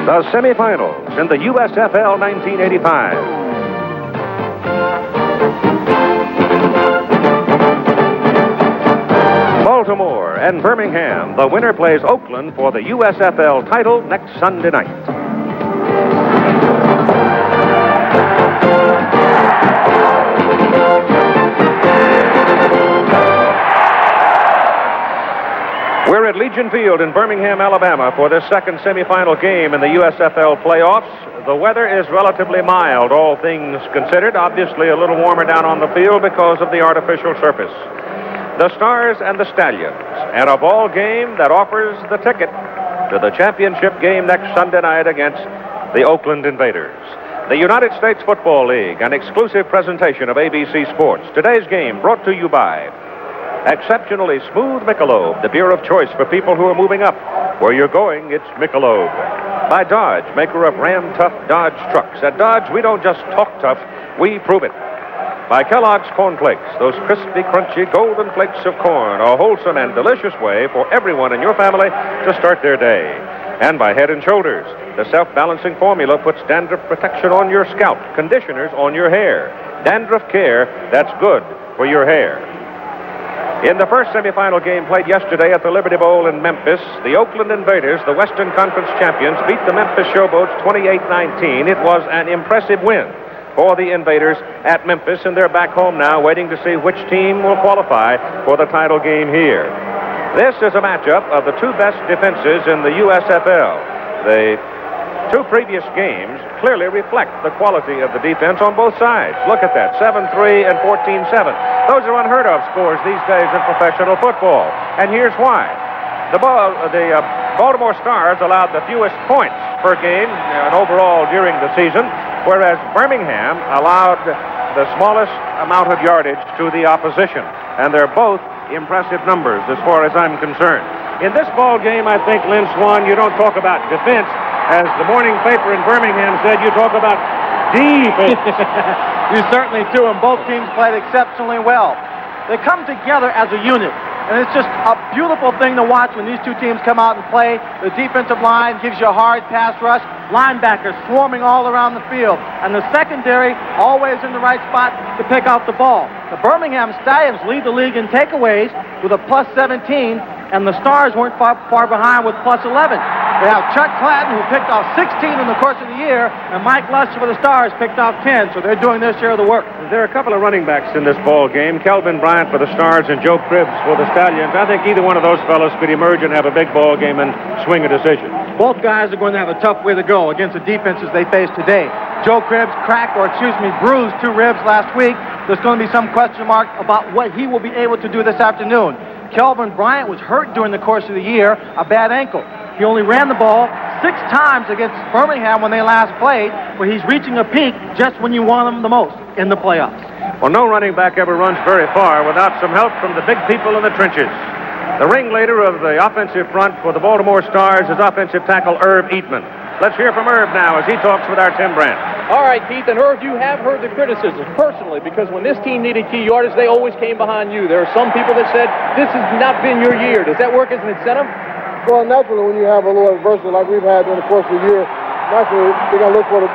The semifinals in the USFL 1985. Baltimore and Birmingham. The winner plays Oakland for the USFL title next Sunday night. We're at Legion Field in Birmingham, Alabama for this second semifinal game in the USFL playoffs. The weather is relatively mild, all things considered. Obviously a little warmer down on the field because of the artificial surface. The Stars and the Stallions, and a ball game that offers the ticket to the championship game next Sunday night against the Oakland Invaders. The United States Football League, an exclusive presentation of ABC Sports. Today's game brought to you by exceptionally smooth Michelob, the beer of choice for people who are moving up. Where you're going, it's Michelob. By Dodge, maker of Ram Tough Dodge trucks. At Dodge, we don't just talk tough, we prove it. By Kellogg's Corn Flakes, those crispy, crunchy, golden flakes of corn, a wholesome and delicious way for everyone in your family to start their day. And by Head & Shoulders, the self-balancing formula puts dandruff protection on your scalp, conditioners on your hair. Dandruff care that's good for your hair. In the first semifinal game played yesterday at the Liberty Bowl in Memphis, the Oakland Invaders, the Western Conference champions, beat the Memphis Showboats 28-19. It was an impressive win for the Invaders at Memphis, and they're back home now waiting to see which team will qualify for the title game here. This is a matchup of the two best defenses in the USFL. The two previous games clearly reflect the quality of the defense on both sides. Look at that, 7-3 and 14-7. Those are unheard of scores these days in professional football. And here's why. The Baltimore Stars allowed the fewest points per game overall during the season, whereas Birmingham allowed the smallest amount of yardage to the opposition. And they're both impressive numbers as far as I'm concerned. In this ball game, I think, Lynn Swan, you don't talk about defense. As the morning paper in Birmingham said, you talk about defense. You certainly do, and both teams played exceptionally well. They come together as a unit, and it's just a beautiful thing to watch when these two teams come out and play. The defensive line gives you a hard pass rush, linebackers swarming all around the field, and the secondary always in the right spot to pick out the ball. The Birmingham Stallions lead the league in takeaways with a plus 17, and the Stars weren't far behind with plus 11. They have Chuck Clatton, who picked off 16 in the course of the year, and Mike Lusher for the Stars picked off 10, so they're doing their share of the work. There are a couple of running backs in this ball game, Kelvin Bryant for the Stars and Joe Cribbs for the Stallions. I think either one of those fellows could emerge and have a big ball game and swing a decision. Both guys are going to have a tough way to go against the defenses they face today. Joe Cribbs bruised 2 ribs last week. There's going to be some question mark about what he will be able to do this afternoon. Kelvin Bryant was hurt during the course of the year, a bad ankle. He only ran the ball 6 times against Birmingham when they last played, but he's reaching a peak just when you want him the most in the playoffs. Well, no running back ever runs very far without some help from the big people in the trenches. The ringleader of the offensive front for the Baltimore Stars is offensive tackle Irv Eatman. Let's hear from Irv now as he talks with our Tim Brandt. All right, Keith, and Irv, you have heard the criticism personally, because when this team needed key yardage, they always came behind you. There are some people that said, this has not been your year. Does that work as an incentive? Well, naturally, when you have a little adversity like we've had during the course of the year, naturally, they're going to look for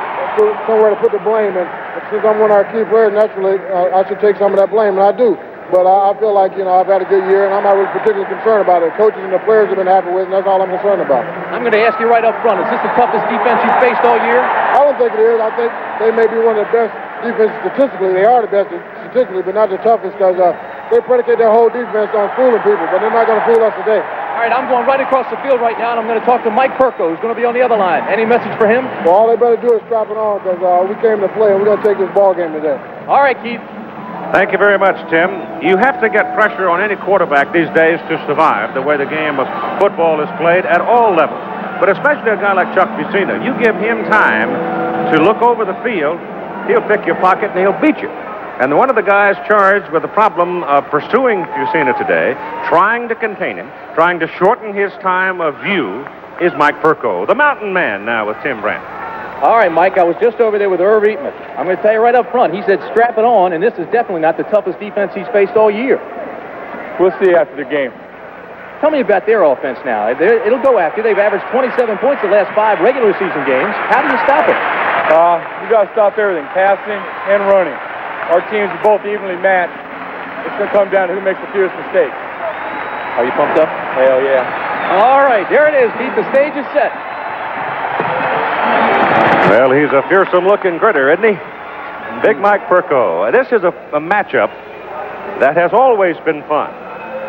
somewhere to put the blame. And since I'm one of our key players, naturally, I should take some of that blame, and I do. But I feel like, I've had a good year, and I'm not really particularly concerned about it. Coaches and the players have been happy with it, and that's all I'm concerned about. I'm going to ask you right up front, is this the toughest defense you've faced all year? I don't think it is. I think they may be one of the best defenses statistically. They are the best statistically, but not the toughest, because they predicate their whole defense on fooling people, but they're not going to fool us today. All right, I'm going right across the field right now, and I'm going to talk to Mike Perko, who's going to be on the other line. Any message for him? Well, all they better do is strap it on, because we came to play, and we're going to take this ball game today. All right, Keith. Thank you very much, Tim. You have to get pressure on any quarterback these days to survive the way the game of football is played at all levels. But especially a guy like Chuck Fusina. You give him time to look over the field, he'll pick your pocket and he'll beat you. And one of the guys charged with the problem of pursuing Fusina today, trying to contain him, trying to shorten his time of view, is Mike Perko, the mountain man now with Tim Brandt. All right, Mike, I was just over there with Irv Eatman. I'm going to tell you right up front, he said strap it on, and this is definitely not the toughest defense he's faced all year. We'll see after the game. Tell me about their offense now. It'll go after you. They've averaged 27 points the last 5 regular season games. How do you stop it? You got to stop everything, passing and running. Our teams are both evenly matched. It's going to come down to who makes the fewest mistakes. Are you pumped up? Hell yeah. All right, there it is, Pete. The stage is set. Well, he's a fearsome-looking critter, isn't he? Big Mike Perko. This is a matchup that has always been fun.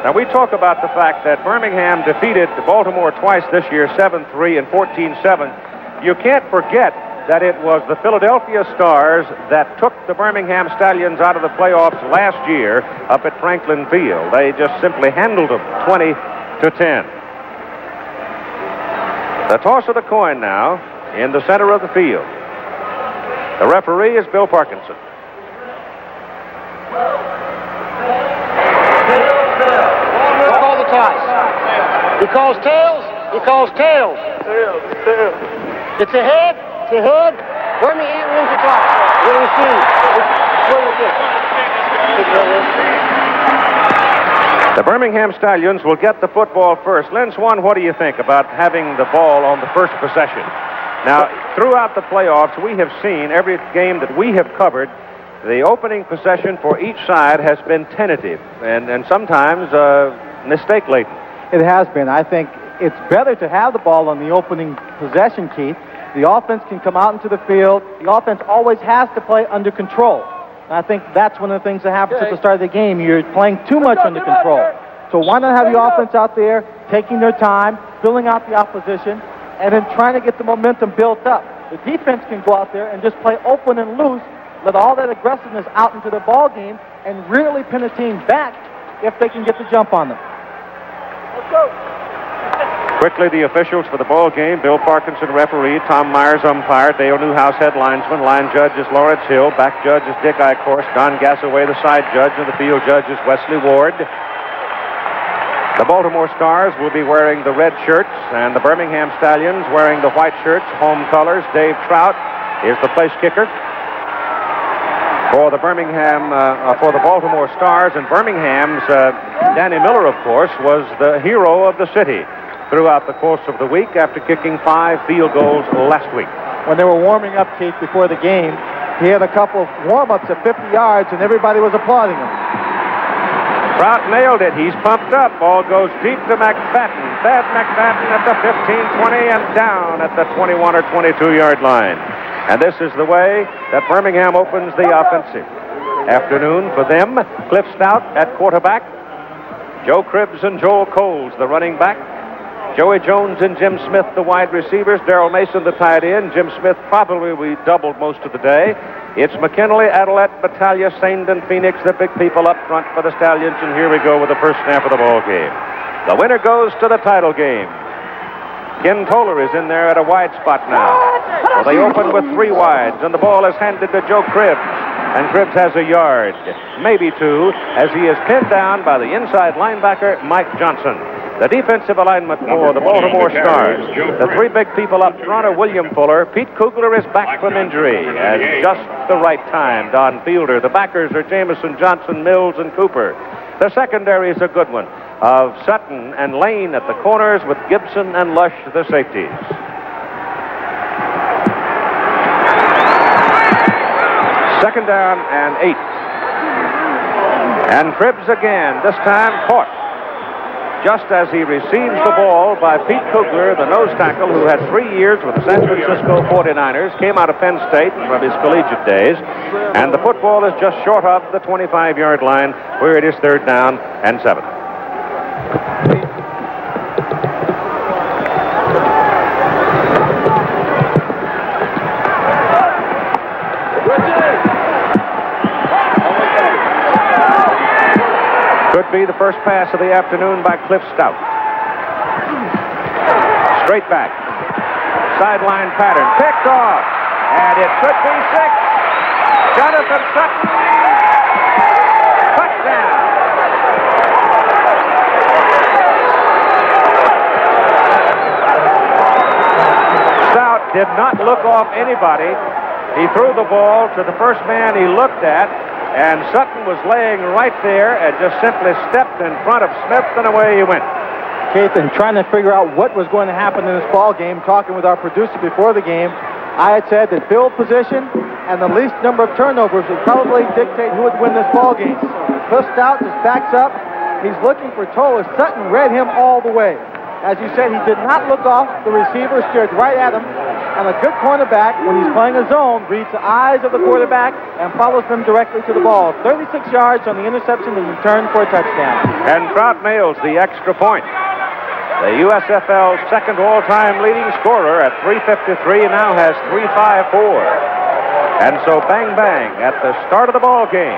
Now, we talk about the fact that Birmingham defeated Baltimore twice this year, 7-3 and 14-7. You can't forget that it was the Philadelphia Stars that took the Birmingham Stallions out of the playoffs last year up at Franklin Field. They just simply handled them 20-10. The toss of the coin now in the center of the field. The referee is Bill Parkinson. He'll call the toss. He calls tails. He calls tails. Tails. It's a head. It's a head. Birmingham wins the toss. What do we see? The Birmingham Stallions will get the football first. Lynn Swan, what do you think about having the ball on the first possession? Now, throughout the playoffs, we have seen every game that we have covered, the opening possession for each side has been tentative and sometimes mistake-laden. It has been. I think it's better to have the ball on the opening possession, Keith. The offense can come out into the field. The offense always has to play under control. And I think that's one of the things that happens at the start of the game. You're playing too much under control. So why not have the offense out there taking their time, filling out the opposition, and then trying to get the momentum built up. The defense can go out there and just play open and loose, let all that aggressiveness out into the ball game, and really pin a team back if they can get the jump on them. Let's go. Quickly, the officials for the ball game: Bill Parkinson, referee; Tom Myers, umpire; Dale Newhouse, head linesman; line judge is Lawrence Hill; back judge is Dick Icorst; Don Gassaway, the side judge; and the field judge is Wesley Ward. The Baltimore Stars will be wearing the red shirts, and the Birmingham Stallions wearing the white shirts, home colors. Dave TROUT is the place kicker for the for the Baltimore Stars, and Birmingham's Danny Miller, of course, was the hero of the city throughout the course of the week after kicking 5 field goals last week. When they were warming up, Keith, before the game, he had a couple of warm-ups at 50 yards, and everybody was applauding him. Trout nailed it. He's pumped up. Ball goes deep to McFadden. Thad McFadden at the 15-20 and down at the 21 or 22-yard line. And this is the way that Birmingham opens the offensive afternoon for them. Cliff Stout at quarterback. Joe Cribbs and Joel Coles, the running back. Joey Jones and Jim Smith, the wide receivers. Darrell Mason, the tight end. Jim Smith probably we doubled most of the day. It's McKinley, Adelet, Battaglia, Saindon, Phoenix, the big people up front for the Stallions. And here we go with the first snap of the ball game. The winner goes to the title game. Ken Toller is in there at a wide spot now. Well, they open with 3 wides, and the ball is handed to Joe Cribbs. And Cribbs has a yard, maybe 2, as he is pinned down by the inside linebacker, Mike Johnson. The defensive alignment for the Baltimore Stars. The 3 big people up front are William Fuller. Pete Kugler is back from injury at just the right time. Don Fielder. The backers are Jameson, Johnson, Mills, and Cooper. The secondary is a good one of Sutton and Lane at the corners with Gibson and Lush the safeties. Second down and 8. And Cribbs again, this time caught just as he receives the ball by Pete Kugler, the nose tackle who had 3 years with the San Francisco 49ers, came out of Penn State from his collegiate days, and the football is just short of the 25-yard line where it is 3rd down and 7. Could be the first pass of the afternoon by Cliff Stout. Straight back. Sideline pattern. Picked off. And it could be 6. Jonathan Sutton. Touchdown. Stout did not look off anybody. He threw the ball to the first man he looked at, and Sutton was laying right there and just simply stepped in front of Smith, and away he went. Keith, and trying to figure out what was going to happen in this ball game, talking with our producer before the game, I had said that field position and the least number of turnovers would probably dictate who would win this ball game. Cliff Stout just backs up. He's looking for Toller. Sutton read him all the way. As you said, he did not look off. The receiver stared right at him. And a good cornerback, when he's playing a zone, reads the eyes of the quarterback and follows them directly to the ball. 36 yards on the interception and return for a touchdown. And Trout nails the extra point. The USFL second all-time leading scorer at 353 now has 354. And so bang bang at the start of the ball game.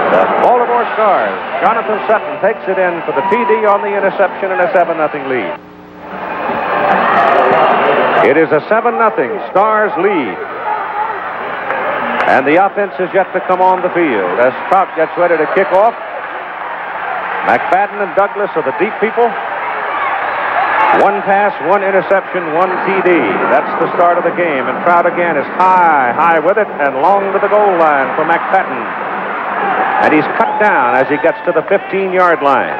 The Baltimore Stars, Jonathan Sutton takes it in for the TD on the interception and a 7-0 lead. It is a 7-0 Stars lead. And the offense is yet to come on the field as Trout gets ready to kick off. McFadden and Douglas are the deep people. One pass, one interception, one TD. That's the start of the game. And Trout again is high with it and long to the goal line for McFadden. And he's cut down as he gets to the 15-yard line.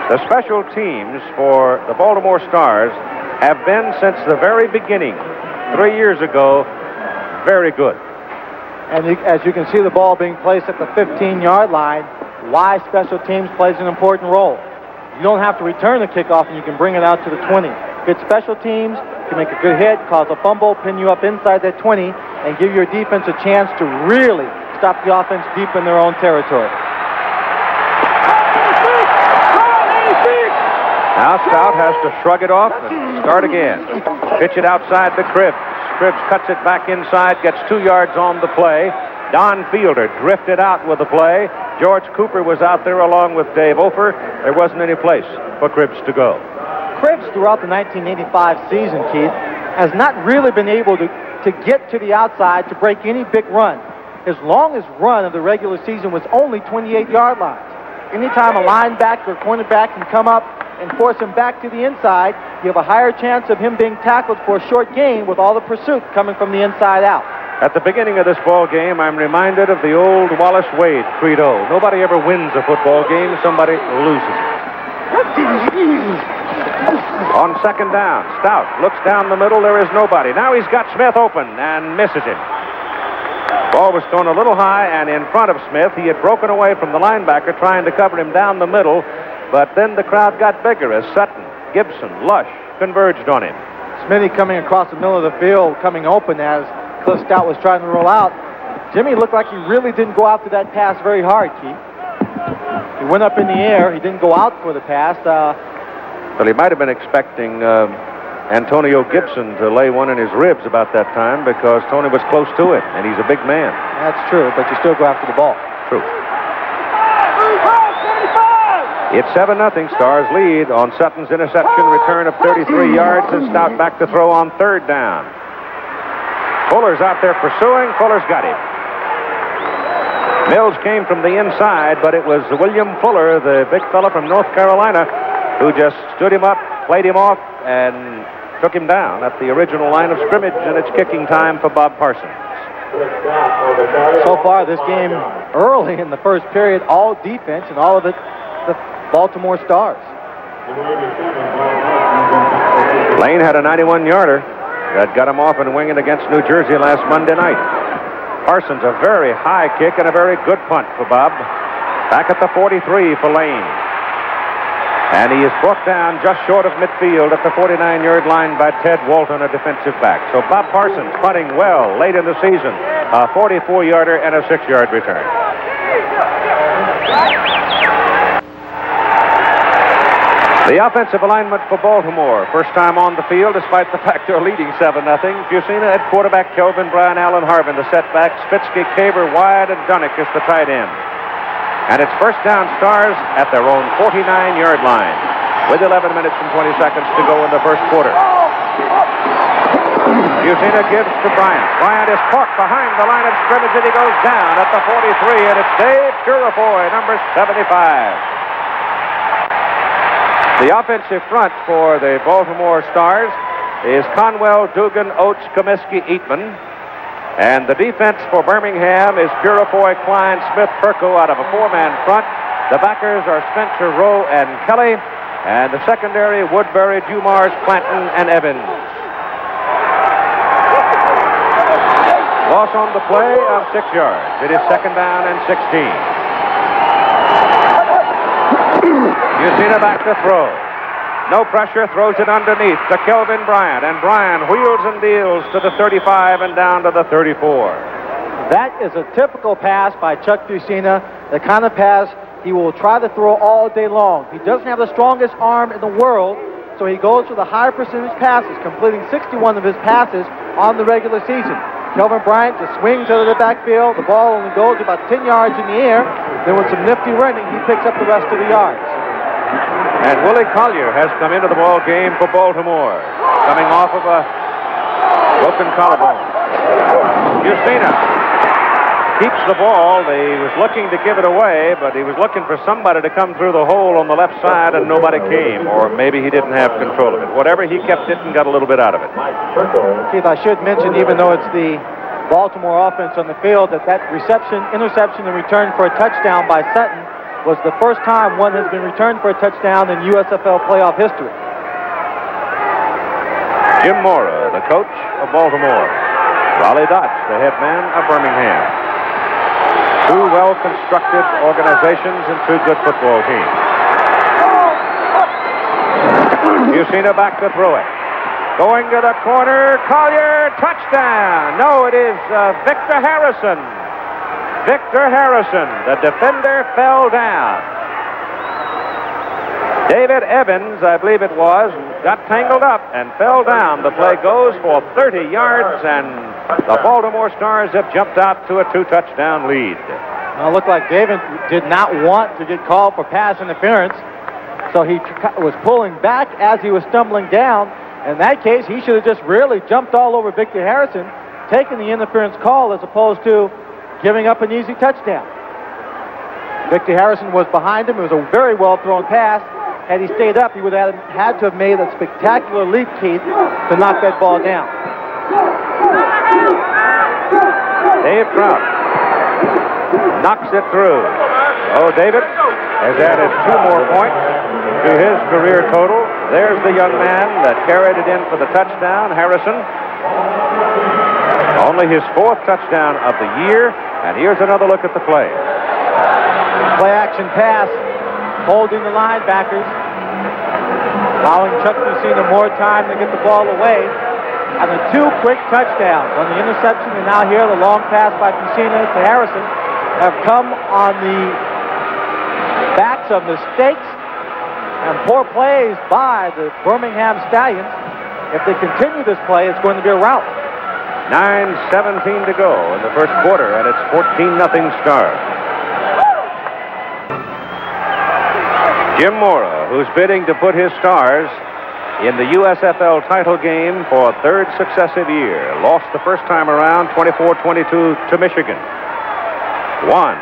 The special teams for the Baltimore Stars have been, since the very beginning, 3 years ago, very good. And as you can see the ball being placed at the 15-yard line, why special teams plays an important role. You don't have to return the kickoff, and you can bring it out to the 20. Good special teams can make a good hit, cause a fumble, pin you up inside that 20, and give your defense a chance to really stop the offense deep in their own territory. Now Stout has to shrug it off and start again. Pitch it outside to Cribbs. Cribbs cuts it back inside, gets 2 yards on the play. Don Fielder drifted out with the play. George Cooper was out there along with Dave Ofer. There wasn't any place for Cribbs to go. Cribbs, throughout the 1985 season, Keith, has not really been able to get to the outside to break any big run. His longest run of the regular season was only 28-yard lines. Anytime a linebacker or cornerback can come up and force him back to the inside, you have a higher chance of him being tackled for a short gain with all the pursuit coming from the inside out. At the beginning of this ball game, I'm reminded of the old Wallace Wade credo. Nobody ever wins a football game, somebody loses it. On second down, Stout looks down the middle. There is nobody. Now he's got Smith open and misses him. Ball was thrown a little high and in front of Smith. He had broken away from the linebacker trying to cover him down the middle, but then the crowd got bigger as Sutton, Gibson, Lush converged on him. Smitty coming across the middle of the field, coming open as Cliff Stout was trying to roll out. Jimmy looked like he really didn't go after that pass very hard, Keith. He went up in the air. He didn't go out for the pass. Well, he might have been expecting Antonio Gibson to lay one in his ribs about that time because Tony was close to it, and he's a big man. That's true, but you still go after the ball. True. It's 7-0. Stars lead on Sutton's interception return of 33 yards and Stout back to throw on third down. Fuller's out there pursuing. Fuller's got him. Mills came from the inside, but it was William Fuller, the big fella from North Carolina, who just stood him up, played him off, and took him down at the original line of scrimmage, and it's kicking time for Bob Parsons. So far, this game, early in the first period, all defense, and all of it, the Baltimore Stars. Lane had a 91-yarder that got him off and winging against New Jersey last Monday night. Parsons, a very high kick and a very good punt for Bob. Back at the 43 for Lane. And he is brought down just short of midfield at the 49-yard line by Ted Walton, a defensive back. So Bob Parsons punting well late in the season. A 44-yarder and a 6-yard return. The offensive alignment for Baltimore. First time on the field despite the fact they're leading 7-0. Fusina at quarterback, Kelvin, Brian, Allen, Harvin. The setback, Spitzky, Caber, Wyatt, and Dunnick is the tight end. And it's first down Stars at their own 49-yard line with 11 minutes and 20 seconds to go in the first quarter. Fusina gives to Bryant. Bryant is caught behind the line of scrimmage and he goes down at the 43, and it's Dave Purifoy, number 75. The offensive front for the Baltimore Stars is Conwell, Dugan, Oates, Comiskey, Eatman. And the defense for Birmingham is Purifoy, Klein, Smith, Perko out of a four-man front. The backers are Spencer, Rowe, and Kelly. And the secondary, Woodbury, Dumars, Clanton, and Evans. Loss on the play of 6 yards. It is 2nd down and 16. Yusina back to throw. No pressure, throws it underneath to Kelvin Bryant. And Bryant wheels and deals to the 35 and down to the 34. That is a typical pass by Chuck Yusina, the kind of pass he will try to throw all day long. He doesn't have the strongest arm in the world, so he goes for the high percentage passes, completing 61 of his passes on the regular season. Kelvin Bryant just swings out of the backfield. The ball only goes about 10 yards in the air. Then with some nifty running, he picks up the rest of the yards. And Willie Collier has come into the ball game for Baltimore, coming off of a broken collarbone. Yusina keeps the ball. He was looking to give it away, but he was looking for somebody to come through the hole on the left side, and nobody came, or maybe he didn't have control of it. Whatever, he kept it and got a little bit out of it. Keith, I should mention, even though it's the Baltimore offense on the field, that interception, and return for a touchdown by Sutton was the first time one has been returned for a touchdown in USFL playoff history. Jim Mora, the coach of Baltimore. Raleigh Dotch, the head man of Birmingham. 2 well-constructed organizations and 2 good football teams. Yusina back to throw it. Going to the corner, Collier, touchdown. No, it is Victor Harrison. Victor Harrison, the defender, fell down. David Evans, I believe it was, got tangled up and fell down. The play goes for 30 yards, and the Baltimore Stars have jumped out to a 2-touchdown lead. Well, it looked like David did not want to get called for pass interference, so he was pulling back as he was stumbling down. In that case, he should have just really jumped all over Victor Harrison, taken the interference call as opposed to giving up an easy touchdown. Victor Harrison was behind him. It was a very well-thrown pass. Had he stayed up, he would have had to have made a spectacular leap, Keith, to knock that ball down. Dave Trout knocks it through. Oh, David has added 2 more points to his career total. There's the young man that carried it in for the touchdown, Harrison. Only his 4th touchdown of the year. And here's another look at the play. Play-action pass, holding the linebackers, allowing Chuck Yusina more time to get the ball away. And the 2 quick touchdowns on the interception, and now here the long pass by Yusina to Harrison have come on the backs of mistakes and poor plays by the Birmingham Stallions. If they continue this play, it's going to be a rout. 9:17 to go in the first quarter, and it's 14-0 Stars. Jim Mora, who's bidding to put his Stars in the USFL title game for a 3rd successive year, lost the first time around 24-22 to Michigan. Won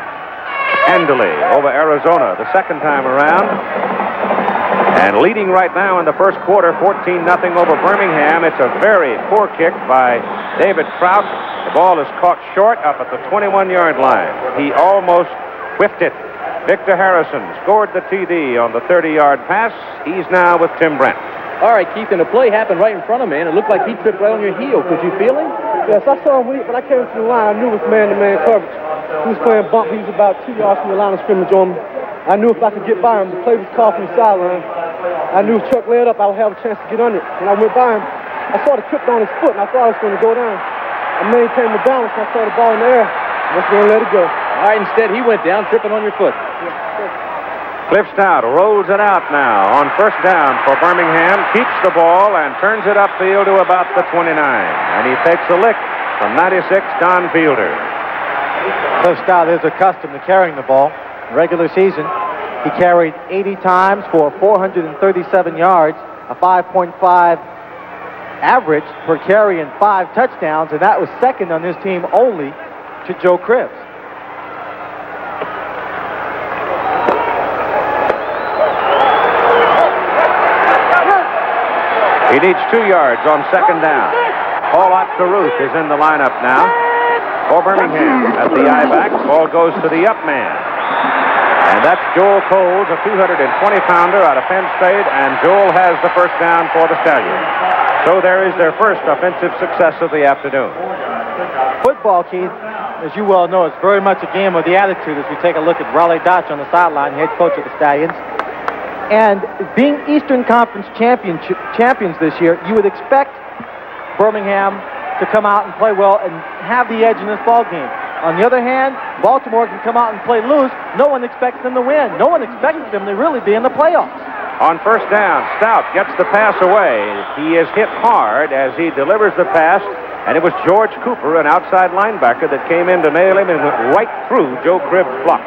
handily over Arizona the second time around. And leading right now in the first quarter, 14-0 over Birmingham. It's a very poor kick by David Trout. The ball is caught short up at the 21-yard line. He almost whiffed it. Victor Harrison scored the TD on the 30-yard pass. He's now with Tim Brent. All right, Keith, and the play happened right in front of me, and it looked like he tripped right on your heel. Could you feel him? Yes, I saw him when I came to the line. I knew it was man-to-man coverage. He was playing bump. He was about 2 yards from the line of scrimmage on me. I knew if I could get by him, the play was called from the sideline. I knew if Chuck laid up, I would have a chance to get under it. When I went by him, I saw the trip on his foot, and I thought I was going to go down. I maintained the balance, and I saw the ball in the air. I was going to let it go. All right, instead he went down, tripping on your foot. Cliff Stout rolls it out now on first down for Birmingham, keeps the ball and turns it upfield to about the 29. And he takes a lick from 96, Don Fielder. Cliff Stout is accustomed to carrying the ball. Regular season, he carried 80 times for 437 yards, a 5.5 average per carry and 5 touchdowns, and that was second on his team only to Joe Cribbs. He needs 2 yards on second down. Paul Otkaruth is in the lineup now for Birmingham at the I-back. Ball goes to the up man. And that's Joel Coles, a 220-pounder out of Penn State, and Joel has the first down for the Stallions. So there is their first offensive success of the afternoon. Football, Keith, as you well know, it's very much a game of the attitude as we take a look at Raleigh Dodge on the sideline, head coach of the Stallions. And being Eastern Conference champions this year, you would expect Birmingham to come out and play well and have the edge in this ball game. On the other hand, Baltimore can come out and play loose. No one expects them to win. No one expects them to really be in the playoffs. On first down, Stout gets the pass away. He is hit hard as he delivers the pass, and it was George Cooper, an outside linebacker, that came in to nail him and went right through Joe Cribb's block.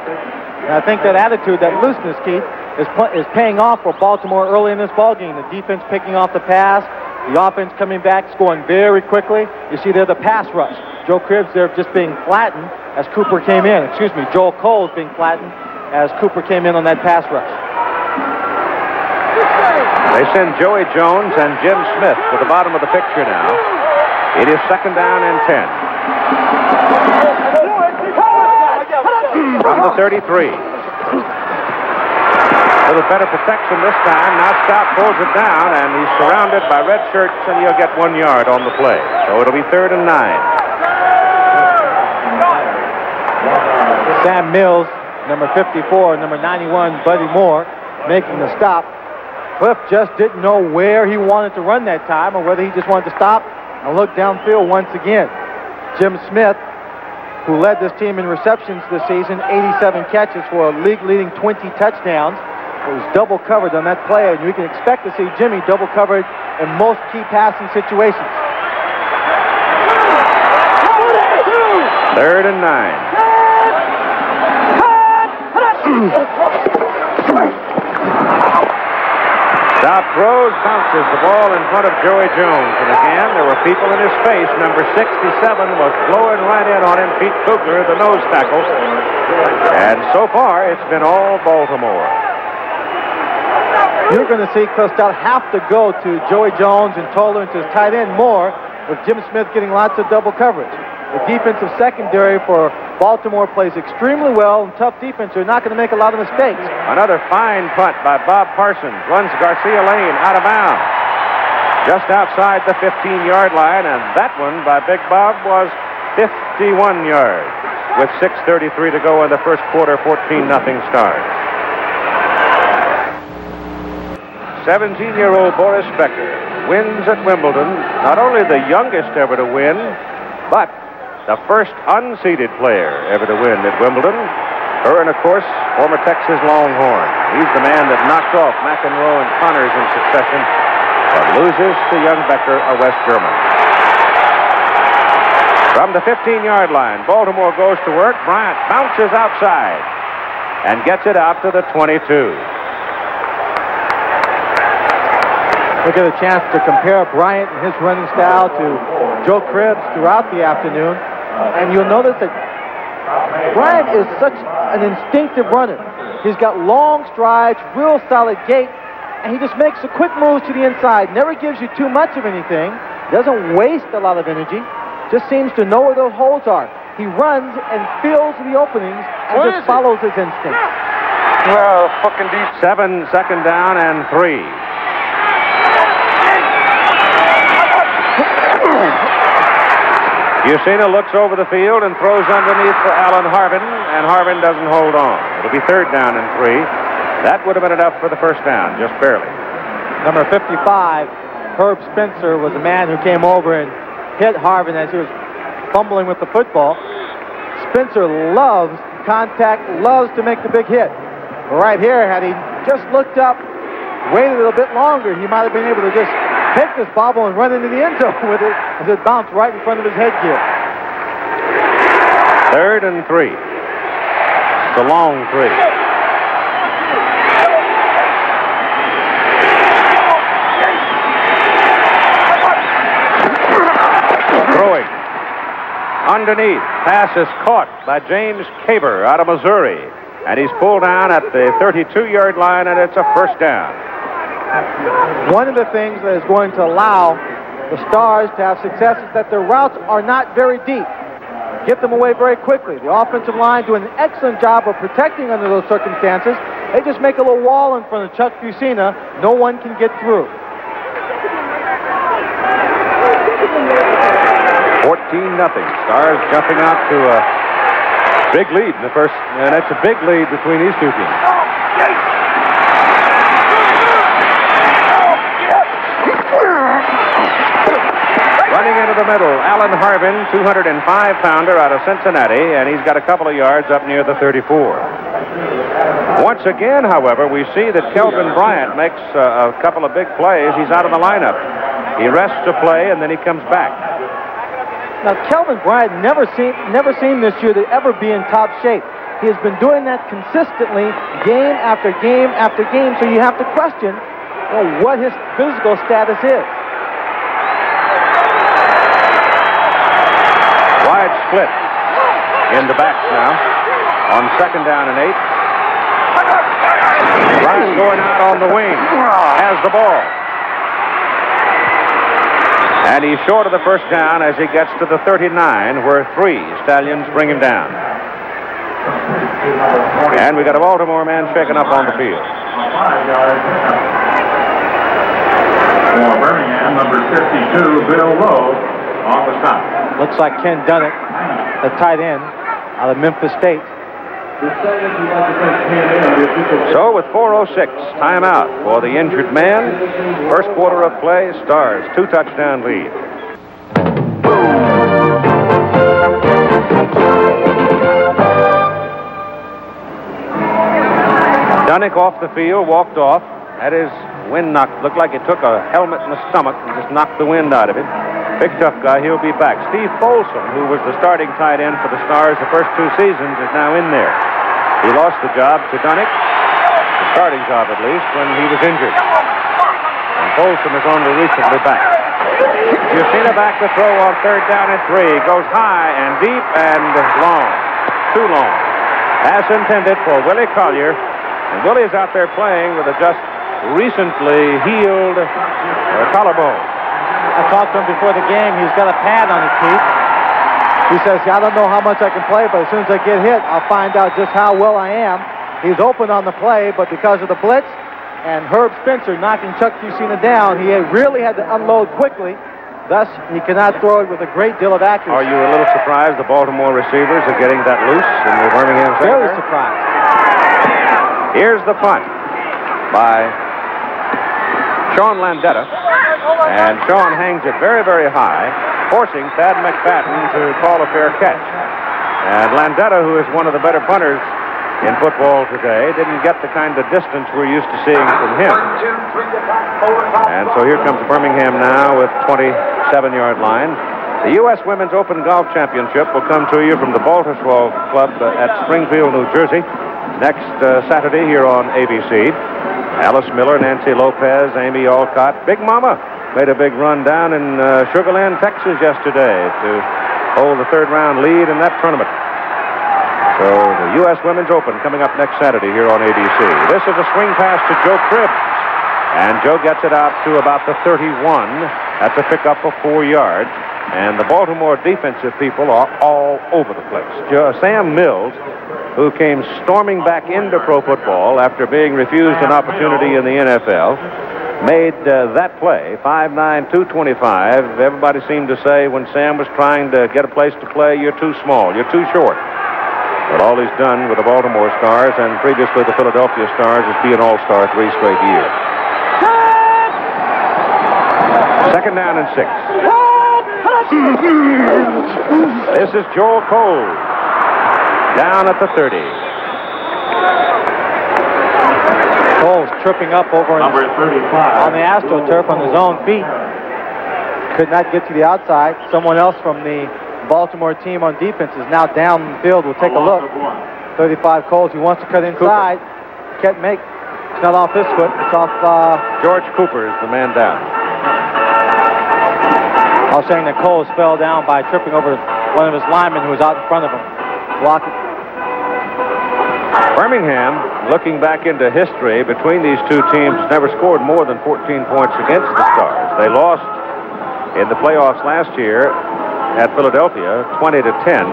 And I think that attitude, that looseness, Keith, is paying off for Baltimore early in this ballgame. The defense picking off the pass, the offense coming back, scoring very quickly. You see there the pass rush. Joe Cribbs there just being flattened as Cooper came in. Excuse me, Joel Coles being flattened as Cooper came in on that pass rush. They send Joey Jones and Jim Smith to the bottom of the picture now. It is second down and 10. From the 33. A little better protection this time. Now Stout pulls it down, and he's surrounded by red shirts, and he'll get 1 yard on the play. So it'll be 3rd and 9. Sam Mills, number 54, number 91, Buddy Moore, making the stop. Cliff just didn't know where he wanted to run that time or whether he just wanted to stop and look downfield once again. Jim Smith, who led this team in receptions this season, 87 catches for a league-leading 20 touchdowns. It was double covered on that play, and you can expect to see Jimmy double covered in most key passing situations. 3rd and 9. Stout throws, bounces the ball in front of Joey Jones. And again, there were people in his face. Number 67 was blowing right in on him. Pete Kugler, the nose tackle. And so far, it's been all Baltimore. You're going to see Cliff Stout have to go to Joey Jones and Toller and to his tight end more, with Jim Smith getting lots of double coverage. The defensive secondary for Baltimore plays extremely well, and tough defense. They're not going to make a lot of mistakes. Another fine punt by Bob Parsons. Runs Garcia Lane out of bounds. Just outside the 15-yard line, and that one by Big Bob was 51 yards. With 6:33 to go in the first quarter, 14-0 Stars. 17-year-old Boris Becker wins at Wimbledon. Not only the youngest ever to win, but the first unseeded player ever to win at Wimbledon. Her and, of course, former Texas Longhorn. He's the man that knocked off McEnroe and Connors in succession, but loses to young Becker, a West German. From the 15-yard line, Baltimore goes to work. Bryant bounces outside and gets it out to the 22. We'll get a chance to compare Bryant and his running style to Joe Cribbs throughout the afternoon. And you'll notice that Bryant is such an instinctive runner. He's got long strides, real solid gait, and he just makes the quick moves to the inside. Never gives you too much of anything. Doesn't waste a lot of energy. Just seems to know where those holes are. He runs and fills the openings and just follows his instinct. Well, fucking deep. 7, second down and 3. Yusina looks over the field and throws underneath for Alan Harvin, and Harvin doesn't hold on. It'll be 3rd down and 3. That would have been enough for the first down, just barely. Number 55, Herb Spencer, was a man who came over and hit Harvin as he was fumbling with the football. Spencer loves contact, loves to make the big hit. But right here, had he just looked up, waited a little bit longer, he might have been able to just take this bobble and run into the end zone with it as it bounced right in front of his headgear. 3rd and 3. It's a long 3. Throwing. Underneath. Pass is caught by James Caber out of Missouri. And he's pulled down at the 32-yard line, and it's a first down. One of the things that is going to allow the Stars to have success is that their routes are not very deep. get them away very quickly. The offensive line doing an excellent job of protecting under those circumstances. They just make a little wall in front of Chuck Fusina. No one can get through. 14-0. Stars jumping out to a big lead in the first, and it's a big lead between these two teams. Running into the middle, Alan Harvin, 205-pounder out of Cincinnati, and he's got a couple of yards up near the 34. Once again, however, we see that Kelvin Bryant makes a couple of big plays. He's out of the lineup. He rests a play, and then he comes back. Now, Kelvin Bryant never seemed this year to ever be in top shape. He has been doing that consistently, game after game after game, so you have to question what his physical status is. Wide split in the backs now on 2nd down and 8. Bryant going out on the wing, has the ball. And he's short of the first down as he gets to the 39, where 3 Stallions bring him down. And we got a Baltimore man shaken up on the field. For Birmingham, number 52, Bill Lowe, on the stop. Looks like Ken Dunnett, the tight end out of Memphis State. So with 4:06, timeout for the injured man. First quarter of play, Stars 2-touchdown lead. Dunnett off the field, walked off, had his wind knocked. Looked like he took a helmet in the stomach and just knocked the wind out of him. Big tough guy, he'll be back. Steve Folsom, who was the starting tight end for the Stars the first 2 seasons, is now in there. He lost the job to Dunnett, the starting job at least, when he was injured. And Folsom is only recently back. Fusina back to throw on 3rd down and 3. Goes high and deep and long. Too long. Pass intended for Willie Collier. And Willie's out there playing with a just recently healed collarbone. I talked to him before the game. He's got a pad on his feet. He says, I don't know how much I can play, but as soon as I get hit, I'll find out just how well I am. He's open on the play, but because of the blitz and Herb Spencer knocking Chuck Fusina down, he really had to unload quickly. Thus, he cannot throw it with a great deal of accuracy. Are you a little surprised the Baltimore receivers are getting that loose in the Birmingham secondary? Very surprised. Here's the punt by Sean Landetta. And Sean hangs it very, very high, forcing Thad McFadden to call a fair catch. And Landetta, who is one of the better punters in football today, didn't get the kind of distance we're used to seeing from him. And so here comes Birmingham now with 27-yard line. The U.S. Women's Open Golf Championship will come to you from the Baltusrol Club at Springfield, New Jersey, next Saturday here on ABC. Alice Miller, Nancy Lopez, Amy Alcott. Big Mama made a big run down in Sugar Land, Texas yesterday to hold the 3rd-round lead in that tournament. So the U.S. Women's Open coming up next Saturday here on ABC. This is a swing pass to Joe Cribbs. And Joe gets it out to about the 31. That's a pickup of 4 yards. And the Baltimore defensive people are all over the place. Sam Mills, who came storming back into pro football after being refused an opportunity in the NFL, made that play, 5'9", 225. Everybody seemed to say when Sam was trying to get a place to play, you're too small, you're too short. But all he's done with the Baltimore Stars and previously the Philadelphia Stars is be an all-star 3 straight years. 2nd down and 6. This is Joel Cole down at the 30. Cole's tripping up over on the AstroTurf on his own feet. Could not get to the outside. Someone else from the Baltimore team on defense is now down the field. We'll take a look. 35 Coles. He wants to cut inside. Can't make. It's not off his foot. It's off. George Cooper is the man down. I was saying that Coles fell down by tripping over one of his linemen who was out in front of him, blocking. Birmingham, looking back into history between these two teams, never scored more than 14 points against the Stars. They lost in the playoffs last year at Philadelphia, 20-10.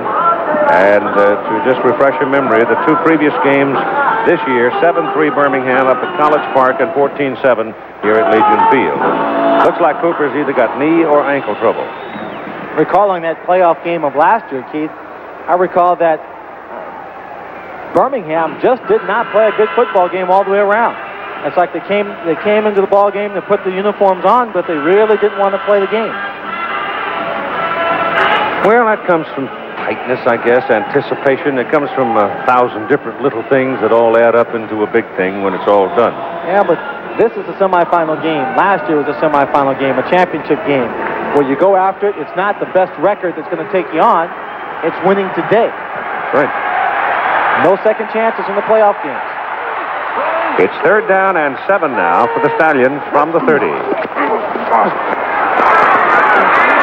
And to just refresh your memory, the two previous games this year, 7-3 Birmingham up at College Park and 14-7 here at Legion Field. Looks like Cooper's either got knee or ankle trouble. Recalling that playoff game of last year, Keith, I recall that Birmingham just did not play a good football game all the way around. It's like they came into the ball game to put the uniforms on, but they really didn't want to play the game. Well, that comes from tightness, I guess, anticipation. It comes from 1,000 different little things that all add up into a big thing when it's all done. Yeah, but this is a semifinal game. Last year was a semifinal game, a championship game, where you go after it. It's not the best record that's going to take you on. It's winning today. Right. No second chances in the playoff games. It's 3rd down and 7 now for the Stallions from the 30.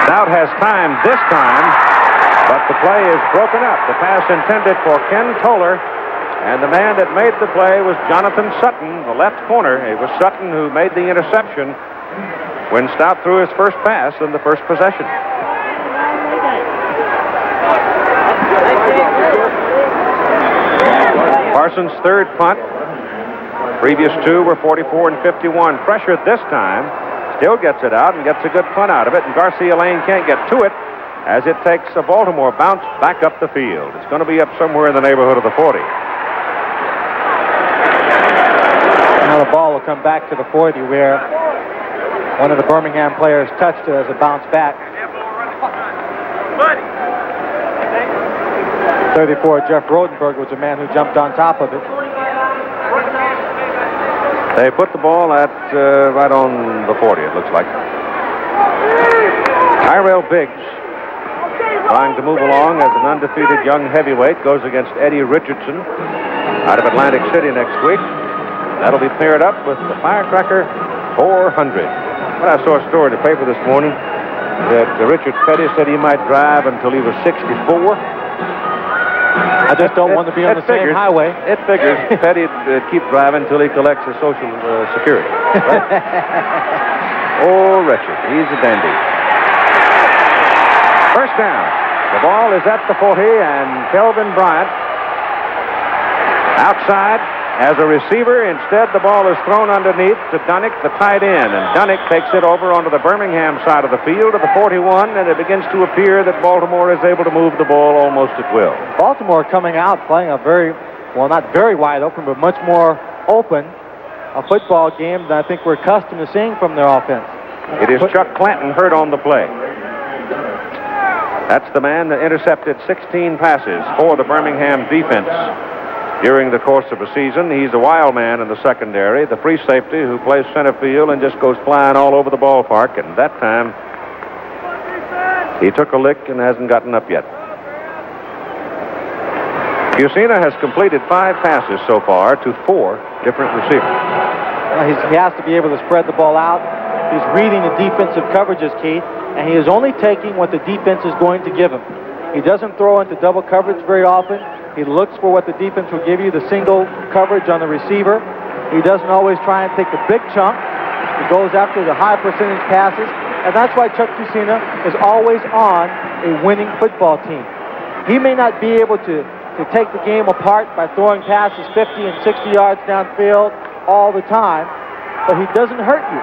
Stout has time this time, but the play is broken up. The pass intended for Ken Toller, and the man that made the play was Jonathan Sutton, the left corner. It was Sutton who made the interception when Stout threw his first pass in the first possession. Parsons' third punt. Previous two were 44 and 51. Pressure this time. Still gets it out and gets a good punt out of it, and Garcia Lane can't get to it as it takes a Baltimore bounce back up the field. It's going to be up somewhere in the neighborhood of the 40. Now the ball will come back to the 40 where one of the Birmingham players touched it as it bounced back. 34, Jeff Rodenberg was the man who jumped on top of it. They put the ball at right on the 40, it looks like. Tyrell Biggs, trying to move along as an undefeated young heavyweight, goes against Eddie Richardson out of Atlantic City next week. That'll be paired up with the Firecracker 400. Well, I saw a story in the paper this morning that Richard Petty said he might drive until he was 64. I just don't want to be on the same highway. It figures Petty'd keep driving until he collects his Social Security. Right? Oh, Richard, he's a dandy. First down. The ball is at the 40, and Kelvin Bryant outside as a receiver. Instead, the ball is thrown underneath to Dunnick, the tight end, and Dunnick takes it over onto the Birmingham side of the field to the 41, and it begins to appear that Baltimore is able to move the ball almost at will. Baltimore coming out playing a very, well, not very wide open, but much more open a football game than I think we're accustomed to seeing from their offense. It is Chuck Clanton hurt on the play. That's the man that intercepted 16 passes for the Birmingham defense during the course of a season. He's a wild man in the secondary, the free safety who plays center field and just goes flying all over the ballpark. And that time, he took a lick and hasn't gotten up yet. Fusina has completed 5 passes so far to 4 different receivers. He has to be able to spread the ball out. He's reading the defensive coverages, Keith, and he is only taking what the defense is going to give him. He doesn't throw into double coverage very often. He looks for what the defense will give you, the single coverage on the receiver. He doesn't always try and take the big chunk. He goes after the high percentage passes, and that's why Chuck Fusina is always on a winning football team. He may not be able to take the game apart by throwing passes 50 and 60 yards downfield all the time, but he doesn't hurt you.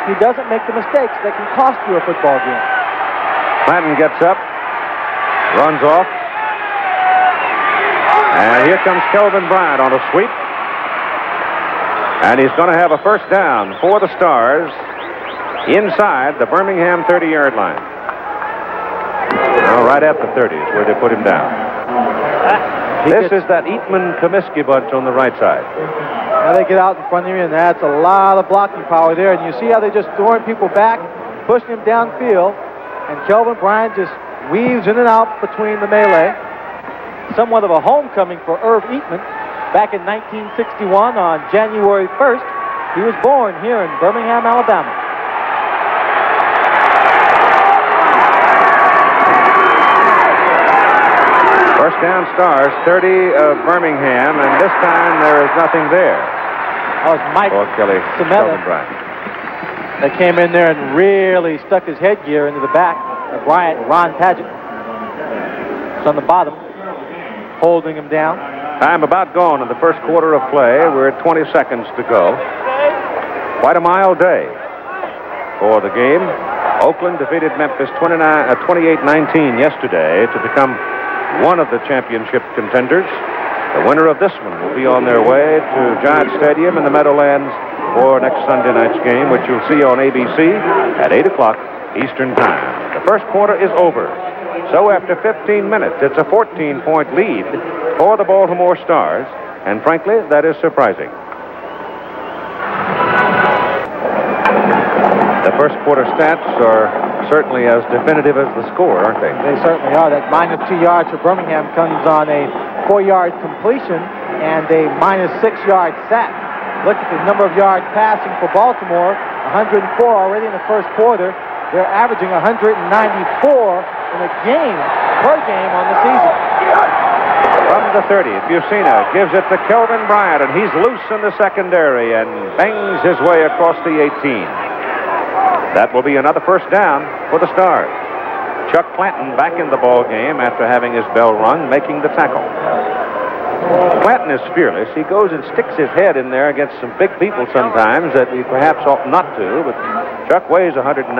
He doesn't make the mistakes that can cost you a football game. Clanton gets up, runs off, and here comes Kelvin Bryant on a sweep. And he's going to have a first down for the Stars inside the Birmingham 30-yard line. Well, right at the 30 is where they put him down. This is that Eatman-Comiskey bunch on the right side. Now they get out in front of you, and that's a lot of blocking power there. And you see how they're just throwing people back, pushing him downfield. And Kelvin Bryant just weaves in and out between the melee. Somewhat of a homecoming for Irv Eatman. Back in 1961 on January 1st, he was born here in Birmingham, Alabama. First down Stars, 30 of Birmingham, and this time there is nothing there. That was Mike Kelly Sametta that came in there and really stuck his headgear into the back of Bryant, Ron Padgett. It's on the bottom. holding him down. Time about gone in the first quarter of play. We're at 20 seconds to go. Quite a mild day for the game. Oakland defeated Memphis 28-19 yesterday to become one of the championship contenders. The winner of this one will be on their way to Giant Stadium in the Meadowlands for next Sunday night's game, which you'll see on ABC at 8 o'clock Eastern Time. The first quarter is over. So after 15 minutes, it's a 14-point lead for the Baltimore Stars, and frankly, that is surprising. The first quarter stats are certainly as definitive as the score, aren't they? They certainly are. That minus 2 yards for Birmingham comes on a 4-yard completion and a minus 6-yard sack. Look at the number of yards passing for Baltimore, 104 already in the first quarter. They're averaging 194 in a game, per game on the season. From the 30, Bucina gives it to Kelvin Bryant, and he's loose in the secondary and bangs his way across the 18. That will be another first down for the Stars. Chuck Clanton back in the ball game after having his bell rung, making the tackle. Clanton is fearless. He goes and sticks his head in there against some big people sometimes that he perhaps ought not to, but Chuck weighs 193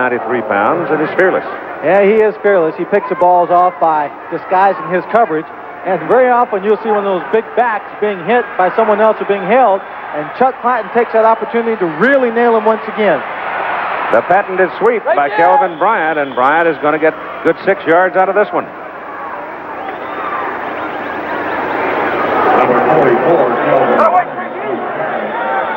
pounds and is fearless. Yeah, he is fearless. He picks the balls off by disguising his coverage, and very often you'll see one of those big backs being hit by someone else or being held, and Chuck Clanton takes that opportunity to really nail him once again. The patented sweep by Kelvin Bryant, and Bryant is going to get good 6 yards out of this one.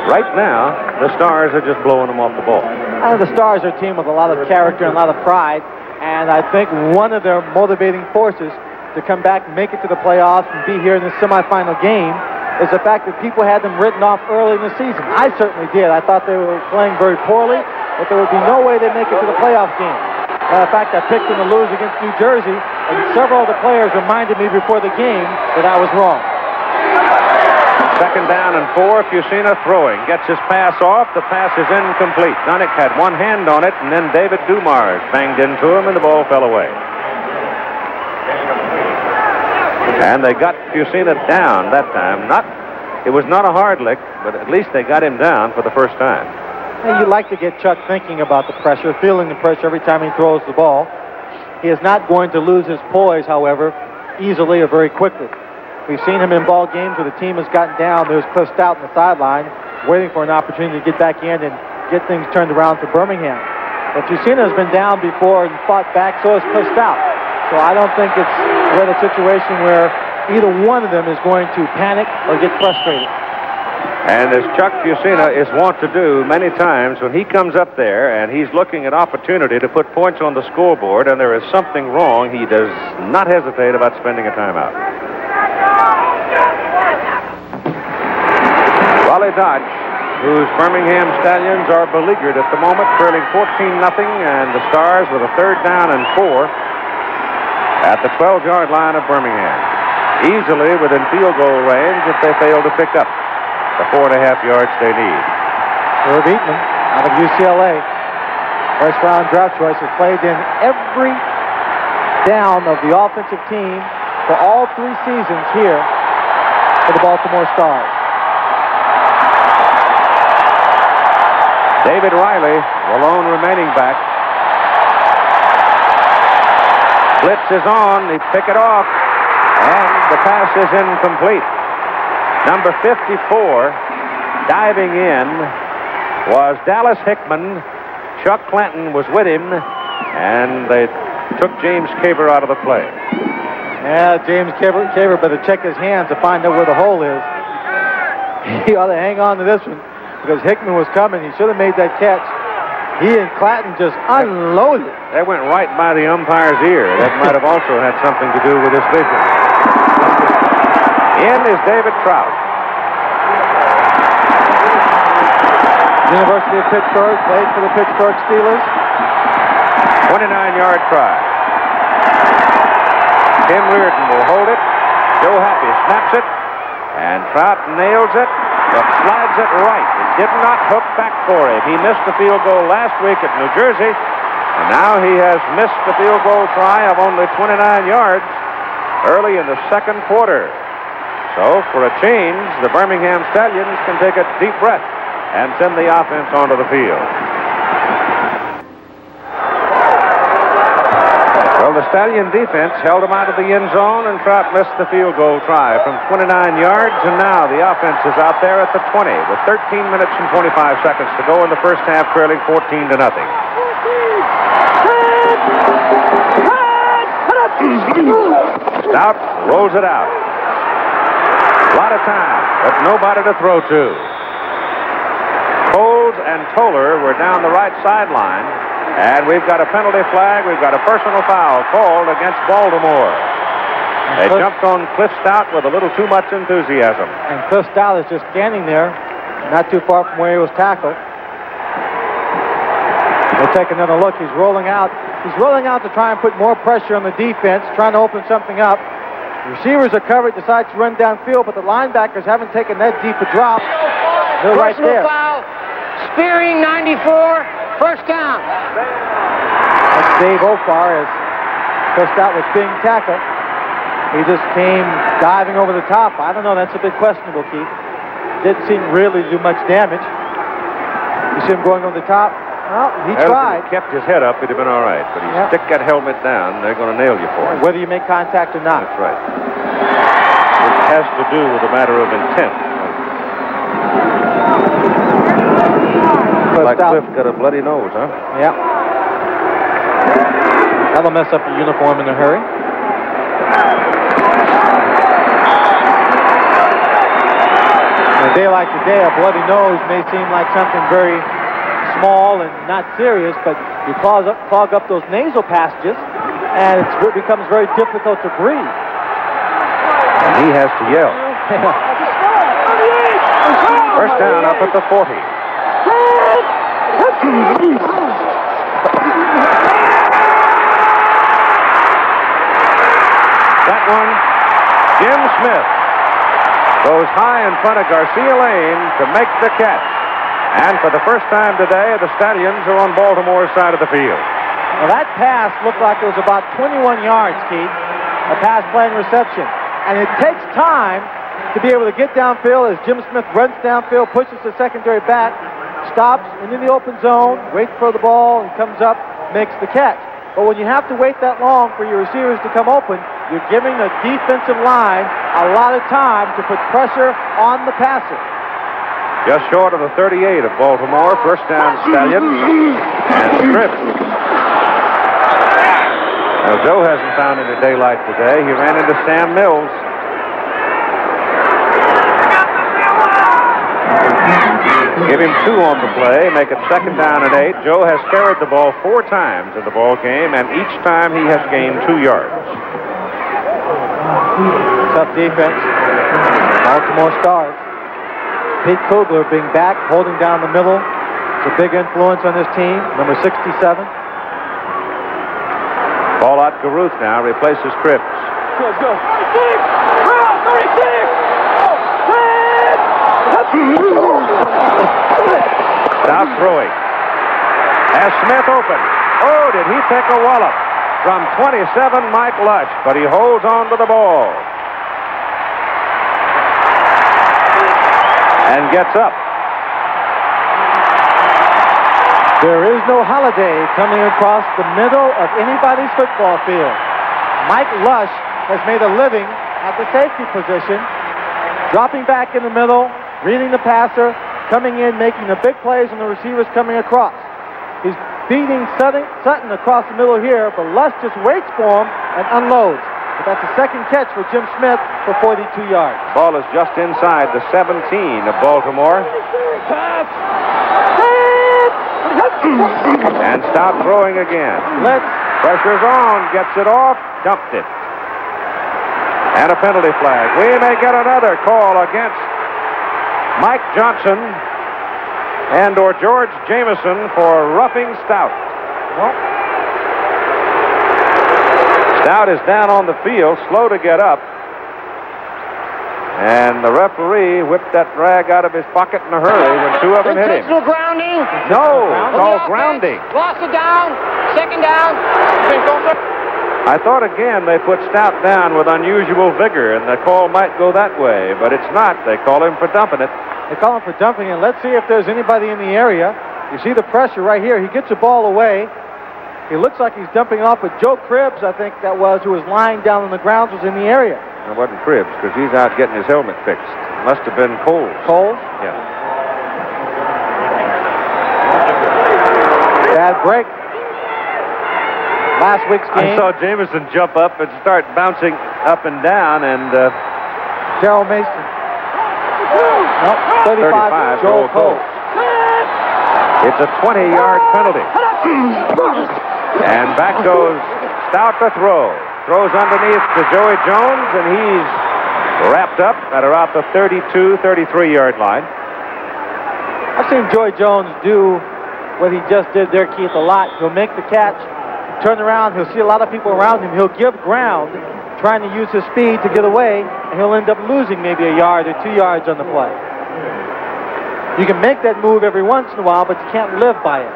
Right now, the Stars are just blowing them off the ball. The Stars are a team with a lot of character and a lot of pride, and I think one of their motivating forces to come back and make it to the playoffs and be here in the semifinal game is the fact that people had them written off early in the season. I certainly did. I thought they were playing very poorly, but there would be no way they'd make it to the playoff game. Matter of fact, I picked them to lose against New Jersey, and several of the players reminded me before the game that I was wrong. Second down and 4. Bucina throwing. Gets his pass off. The pass is incomplete. Dunnick had one hand on it, and then David Dumars banged into him, and the ball fell away. And they got Bucina down that time. It was not a hard lick, but at least they got him down for the first time. And you like to get Chuck thinking about the pressure, feeling the pressure every time he throws the ball. He is not going to lose his poise, however, easily or very quickly. We've seen him in ball games where the team has gotten down. There's Cliff Stout on the sideline waiting for an opportunity to get back in and get things turned around for Birmingham. But Bucina has been down before and fought back, so has Cliff Stout. So I don't think we're in a situation where either one of them is going to panic or get frustrated. And as Chuck Bucina is wont to do many times, when he comes up there and he's looking at opportunity to put points on the scoreboard and there is something wrong, he does not hesitate about spending a timeout. Raleigh Dodge, whose Birmingham Stallions are beleaguered at the moment, trailing 14-0, and the Stars with a third down and 4 at the 12-yard line of Birmingham. Easily within field goal range if they fail to pick up the 4.5 yards they need. Herb Eatman out of UCLA, first-round draft choice, has played in every down of the offensive team for all 3 seasons here for the Baltimore Stars. David Riley, the lone remaining back. Blitz is on. They pick it off, and the pass is incomplete. Number 54, diving in, was Dallas Hickman. Chuck Clanton was with him, and they took James Caver out of the play. Yeah, James Caver better check his hands to find out where the hole is. He ought to hang on to this one because Hickman was coming. He should have made that catch. He and Clanton just unloaded. That went right by the umpire's ear. That might have also had something to do with his vision. In is David TROUT. University of Pittsburgh, played for the Pittsburgh Steelers. 29-yard try. Tim Reardon will hold it. Joe Happy snaps it, and TROUT nails it, but slides it right. It did not hook back for him. He missed the field goal last week at New Jersey, and now he has missed the field goal try of only 29 yards early in the second quarter. So, for a change, the Birmingham Stallions can take a deep breath and send the offense onto the field. Well, the Stallion defense held them out of the end zone, and TROUT missed the field goal try from 29 yards, and now the offense is out there at the 20 with 13 minutes and 25 seconds to go in the first half, trailing 14-0. Stout rolls it out. A lot of time, but nobody to throw to. Coles and Toller were down the right sideline, and we've got a penalty flag. We've got a personal foul called against Baltimore. They jumped on Cliff Stout with a little too much enthusiasm. And Cliff Stout is just standing there, not too far from where he was tackled. We'll take another look. He's rolling out. He's rolling out to try and put more pressure on the defense, trying to open something up. The receivers are covered, decides to run downfield, but the linebackers haven't taken that deep a drop. They're right there. Foul. Spearing 94, first down. That's Dave Opar as Cliff Stout was being tackled. He just came diving over the top. I don't know. That's a bit questionable, Keith. Didn't seem really to do much damage. You see him going over the top? Well, he tried. If he kept his head up, he'd have been all right. But you stick that helmet down, they're going to nail you for it. Whether you make contact or not. That's right. It has to do with a matter of intent. Like Cliff got a bloody nose, huh? Yeah. That'll mess up your uniform in a hurry. On a day like today, a bloody nose may seem like something very small and not serious, but you clog up those nasal passages, and it becomes very difficult to breathe. And he has to yell. First down up at the 40. That one, Jim Smith goes high in front of Garcia Lane to make the catch. And for the first time today, the Stallions are on Baltimore's side of the field. Well, that pass looked like it was about 21 yards, Keith, a pass playing reception. And it takes time to be able to get downfield as Jim Smith runs downfield, pushes the secondary back, stops, and in the open zone, waits for the ball, and comes up, makes the catch. But when you have to wait that long for your receivers to come open, you're giving the defensive line a lot of time to put pressure on the passer. Just short of the 38 of Baltimore. First down, Stallions. And Scripps. Now, Joe hasn't found any daylight today. He ran into Sam Mills. Give him 2 on the play, make it second down and 8. Joe has carried the ball 4 times in the ball game, and each time he has gained 2 yards. Tough defense. Baltimore Stars. Pete Kugler being back, holding down the middle. It's a big influence on this team. Number 67. Ball out Garuth now, replaces Cripps. Go. 36! Stop throwing. Has Smith open. Oh, did he take a wallop from 27, Mike Lush, but he holds on to the ball. And gets up. There is no holiday coming across the middle of anybody's football field. Mike Lush has made a living at the safety position, dropping back in the middle, reading the passer, coming in, making the big plays on the receivers coming across. He's beating Sutton across the middle here, but Lush just waits for him and unloads. But that's the second catch for Jim Smith for 42 yards. Ball is just inside the 17 of Baltimore. And stop throwing again. Blitz. Pressure's on, gets it off, dumped it. And a penalty flag. We may get another call against Mike Johnson and or George Jameson for roughing Stout. Well, Stout is down on the field, slow to get up. And the referee whipped that rag out of his pocket in a hurry when 2 of them hit him. Intentional grounding. No, it's all grounding. Lost it down. Second down. I thought again they put Stout down with unusual vigor, and the call might go that way, but it's not. They call him for dumping it. They call him for dumping it. Let's see if there's anybody in the area. You see the pressure right here. He gets the ball away. He looks like he's dumping off, but Joe Cribbs, I think that was, who was lying down on the ground, was in the area. It wasn't Cribbs, because he's out getting his helmet fixed. Must have been Coles. Coles? Yeah. Bad break. Last week's game. I saw Jameson jump up and start bouncing up and down, and Darryl Mason. Nope, 35 Joel Coles. It's a 20-yard penalty. And back goes Stout to throw. Throws underneath to Joey Jones, and he's wrapped up at about the 32, 33-yard line. I've seen Joey Jones do what he just did there, Keith, a lot. He'll make the catch, turn around, he'll see a lot of people around him. He'll give ground, trying to use his speed to get away, and he'll end up losing maybe a yard or 2 yards on the play. You can make that move every once in a while, but you can't live by it.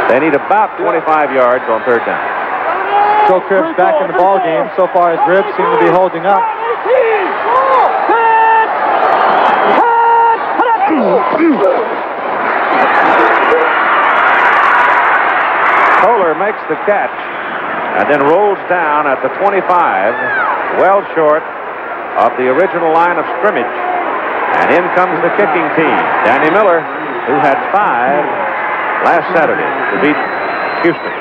They need about 25 yards on third down. Joe Cribbs back in the ball game. So far, his ribs seem to be holding up. Kohler makes the catch and then rolls down at the 25, well short of the original line of scrimmage. And in comes the kicking team. Danny Miller, who had 5 last Saturday to beat Houston.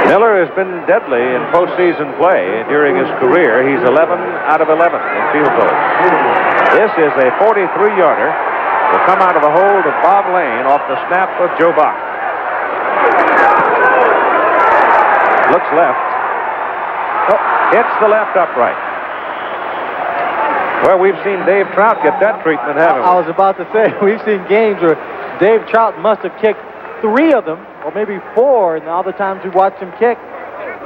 Miller has been deadly in postseason play during his career. He's 11 out of 11 in field goals. This is a 43-yarder. Will come out of the hold of Bob Lane off the snap of Joe Bach. Looks left. Oh, hits the left upright. Well, we've seen Dave Trout get that treatment, haven't we? I was about to say, we've seen games where Dave Trout must have kicked 3 of them, or maybe 4, and all the times we watched him kick,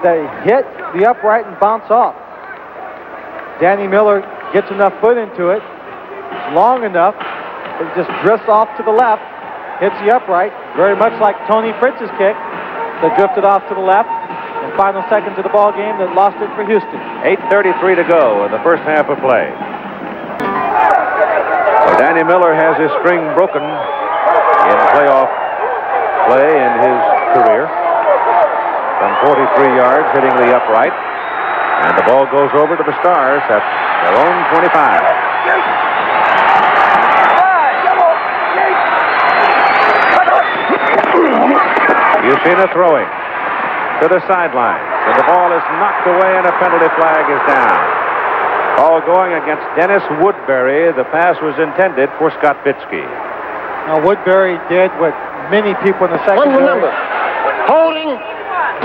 they hit the upright and bounce off. Danny Miller gets enough foot into it, long enough, it just drifts off to the left, hits the upright, very much like Tony Fritz's kick that drifted off to the left. The final seconds of the ball game that lost it for Houston. 8:33 to go in the first half of play. So Danny Miller has his string broken in playoff play in his career. From 43 yards, hitting the upright. And the ball goes over to the Stars at their own 25. Yusina throwing to the sideline. And the ball is knocked away and a penalty flag is down. Ball going against Dennis Woodbury. The pass was intended for Scott Bitsky. Now Woodbury did what many people in the secondary... Remember, holding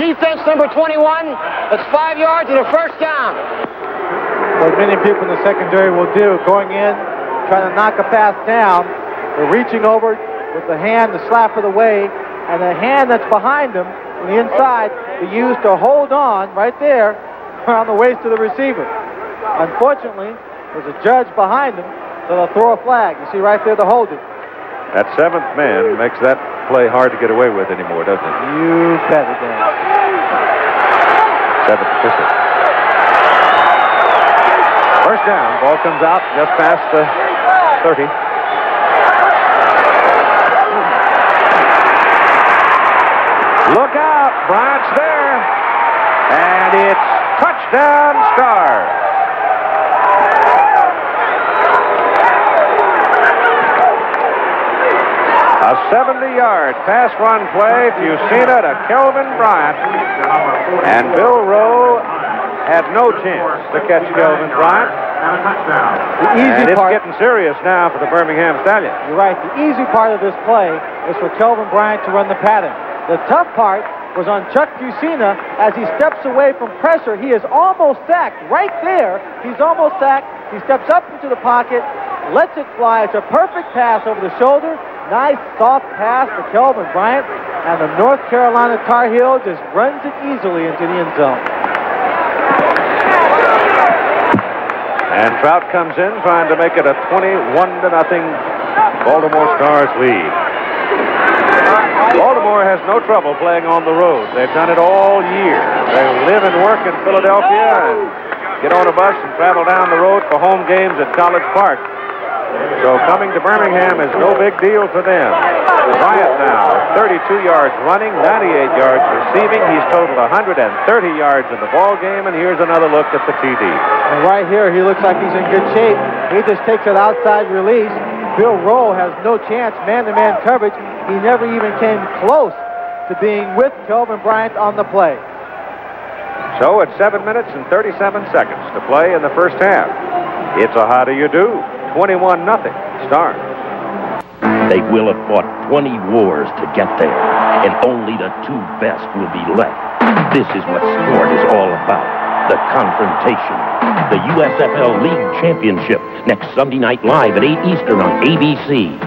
defense number 21. That's 5 yards and a first down. What many people in the secondary will do, going in, trying to knock a pass down, they're reaching over with the hand to slap it away, and the hand that's behind them on the inside they use to hold on right there around the waist of the receiver. Unfortunately, there's a judge behind them, so they'll throw a flag. You see right there the holding. That 7th man makes that play hard to get away with anymore, doesn't it? You bet it does. 7th official. First down. Ball comes out just past the 30. Look out. Bryant's there. And it's touchdown Stars. A 70-yard pass run play. Fusina to Kelvin Bryant. And Bill Rowe had no chance to catch Kelvin Bryant. And it's getting serious now for the Birmingham Stallions. You're right. The easy part of this play is for Kelvin Bryant to run the pattern. The tough part was on Chuck Fusina as he steps away from pressure. He is almost sacked right there. He's almost sacked. He steps up into the pocket, lets it fly. It's a perfect pass over the shoulder. Nice soft pass to Kelvin Bryant, and the North Carolina Tar Heel just runs it easily into the end zone. And Trout comes in trying to make it a 21-0 Baltimore Stars lead. Baltimore has no trouble playing on the road. They've done it all year. They live and work in Philadelphia and get on a bus and travel down the road for home games at College Park. So coming to Birmingham is no big deal for them. Bryant now, 32 yards running, 98 yards receiving. He's totaled 130 yards in the ball game, and here's another look at the TD. And right here, he looks like he's in good shape. He just takes an outside release. Bill Rowe has no chance, man-to-man coverage. He never even came close to being with Kelvin Bryant on the play. So it's 7 minutes and 37 seconds to play in the first half. It's a how do you do? 21-0 Stars. They will have fought 20 wars to get there, and only the two best will be left. This is what sport is all about. The confrontation. The USFL League Championship next Sunday night live at 8 Eastern on ABC.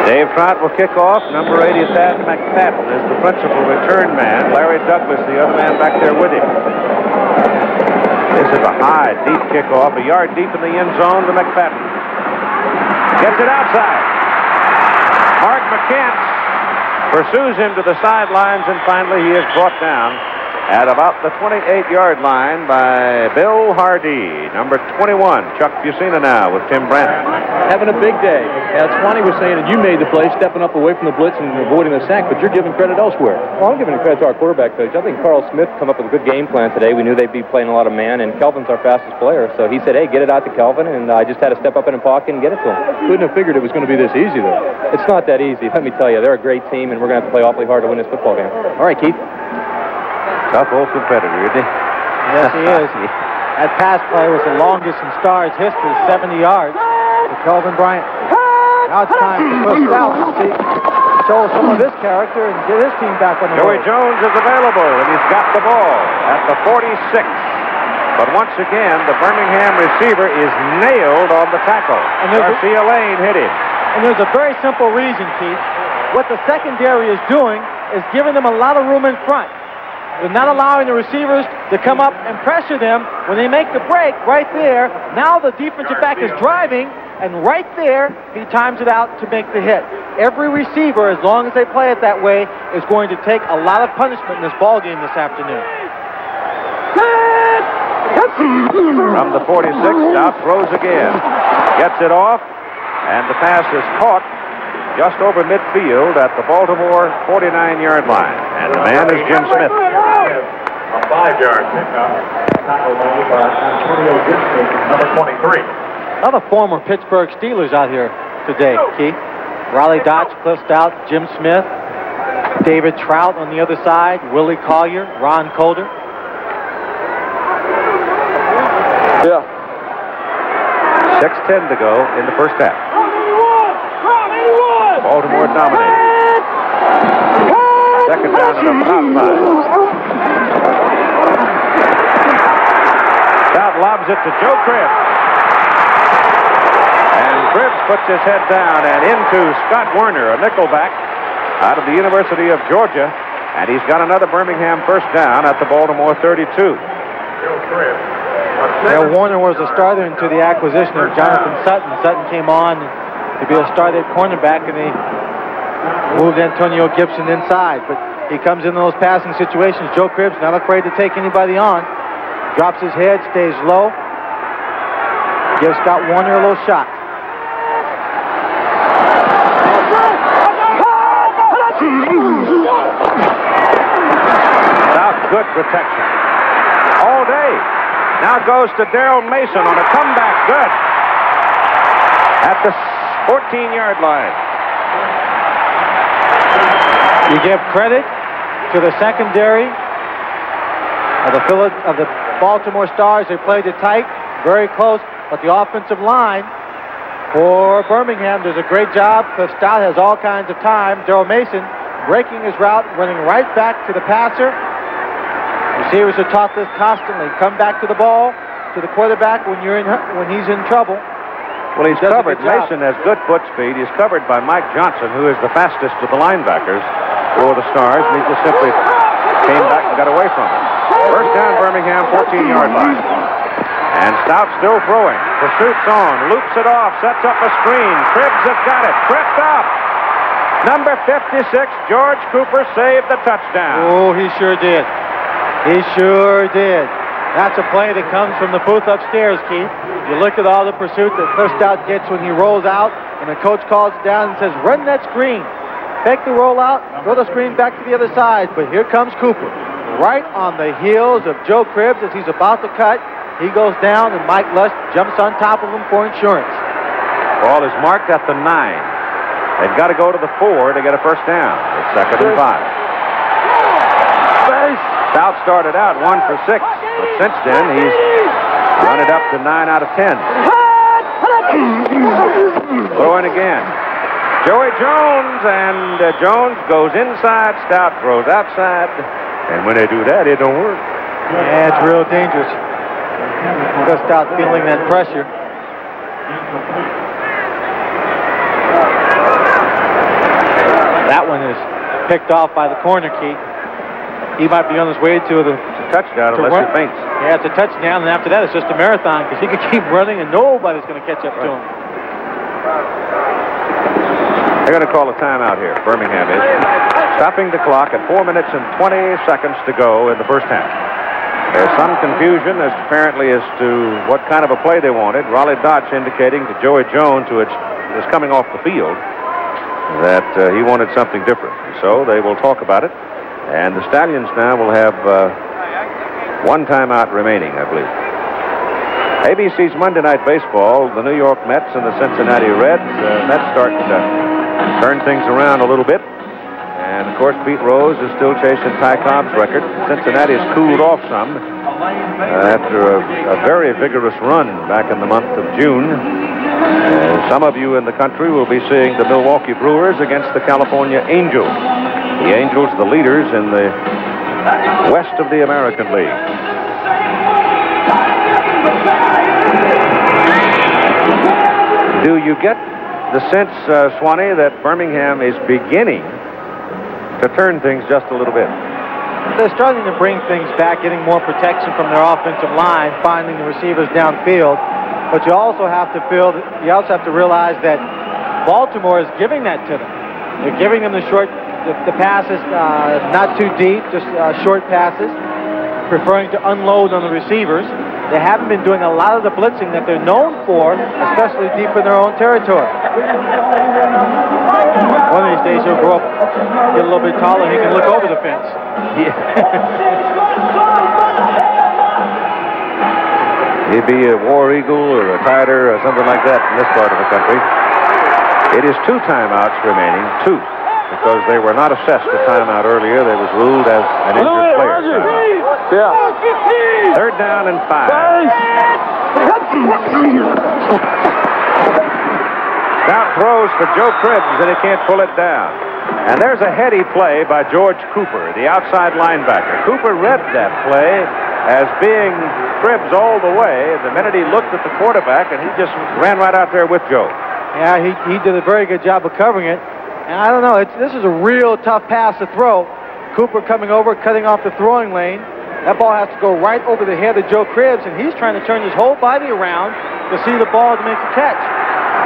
Dave Trout will kick off. Number 80, Thad McFadden, is the principal return man. Larry Douglas, the other man back there with him. This is a high, deep kickoff, a yard deep in the end zone to McFadden. Gets it outside. Mark McCants pursues him to the sidelines, and finally he is brought down at about the 28-yard line by Bill Hardy. Number 21, Chuck Fusina now with Tim Brandt. Having a big day. As Swanee was saying, you made the play, stepping up away from the blitz and avoiding the sack, but you're giving credit elsewhere. Well, I'm giving credit to our quarterback coach. I think Carl Smith come up with a good game plan today. We knew they'd be playing a lot of man, and Kelvin's our fastest player. So he said, hey, get it out to Kelvin, and I just had to step up in the pocket and get it to him. Couldn't have figured it was going to be this easy, though. It's not that easy, let me tell you. They're a great team, and we're going to have to play awfully hard to win this football game. All right, Keith. Tough old competitor, isn't he? Yes, he is. That pass play was the longest in Stars history, 70 yards to Kelvin Bryant. Now it's time to push out to show some of his character and get his team back on the Joey road. Jones is available, and he's got the ball at the 46. But once again, the Birmingham receiver is nailed on the tackle. Garcia Lane hit him. And there's a very simple reason, Keith. What the secondary is doing is giving them a lot of room in front. They're not allowing the receivers to come up and pressure them. When they make the break right there, now the defensive back is driving, and right there, he times it out to make the hit. Every receiver, as long as they play it that way, is going to take a lot of punishment in this ball game this afternoon. From the 46, Stout throws again. Gets it off, and the pass is caught just over midfield at the Baltimore 49-yard line. And the man is Jim Smith. A 5-yard pickup. Tackle made by Antonio Gibson, number 23. Another former Pittsburgh Steelers out here today, Keith. Riley Dodge, Cliff Stout, Jim Smith, David Trout on the other side, Willie Collier, Ron Colder. Yeah. 6:10 to go in the first half. Baltimore dominated. Second down and about 5. Stout lobs it to Joe Cribbs. And Cribbs puts his head down and into Scott Werner, a nickelback out of the University of Georgia. And he's got another Birmingham first down at the Baltimore 32. Joe Cribbs. Warner was a starter into the acquisition of Jonathan Sutton. Sutton came on to be a starter at cornerback, and they moved Antonio Gibson inside. But he comes into those passing situations. Joe Cribbs not afraid to take anybody on. Drops his head, stays low. Gives Scott Warner a little shot. Without good protection. All day. Now goes to Darryl Mason on a comeback. Good. At the 14-yard line. You give credit to the secondary of the Baltimore Stars. They played it tight, very close, but the offensive line for Birmingham does a great job. Cliff Stout has all kinds of time. Darryl Mason breaking his route, running right back to the passer. Receivers are taught this constantly. Come back to the ball, to the quarterback when he's in trouble. Well, he's covered. Mason has good foot speed. He's covered by Mike Johnson, who is the fastest of the linebackers for the Stars. And he just simply came back and got away from him. First down, Birmingham, 14-yard line. And Stout still throwing. Pursuit's on. Loops it off. Sets up a screen. Cribbs has got it. Tripped up. Number 56, George Cooper, saved the touchdown. Oh, he sure did. He sure did. That's a play that comes from the booth upstairs, Keith. You look at all the pursuit that Cliff Stout gets when he rolls out, and the coach calls it down and says, run that screen. Take the roll out, throw the screen back to the other side. But here comes Cooper, right on the heels of Joe Cribbs as he's about to cut. He goes down, and Mike Lush jumps on top of him for insurance. Ball is marked at the 9. They've got to go to the 4 to get a first down. It's 2nd and 5. Stout started out 1 for 6, but since then he's run it up to 9 out of 10. Throwing again. Joey Jones, and Jones goes inside. Stout throws outside, and when they do that, it don't work. Yeah, it's real dangerous. Just Stout feeling that pressure. That one is picked off by the corner, Keith. He might be on his way to the touchdown unless he faints. Yeah, it's a touchdown, and after that, it's just a marathon because he could keep running, and nobody's going to catch up to him. They're going to call a timeout here. Birmingham is stopping the clock at 4 minutes and 20 seconds to go in the first half. There's some confusion apparently as to what kind of a play they wanted. Raleigh Dodge indicating to Joey Jones, who is coming off the field, that he wanted something different. So they will talk about it. And the Stallions now will have one timeout remaining, I believe. ABC's Monday Night Baseball, the New York Mets and the Cincinnati Reds. Mets starting to turn things around a little bit. And, of course, Pete Rose is still chasing Ty Cobb's record. Cincinnati has cooled off some after a very vigorous run back in the month of June. Some of you in the country will be seeing the Milwaukee Brewers against the California Angels. The Angels, the leaders in the west of the American League. Do you get the sense, Swanee, that Birmingham is beginning to turn things just a little bit? They're starting to bring things back, getting more protection from their offensive line, finding the receivers downfield. But you also have to realize that Baltimore is giving that to them. They're giving them the passes, not too deep, just short passes, preferring to unload on the receivers. They haven't been doing a lot of the blitzing that they're known for, especially deep in their own territory. One of these days he'll grow up, get a little bit taller, and he can look over the fence. Yeah. He'd be a War Eagle or a Tiger or something like that in this part of the country. It is 2 timeouts remaining, 2, because they were not assessed a timeout earlier. They was ruled as an injured player. Yeah. 3rd down and 5. Stout throws for Joe Cribbs, and he can't pull it down. And there's a heady play by George Cooper, the outside linebacker. Cooper read that play as being Cribbs all the way. The minute he looked at the quarterback, and he just ran right out there with Joe. Yeah, he did a very good job of covering it. And I don't know, this is a real tough pass to throw. Cooper coming over, cutting off the throwing lane. That ball has to go right over the head of Joe Cribbs, and he's trying to turn his whole body around to see the ball to make the catch.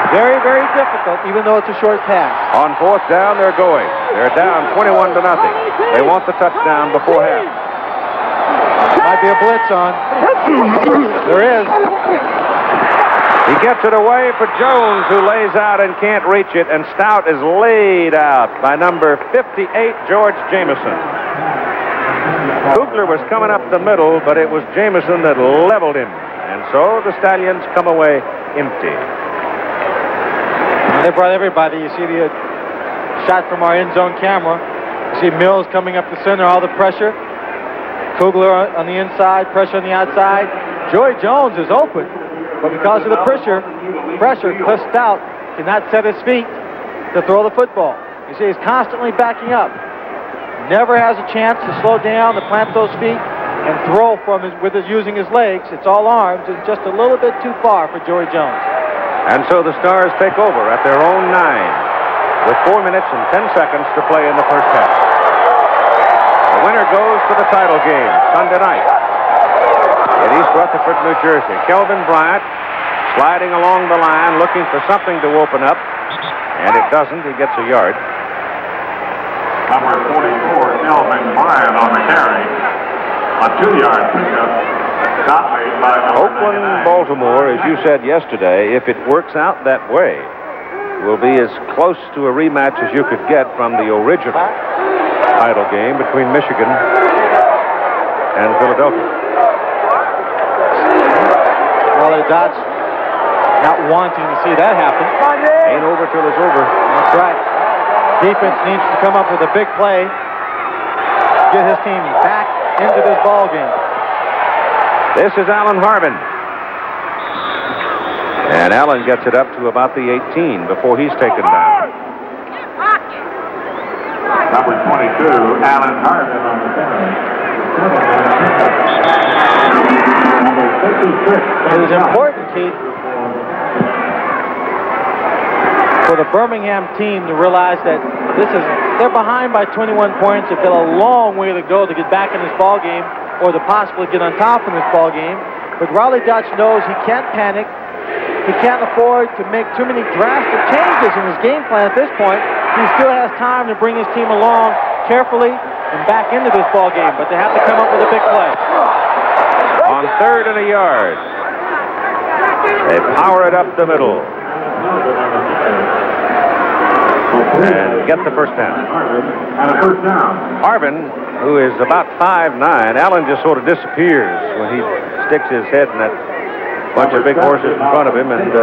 Very, very difficult, even though it's a short pass. On 4th down, they're going. They're down 21-0. They want the touchdown before half. Might be a blitz on. There is. He gets it away for Jones, who lays out and can't reach it, and Stout is laid out by number 58, George Jameson. Kugler was coming up the middle, but it was Jameson that leveled him, and so the Stallions come away empty. They brought everybody. You see the shot from our end zone camera. You see Mills coming up the center, all the pressure. Kugler on the inside, pressure on the outside. Joey Jones is open. But because of the pressure, Cliff Stout cannot set his feet to throw the football. You see, he's constantly backing up. Never has a chance to slow down, to plant those feet, and throw using his legs. It's all arms. It's just a little bit too far for Joey Jones. And so the Stars take over at their own 9 with 4 minutes and 10 seconds to play in the first half. The winner goes to the title game Sunday night. in East Rutherford, New Jersey. Kelvin Bryant sliding along the line, looking for something to open up, and it doesn't. He gets a yard. Number 44, Kelvin Bryant on the carry. A 2-yard pickup. Oakland, Baltimore, as you said yesterday, if it works out that way, will be as close to a rematch as you could get from the original title game between Michigan and Philadelphia. Well, the Dodge not wanting to see that happen. Ain't over till it's over. That's right. Defense needs to come up with a big play, get his team back into this ball game. This is Alan Harvin. And Allen gets it up to about the 18 before he's taken down. Number 22, Alan Harvin on the carry. Number 56. It is important, Keith, for the Birmingham team to realize that they're behind by 21 points. They've got a long way to go to get back in this ball game, or to possibly get on top in this ball game. But Raleigh Dutch knows he can't panic. He can't afford to make too many drastic changes in his game plan at this point. He still has time to bring his team along carefully and back into this ball game, but they have to come up with a big play. On 3rd and a yard, they power it up the middle and get the first down. And a first down. Harvin, who is about 5'9", Allen just sort of disappears when he sticks his head in that bunch of big horses in front of him, and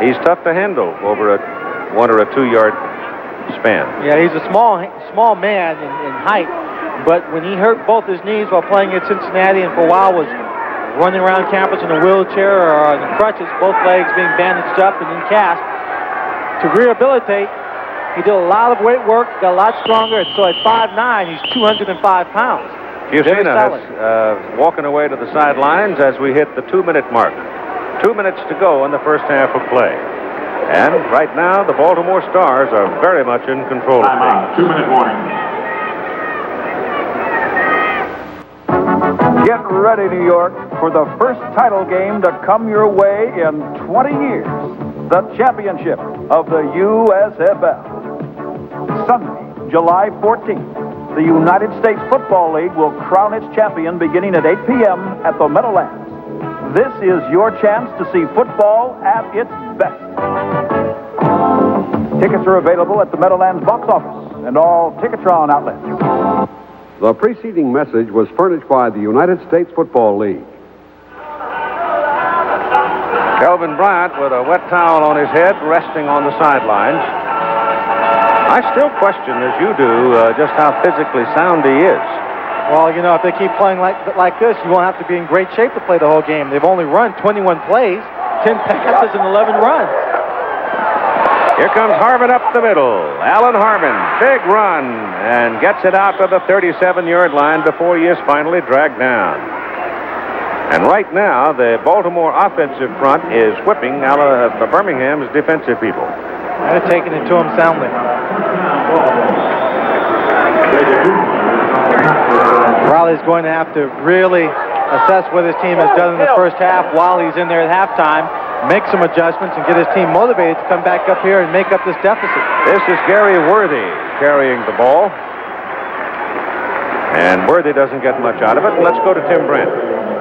he's tough to handle over a 1 or a 2 yard span. Yeah, he's a small man in height, but when he hurt both his knees while playing at Cincinnati, and for a while was running around campus in a wheelchair or on crutches, both legs being bandaged up and in cast, to rehabilitate, he did a lot of weight work, got a lot stronger, and so at 5'9", he's 205 pounds. Fusina is walking away to the sidelines as we hit the 2-minute mark. 2 minutes to go in the first half of play. And right now, the Baltimore Stars are very much in control of things. 2-minute warning. Get ready, New York, for the first title game to come your way in 20 years. The championship of the USFL. Sunday, July 14th, the United States Football League will crown its champion beginning at 8 p.m. at the Meadowlands. This is your chance to see football at its best. Tickets are available at the Meadowlands box office and all Ticketron outlets. The preceding message was furnished by the United States Football League. Kelvin Bryant with a wet towel on his head, resting on the sidelines. I still question, as you do, just how physically sound he is. Well, you know, if they keep playing like this, you won't have to be in great shape to play the whole game. They've only run 21 plays, 10 passes, and 11 runs. Here comes Harvin up the middle. Alan Harvin, big run, and gets it out to the 37-yard line before he is finally dragged down. And right now, the Baltimore offensive front is whipping Birmingham's defensive people. They're taking it to him soundly. Riley's going to have to really assess what his team has done in the first half while he's in there at halftime, make some adjustments, and get his team motivated to come back up here and make up this deficit. This is Gary Worthy carrying the ball. And Worthy doesn't get much out of it. Let's go to Tim Brent.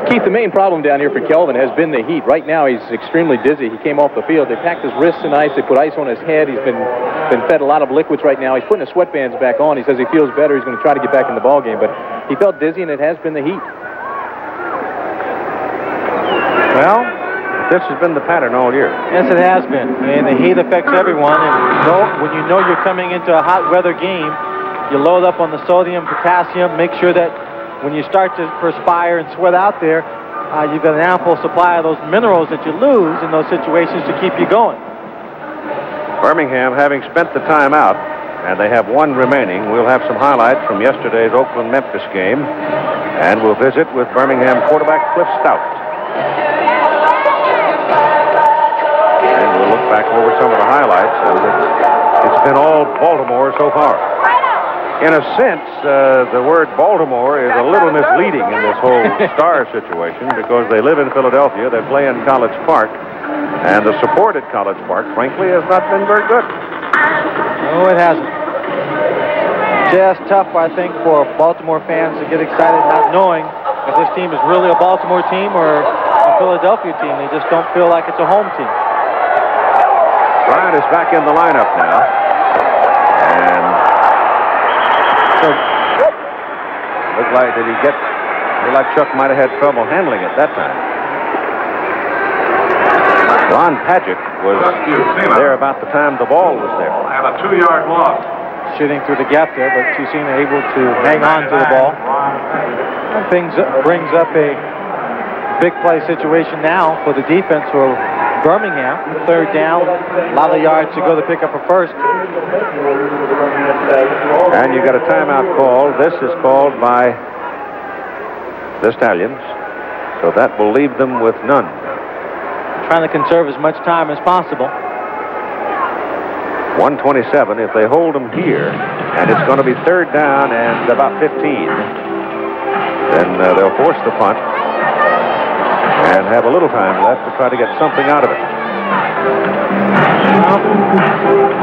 Keith, the main problem down here for Kelvin has been the heat. Right now, he's extremely dizzy. He came off the field. They packed his wrists in ice. They put ice on his head. He's been fed a lot of liquids right now. He's putting his sweatbands back on. He says he feels better. He's going to try to get back in the ball game. But he felt dizzy, and it has been the heat. Well, this has been the pattern all year. Yes, it has been. I mean, the heat affects everyone. And when you know you're coming into a hot weather game, you load up on the sodium, potassium, make sure that when you start to perspire and sweat out there, you've got an ample supply of those minerals that you lose in those situations to keep you going. Birmingham, having spent the time out, and they have one remaining, we'll have some highlights from yesterday's Oakland-Memphis game, and we'll visit with Birmingham quarterback Cliff Stout. And we'll look back over some of the highlights. It's been all Baltimore so far. In a sense, the word Baltimore is a little misleading in this whole star situation because they live in Philadelphia. They play in College Park. And the support at College Park, frankly, has not been very good. No, it hasn't. Just tough, I think, for Baltimore fans to get excited not knowing if this team is really a Baltimore team or a Philadelphia team. They just don't feel like it's a home team. Bryant is back in the lineup now. And so, looked like, looked like Chuck might have had trouble handling it that time. Ron Padgett was there about the time the ball was there. And a 2-yard loss. Shooting through the gap there, but Tusina able to hang on to the ball. That brings up a big play situation now for the defense for Birmingham. 3rd down, a lot of yards to go to pick up a first. And you got a timeout call. This is called by the Stallions, so that will leave them with none. Trying to conserve as much time as possible. 1:27 if they hold them here, and it's going to be 3rd down and about 15. Then they'll force the punt and have a little time left to try to get something out of it.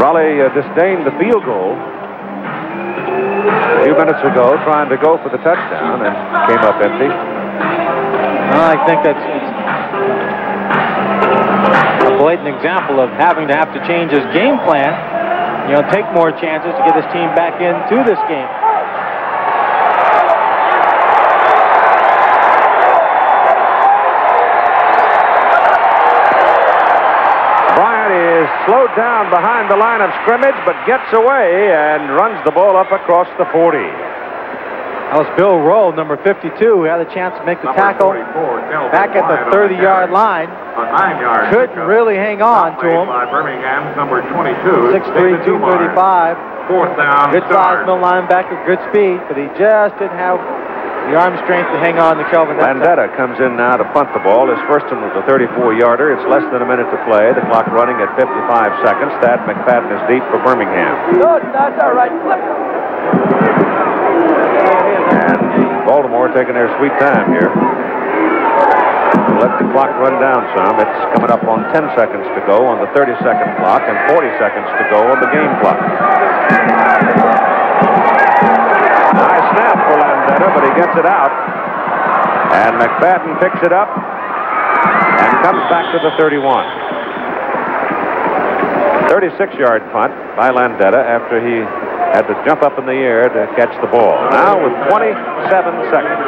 Raleigh disdained the field goal a few minutes ago, trying to go for the touchdown, and came up empty. Well, I think that's a blatant example of having to have to change his game plan. You know, take more chances to get his team back into this game. Bryant is slowed down behind the line of scrimmage, but gets away and runs the ball up across the 40. That was Bill Rowe, number 52, who had a chance to make the tackle back at the 30-yard line. Couldn't really hang on to him. Birmingham's number 22. 6'3", 235. 4th down. Good size middle linebacker, good speed, but he just didn't have the arm strength to hang on to Kelvin. Landetta comes in now to punt the ball. His first one was a 34-yarder. It's less than a minute to play. The clock running at 55 seconds. Thad McFadden is deep for Birmingham. Good, that's all right. And Baltimore taking their sweet time here. Let the clock run down some. It's coming up on 10 seconds to go on the 30-second clock and 40 seconds to go on the game clock. Nice snap for Landetta, but he gets it out. And McFadden picks it up and comes back to the 31. 36-yard punt by Landetta after he had to jump up in the air to catch the ball. Now with 27 seconds,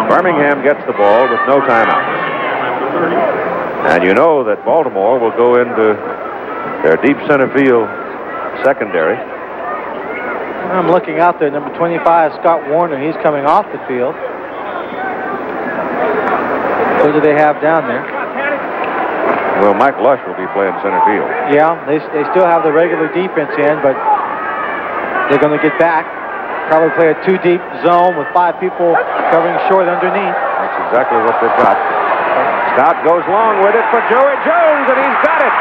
Birmingham gets the ball with no timeouts. And you know that Baltimore will go into their deep center field secondary. I'm looking out there, number 25, Scott Warner. He's coming off the field. Who do they have down there? Well, Mike Lush will be playing center field. Yeah, they still have the regular defense in, but they're going to get back. Probably play a 2-deep zone with 5 people covering short underneath. That's exactly what they've got. Stout goes long with it for Joey Jones, and he's got it.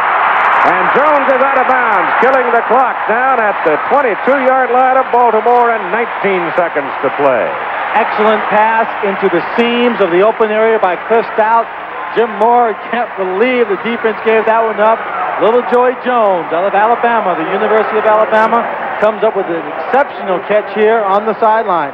And Jones is out of bounds, killing the clock down at the 22-yard line of Baltimore and 19 seconds to play. Excellent pass into the seams of the open area by Cliff Stout. Jim Moore can't believe the defense gave that one up. Little Joey Jones out of Alabama, the University of Alabama, comes up with an exceptional catch here on the sideline.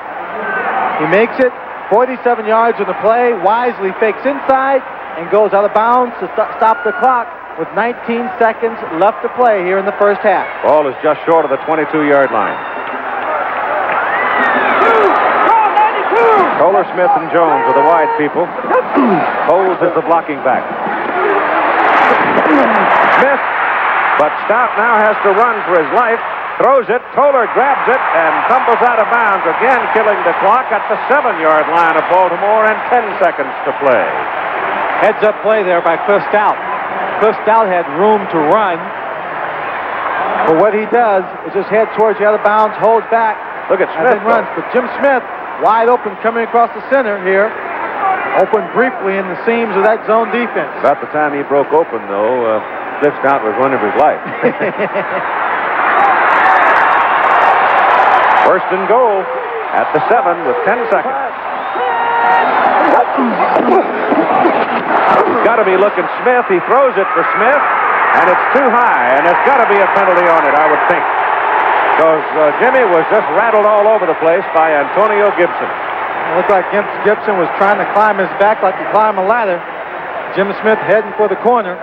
He makes it 47 yards on the play, wisely fakes inside, and goes out of bounds to stop the clock with 19 seconds left to play here in the first half. Ball is just short of the 22-yard line. Kohler, Smith, and Jones are the wide people. Bowles is the blocking back. Smith, but Stout now has to run for his life. Throws it, Toller grabs it, and tumbles out of bounds, again killing the clock at the 7-yard line of Baltimore and 10 seconds to play. Heads-up play there by Cliff Stout. Cliff Stout had room to run, but what he does is just head towards the other bounds, holds back, Look at Smith, and then runs. But Jim Smith, wide open, coming across the center here, open briefly in the seams of that zone defense. About the time he broke open, though, Cliff Stout was running for his life. First and goal at the 7 with 10 seconds. He's got to be looking Smith. He throws it for Smith, and it's too high, and there's got to be a penalty on it, I would think. Because Jimmy was just rattled all over the place by Antonio Gibson. It looked like Gibson was trying to climb his back like he climbed a ladder. Jim Smith heading for the corner.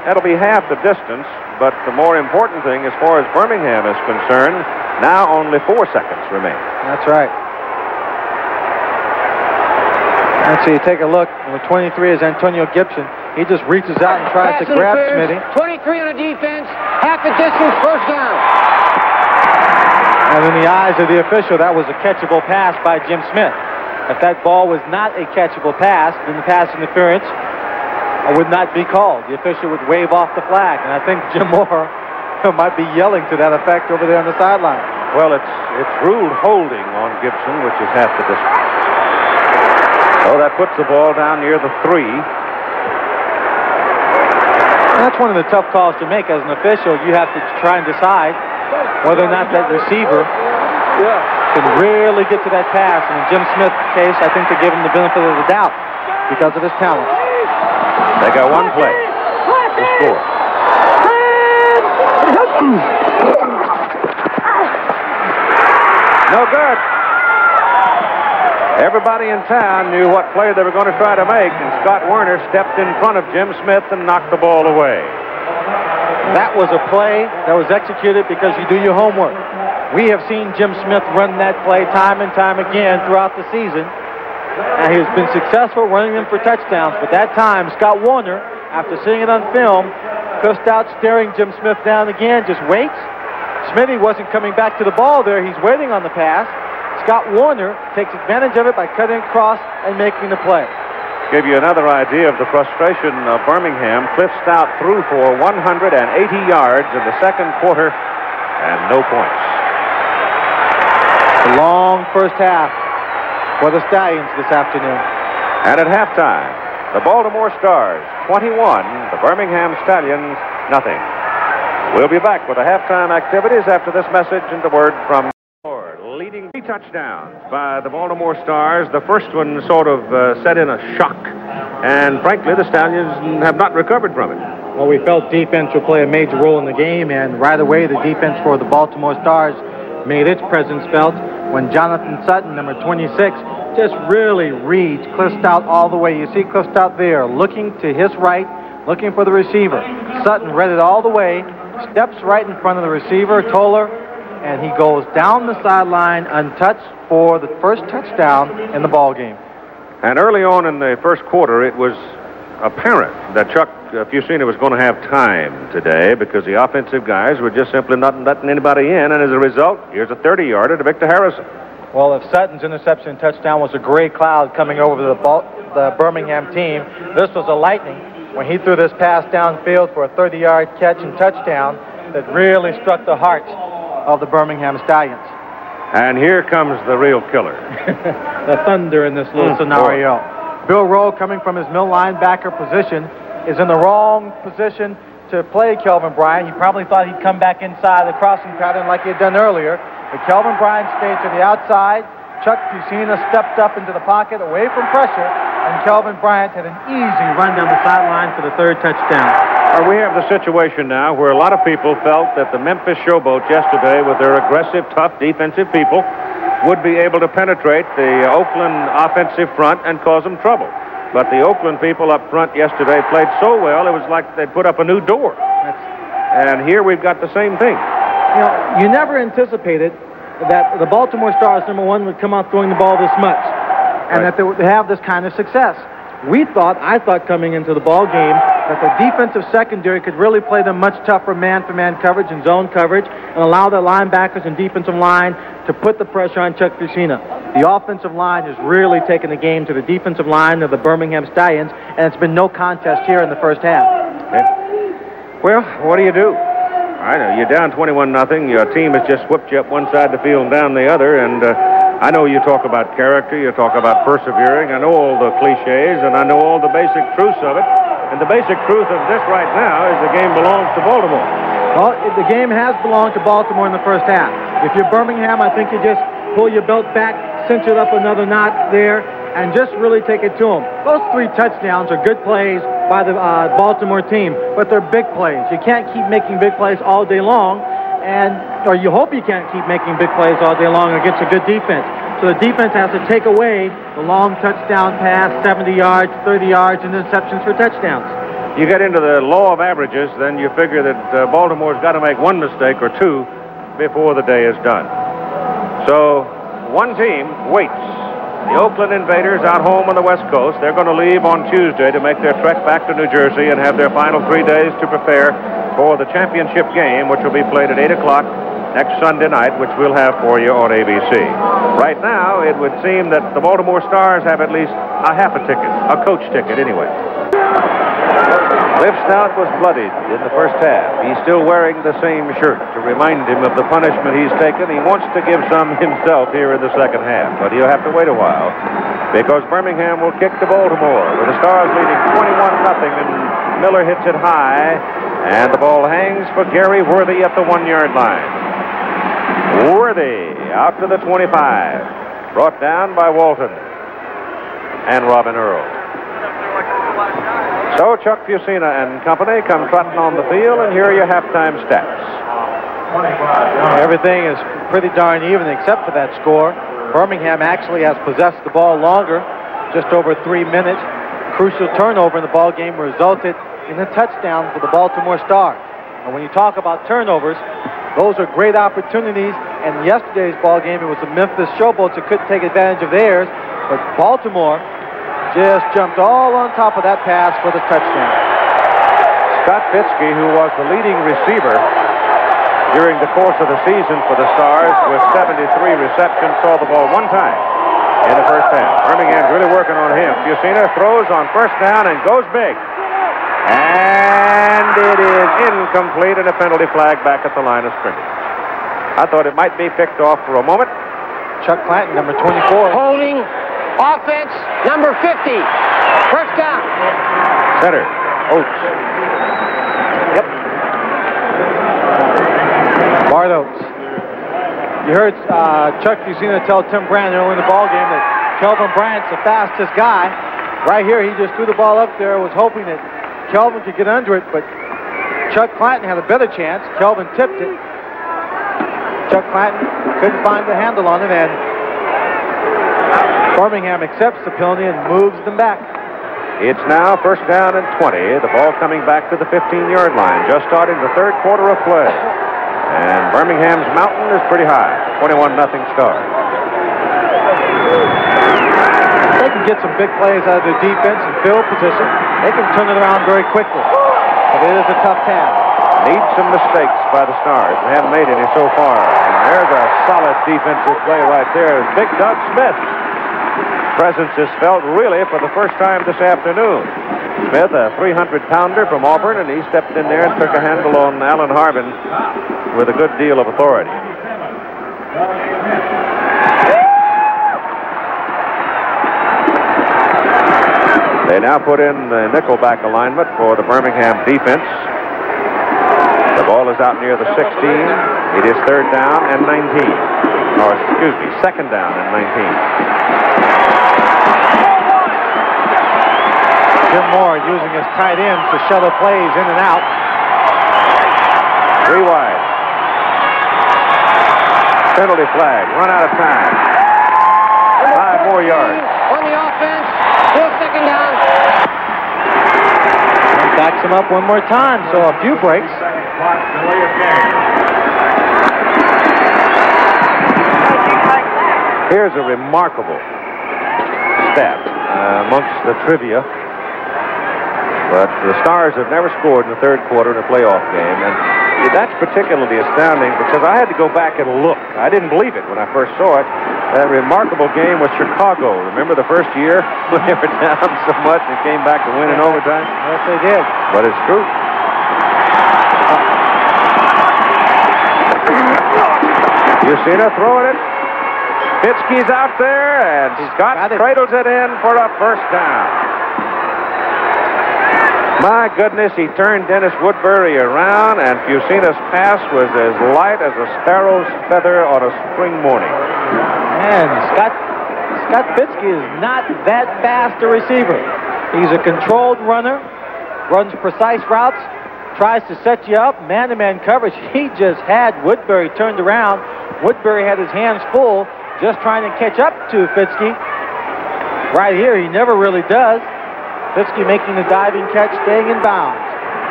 That'll be half the distance, but the more important thing as far as Birmingham is concerned, now only 4 seconds remain. That's right. And so you take a look, number 23 is Antonio Gibson. He just reaches out and tries to grab Smitty. 23 on the defense, half the distance, first down. And in the eyes of the official, that was a catchable pass by Jim Smith. If that ball was not a catchable pass, then the pass interference would not be called. The official would wave off the flag. And I think Jim Moore might be yelling to that effect over there on the sideline. Well, it's ruled holding on Gibson, which is half the distance. So that puts the ball down near the 3. And that's one of the tough calls to make as an official. You have to try and decide whether or not that receiver can really get to that pass. And in Jim Smith's case, I think they give him the benefit of the doubt because of his talent. They got one play to score. No good. Everybody in town knew what play they were going to try to make, and Scott Werner stepped in front of Jim Smith and knocked the ball away. That was a play that was executed because you do your homework. We have seen Jim Smith run that play time and time again throughout the season. And he has been successful running them for touchdowns, but that time, Scott Werner, after seeing it on film, Cliff Stout staring Jim Smith down again, just waits. Smitty wasn't coming back to the ball there. He's waiting on the pass. Scott Werner takes advantage of it by cutting across and making the play. Give you another idea of the frustration of Birmingham. Cliff Stout threw for 180 yards in the second quarter and no points. A long first half for the Stallions this afternoon. And at halftime, the Baltimore Stars 21, the Birmingham Stallions nothing. We'll be back with the halftime activities after this message and the word from leading 3 touchdowns by the Baltimore Stars. The first one sort of set in a shock, and frankly, the Stallions have not recovered from it. Well, we felt defense would play a major role in the game, and right away the defense for the Baltimore Stars made its presence felt when Jonathan Sutton, number 26, just really reads Cliff Stout all the way. You see Cliff Stout there looking to his right, looking for the receiver. Sutton read it all the way, steps right in front of the receiver, Toller, and he goes down the sideline untouched for the first touchdown in the ball game. And early on in the first quarter, it was apparent that Chuck Fusina was going to have time today because the offensive guys were just simply not letting anybody in, and as a result, here's a 30-yarder to Victor Harrison. Well, if Sutton's interception touchdown was a gray cloud coming over the Birmingham team, this was a lightning when he threw this pass downfield for a 30-yard catch and touchdown that really struck the heart of the Birmingham Stallions. And here comes the real killer. The thunder in this little scenario. Bill Rowe, coming from his middle linebacker position, is in the wrong position to play Kelvin Bryant. He probably thought he'd come back inside the crossing pattern like he had done earlier. But Kelvin Bryant stayed to the outside. Chuck Fusina stepped up into the pocket away from pressure, and Kelvin Bryant had an easy run down the sideline for the third touchdown. We have the situation now where a lot of people felt that the Memphis Showboats yesterday, with their aggressive, tough defensive people, would be able to penetrate the Oakland offensive front and cause them trouble. But the Oakland people up front yesterday played so well, it was like they put up a new door. And here we've got the same thing. You know, you never anticipated that the Baltimore Stars, number 1, would come out throwing the ball this much, and that they would have this kind of success. I thought coming into the ball game that the defensive secondary could really play them much tougher man-for-man coverage and zone coverage and allow their linebackers and defensive line to put the pressure on Chuck Fusina. The offensive line has really taken the game to the defensive line of the Birmingham Stallions, and it's been no contest here in the first half. Okay. Well, what do you do? I know you're down 21-0. Your team has just whipped you up one side of the field and down the other, and I know you talk about character, you talk about persevering. I know all the cliches, and I know all the basic truths of it. And the basic truth of this right now is the game belongs to Baltimore. Well, the game has belonged to Baltimore in the first half. If you're Birmingham, I think you just pull your belt back, cinch it up another knot there, and just really take it to them. Those 3 touchdowns are good plays by the Baltimore team, but they're big plays. You can't keep making big plays all day long, or you hope you can't keep making big plays all day long against a good defense. So the defense has to take away the long touchdown pass, 70 yards, 30 yards, and interceptions for touchdowns. You get into the law of averages, then you figure that Baltimore's got to make 1 mistake or 2 before the day is done. So one team waits. The Oakland Invaders out home on the West Coast. They're going to leave on Tuesday to make their trek back to New Jersey and have their final 3 days to prepare for the championship game, which will be played at 8 o'clock next Sunday night, which we'll have for you on ABC. Right now, it would seem that the Baltimore Stars have at least a half a ticket, a coach ticket anyway. Cliff Stout was bloodied in the first half. He's still wearing the same shirt to remind him of the punishment he's taken. He wants to give some himself here in the second half, but he'll have to wait a while because Birmingham will kick to Baltimore with the Stars leading 21-0, and Miller hits it high, and the ball hangs for Gary Worthy at the 1-yard line. Worthy out to the 25, brought down by Walton and Robin Earl. So Chuck Fusina and company come trotting on the field, and here are your halftime stats. Everything is pretty darn even except for that score. Birmingham actually has possessed the ball longer, just over 3 minutes. Crucial turnover in the ball game resulted in a touchdown for the Baltimore Stars. And when you talk about turnovers, those are great opportunities. And yesterday's ball game, it was the Memphis Showboats that couldn't take advantage of theirs, but Baltimore just jumped all on top of that pass for the touchdown. Scott Fitzke, who was the leading receiver during the course of the season for the Stars with 73 receptions, saw the ball 1 time in the first half. Birmingham's really working on him. Fusina throws on first down and goes big. And it is incomplete, and a penalty flag back at the line of scrimmage. I thought it might be picked off for a moment. Chuck Clanton, number 24. Holding. Offense, number 50. First down. Center, Oates. Yep. Bart Oates. You heard Chuck Fusina tell Tim Brand early in the ball game that Kelvin Bryant's the fastest guy. Right here, he just threw the ball up there, was hoping that Kelvin could get under it, but Chuck Clanton had a better chance. Kelvin tipped it. Chuck Clanton couldn't find the handle on it, and Birmingham accepts the penalty and moves them back. It's now first down and 20. The ball coming back to the 15-yard line. Just starting the 3rd quarter of play. And Birmingham's mountain is pretty high. 21-0 Stars. They can get some big plays out of their defense and field position. They can turn it around very quickly. But it is a tough task. Need some mistakes by the Stars. They haven't made any so far. And there's a solid defensive play right there. Big Doug Smith. Presence is felt really for the first time this afternoon. Smith, a 300-pounder from Auburn, and he stepped in there and took a handle on Alan Harbin with a good deal of authority. They now put in the nickelback alignment for the Birmingham defense. The ball is out near the 16. It is 3rd down and 19. Or, excuse me, 2nd down and 19. Jim Moore using his tight ends to shuttle plays in and out. 3 wide. Penalty flag. Run out of time. 5 more yards. On the offense. Still 2nd down. And backs him up one more time, so a few breaks. Here's a remarkable stat amongst the trivia. But the Stars have never scored in the 3rd quarter in a playoff game, and that's particularly astounding because I had to go back and look. I didn't believe it when I first saw it. That remarkable game with Chicago. Remember the first year when they were down so much and came back to win in overtime? Yes, they did. But it's true. Fusina throwing it. Fitzke's out there, and Scott cradles it in for a first down. My goodness, he turned Dennis Woodbury around, and Fusina's pass was as light as a sparrow's feather on a spring morning. And Scott Fitzke is not that fast a receiver. He's a controlled runner, runs precise routes, tries to set you up, man-to-man coverage. He just had Woodbury turned around. Woodbury had his hands full just trying to catch up to Fitzke. Right here, he never really does. Fitzke making the diving catch, staying in bounds.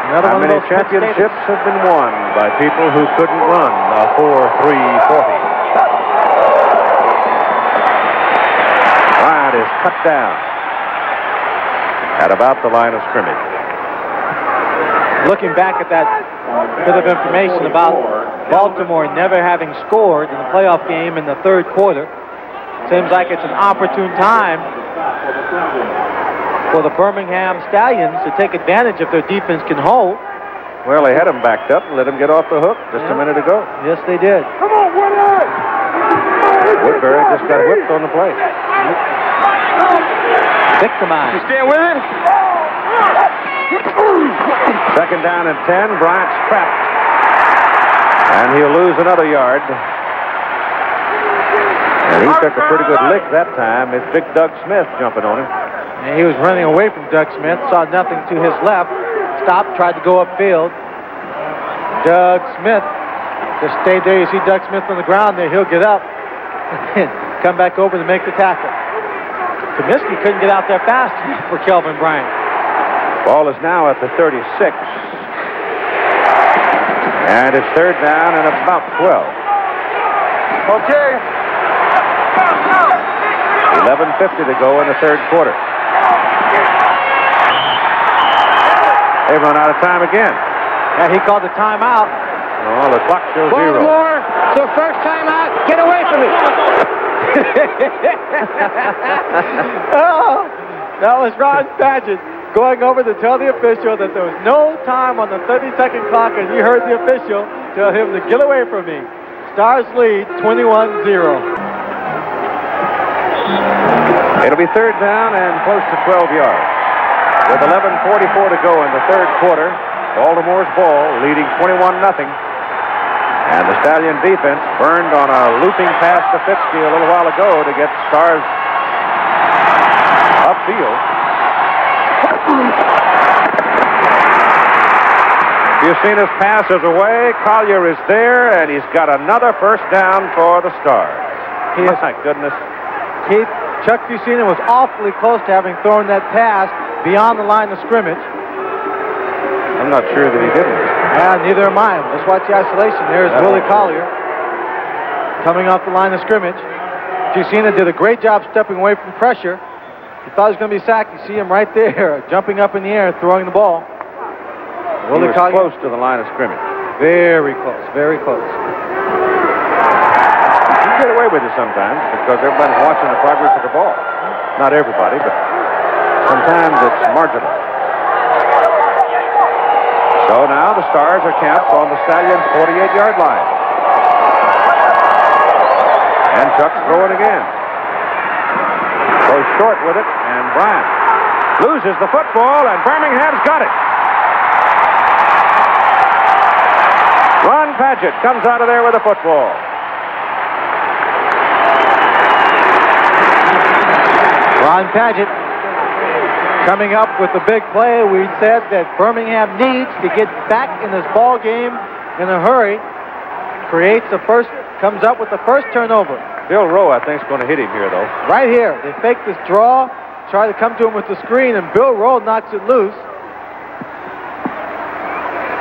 Another How one many of those championships have been won by people who couldn't run a 4.340? Bryant is cut down at about the line of scrimmage. Looking back at that bit of information about Baltimore never having scored in the playoff game in the third quarter, seems like it's an opportune time for the Birmingham Stallions to take advantage if their defense can hold. Well, they had him backed up and let him get off the hook just a minute ago. Yes, they did. Come on, Woodbury! Woodbury just got whipped on the play. Victimized. You stand with it? Second down and 10. Bryant's trapped. And he'll lose another yard. And he took a pretty good lick that time. It's big Doug Smith jumping on him. And he was running away from Doug Smith, saw nothing to his left, stopped, tried to go upfield. Doug Smith just stayed there. You see Doug Smith on the ground there. He'll get up and come back over to make the tackle. Comiskey couldn't get out there fast for Kelvin Bryant. Ball is now at the 36. And it's third down and about 12. Okay. 11:50 to go in the third quarter. They've run out of time again. Yeah, he called the timeout. Oh, the clock shows 0. Baltimore, it's the first timeout. Get away from me. Oh, that was Ron Padgett going over to tell the official that there was no time on the 30-second clock, and you heard the official tell him to get away from me. Stars lead 21-0. It'll be third down and close to 12 yards. With 11:44 to go in the third quarter, Baltimore's ball leading 21-0. And the Stallion defense burned on a looping pass to Fitzke a little while ago to get Stars upfield. Fusina's pass is away. Collier is there, and he's got another first down for the Stars. My goodness. Keith, Chuck Fusina was awfully close to having thrown that pass beyond the line of scrimmage. I'm not sure that he didn't. Yeah, neither am I. Let's watch the isolation. There's Willie Collier coming off the line of scrimmage. Fusina did a great job stepping away from pressure. He thought he was going to be sacked. You see him right there, jumping up in the air, throwing the ball. Willie Collier close to the line of scrimmage. Very close, very close. You can get away with it sometimes because everybody's watching the progress of the ball. Not everybody, but sometimes it's marginal. So now the Stars are camped on the Stallions' 48-yard line. And Chuck's throwing again. Goes short with it, and Bryant loses the football, and Birmingham's got it. Ron Padgett comes out of there with the football. Ron Padgett coming up with the big play. We said that Birmingham needs to get back in this ball game in a hurry. Creates the first, comes up with the first turnover. Bill Rowe, I think, is going to hit him here, though. Right here. They fake this draw, try to come to him with the screen, and Bill Rowe knocks it loose.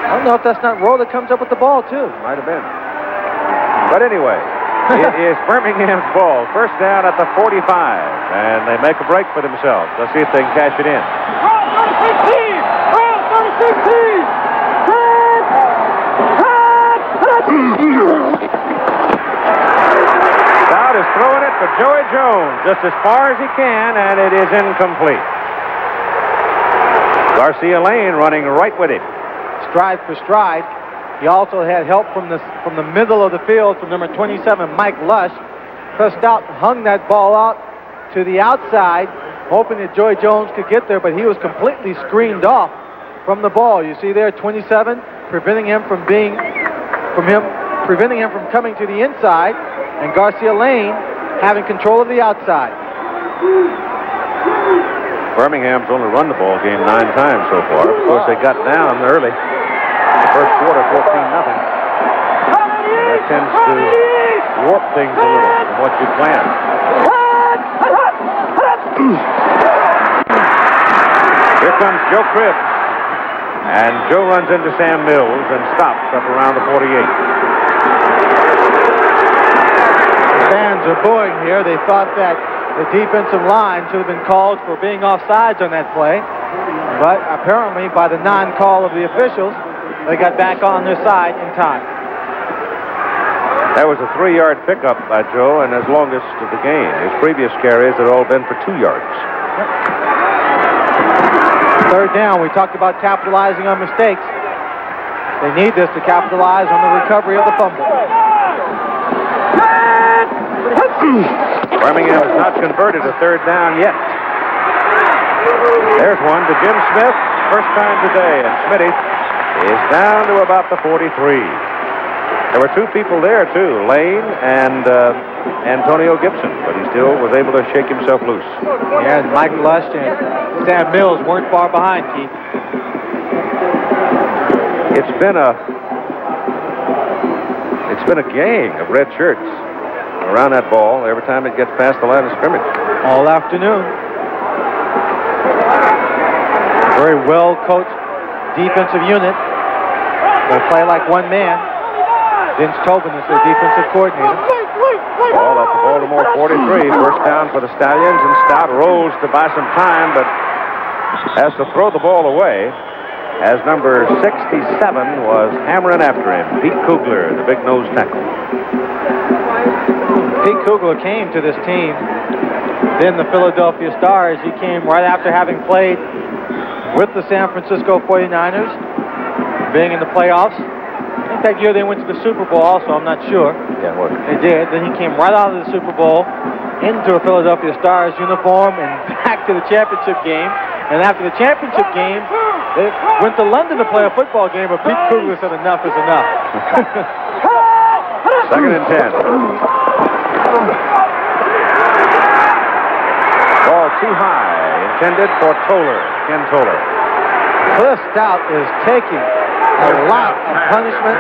I don't know if that's not Rowe that comes up with the ball, too. Might have been. But anyway, it is Birmingham's ball. First down at the 45. And they make a break for themselves. Let's see if they can cash it in. Stout is throwing it for Joey Jones just as far as he can, and it is incomplete. Garcia Lane running right with him. Stride for stride. He also had help from the middle of the field from number 27, Mike Lush. Stout hung that ball out to the outside, hoping that Joey Jones could get there, but he was completely screened off from the ball. You see there, 27, preventing him from coming to the inside, and Garcia Lane having control of the outside. Birmingham's only run the ball game 9 times so far. Of course, they got down early. The first quarter, 14-0. That tends to warp things a little from what you planned. Here comes Joe Cribbs. And Joe runs into Sam Mills and stops up around the 48. Fans are booing here. They thought that the defensive line should have been called for being offsides on that play. But apparently, by the non-call of the officials, they got back on their side in time. That was a 3-yard pickup by Joe and his longest of the game. His previous carries had all been for 2 yards. Third down, we talked about capitalizing on mistakes. They need this to capitalize on the recovery of the fumble. Birmingham has not converted a third down yet. There's one to Jim Smith, first time today, and Smitty is down to about the 43. There were 2 people there, too, Lane and Antonio Gibson, but he still was able to shake himself loose. Yeah, and Mike Lush and Sam Mills weren't far behind, Keith. It's been a gang of red shirts around that ball every time it gets past the line of scrimmage. All afternoon. Very well-coached defensive unit. They play like one man. Vince Tobin is their defensive coordinator. Ball at the Baltimore 43. First down for the Stallions, and Stout rolls to buy some time, but has to throw the ball away as number 67 was hammering after him. Pete Kugler, the big nose tackle. Pete Kugler came to this team, then the Philadelphia Stars. He came right after having played with the San Francisco 49ers, being in the playoffs. I think that year they went to the Super Bowl also, I'm not sure. Yeah, it was. They did. Then he came right out of the Super Bowl into a Philadelphia Stars uniform and back to the championship game. And after the championship game, they went to London to play a football game, but Pete Kugler said enough is enough. Second and 10. Ball too high, intended for Toller, Ken Toller. Cliff Stout is taking a lot of punishment,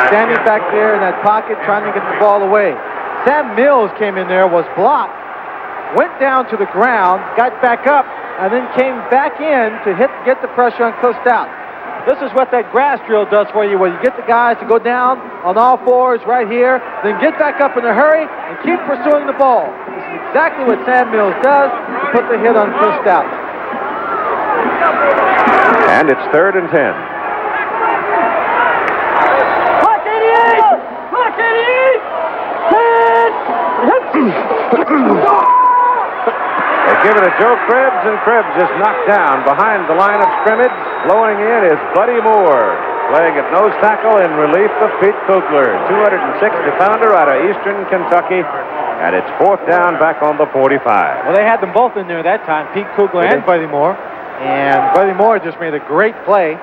standing back there in that pocket trying to get the ball away. Sam Mills came in there, was blocked, went down to the ground, got back up, and then came back in to get the pressure on Cliff Stout. This is what that grass drill does for you, where you get the guys to go down on all fours right here, then get back up in a hurry and keep pursuing the ball. This is exactly what Sam Mills does to put the hit on Cliff Stout. And it's third and 10. They give it to Joe Cribbs, and Cribbs is knocked down behind the line of scrimmage. Blowing in is Buddy Moore, playing at nose tackle in relief of Pete Kugler, 260-pounder out of Eastern Kentucky, and it's fourth down back on the 45. Well, they had them both in there that time, Pete Kugler and Buddy Moore, and Buddy Moore just made a great play.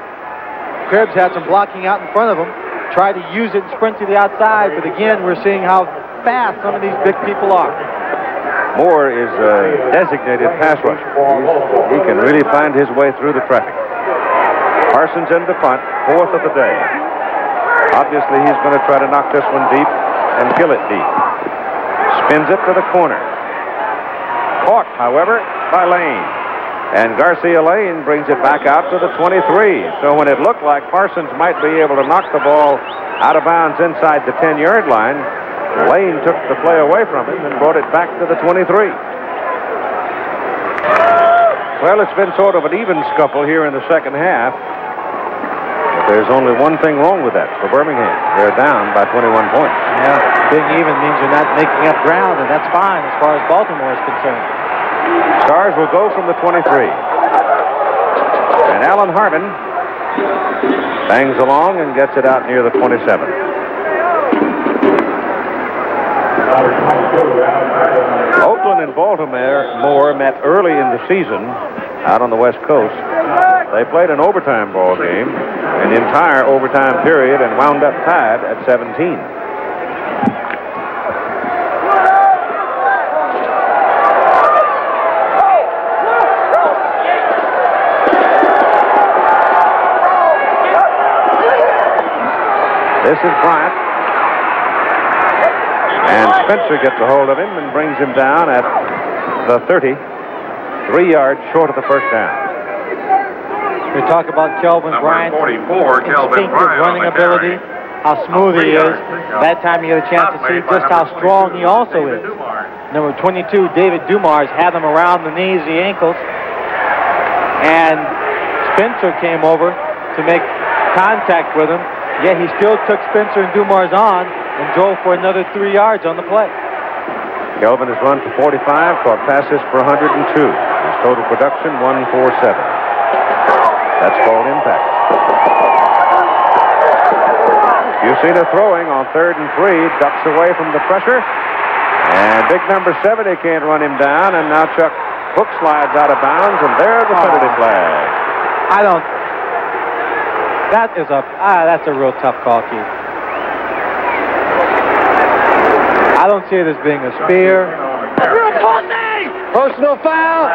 Cribbs had some blocking out in front of him, tried to use it and sprint to the outside, but again, we're seeing how fast some of these big people are. Moore is a designated pass rusher. He can really find his way through the traffic. Parsons in the front, fourth of the day. Obviously, he's going to try to knock this one deep and kill it deep. Spins it to the corner. Caught, however, by Lane. And Garcia Lane brings it back out to the 23. So when it looked like Parsons might be able to knock the ball out of bounds inside the 10-yard line, Lane took the play away from him and brought it back to the 23. Well, it's been sort of an even scuffle here in the second half. But there's only one thing wrong with that for Birmingham. They're down by 21 points. Yeah, being even means you're not making up ground, and that's fine as far as Baltimore is concerned. Stars will go from the 23. And Alan Harmon bangs along and gets it out near the 27. Oakland and Baltimore met early in the season out on the West Coast. They played an overtime ball game, an entire overtime period, and wound up tied at 17. This is Bryant. And Spencer gets a hold of him and brings him down at the 30, 3 yards short of the first down. We talk about Kelvin Bryant's instinctive running ability, how smooth he is. That time you get a chance to see just how strong he also is. Number 22, David Dumars, had him around the knees, the ankles. And Spencer came over to make contact with him. Yet he still took Spencer and Dumars on and drove for another 3 yards on the play. Kelvin has run for 45, caught passes for 102. His total production, 147. That's called impact. Ucena throwing on 3rd and 3, ducks away from the pressure. And big number 70 can't run him down, and now Chuck Hook slides out of bounds, and there's the penalty flag. That's a real tough call, Keith. I don't see it as being a spear. Personal foul.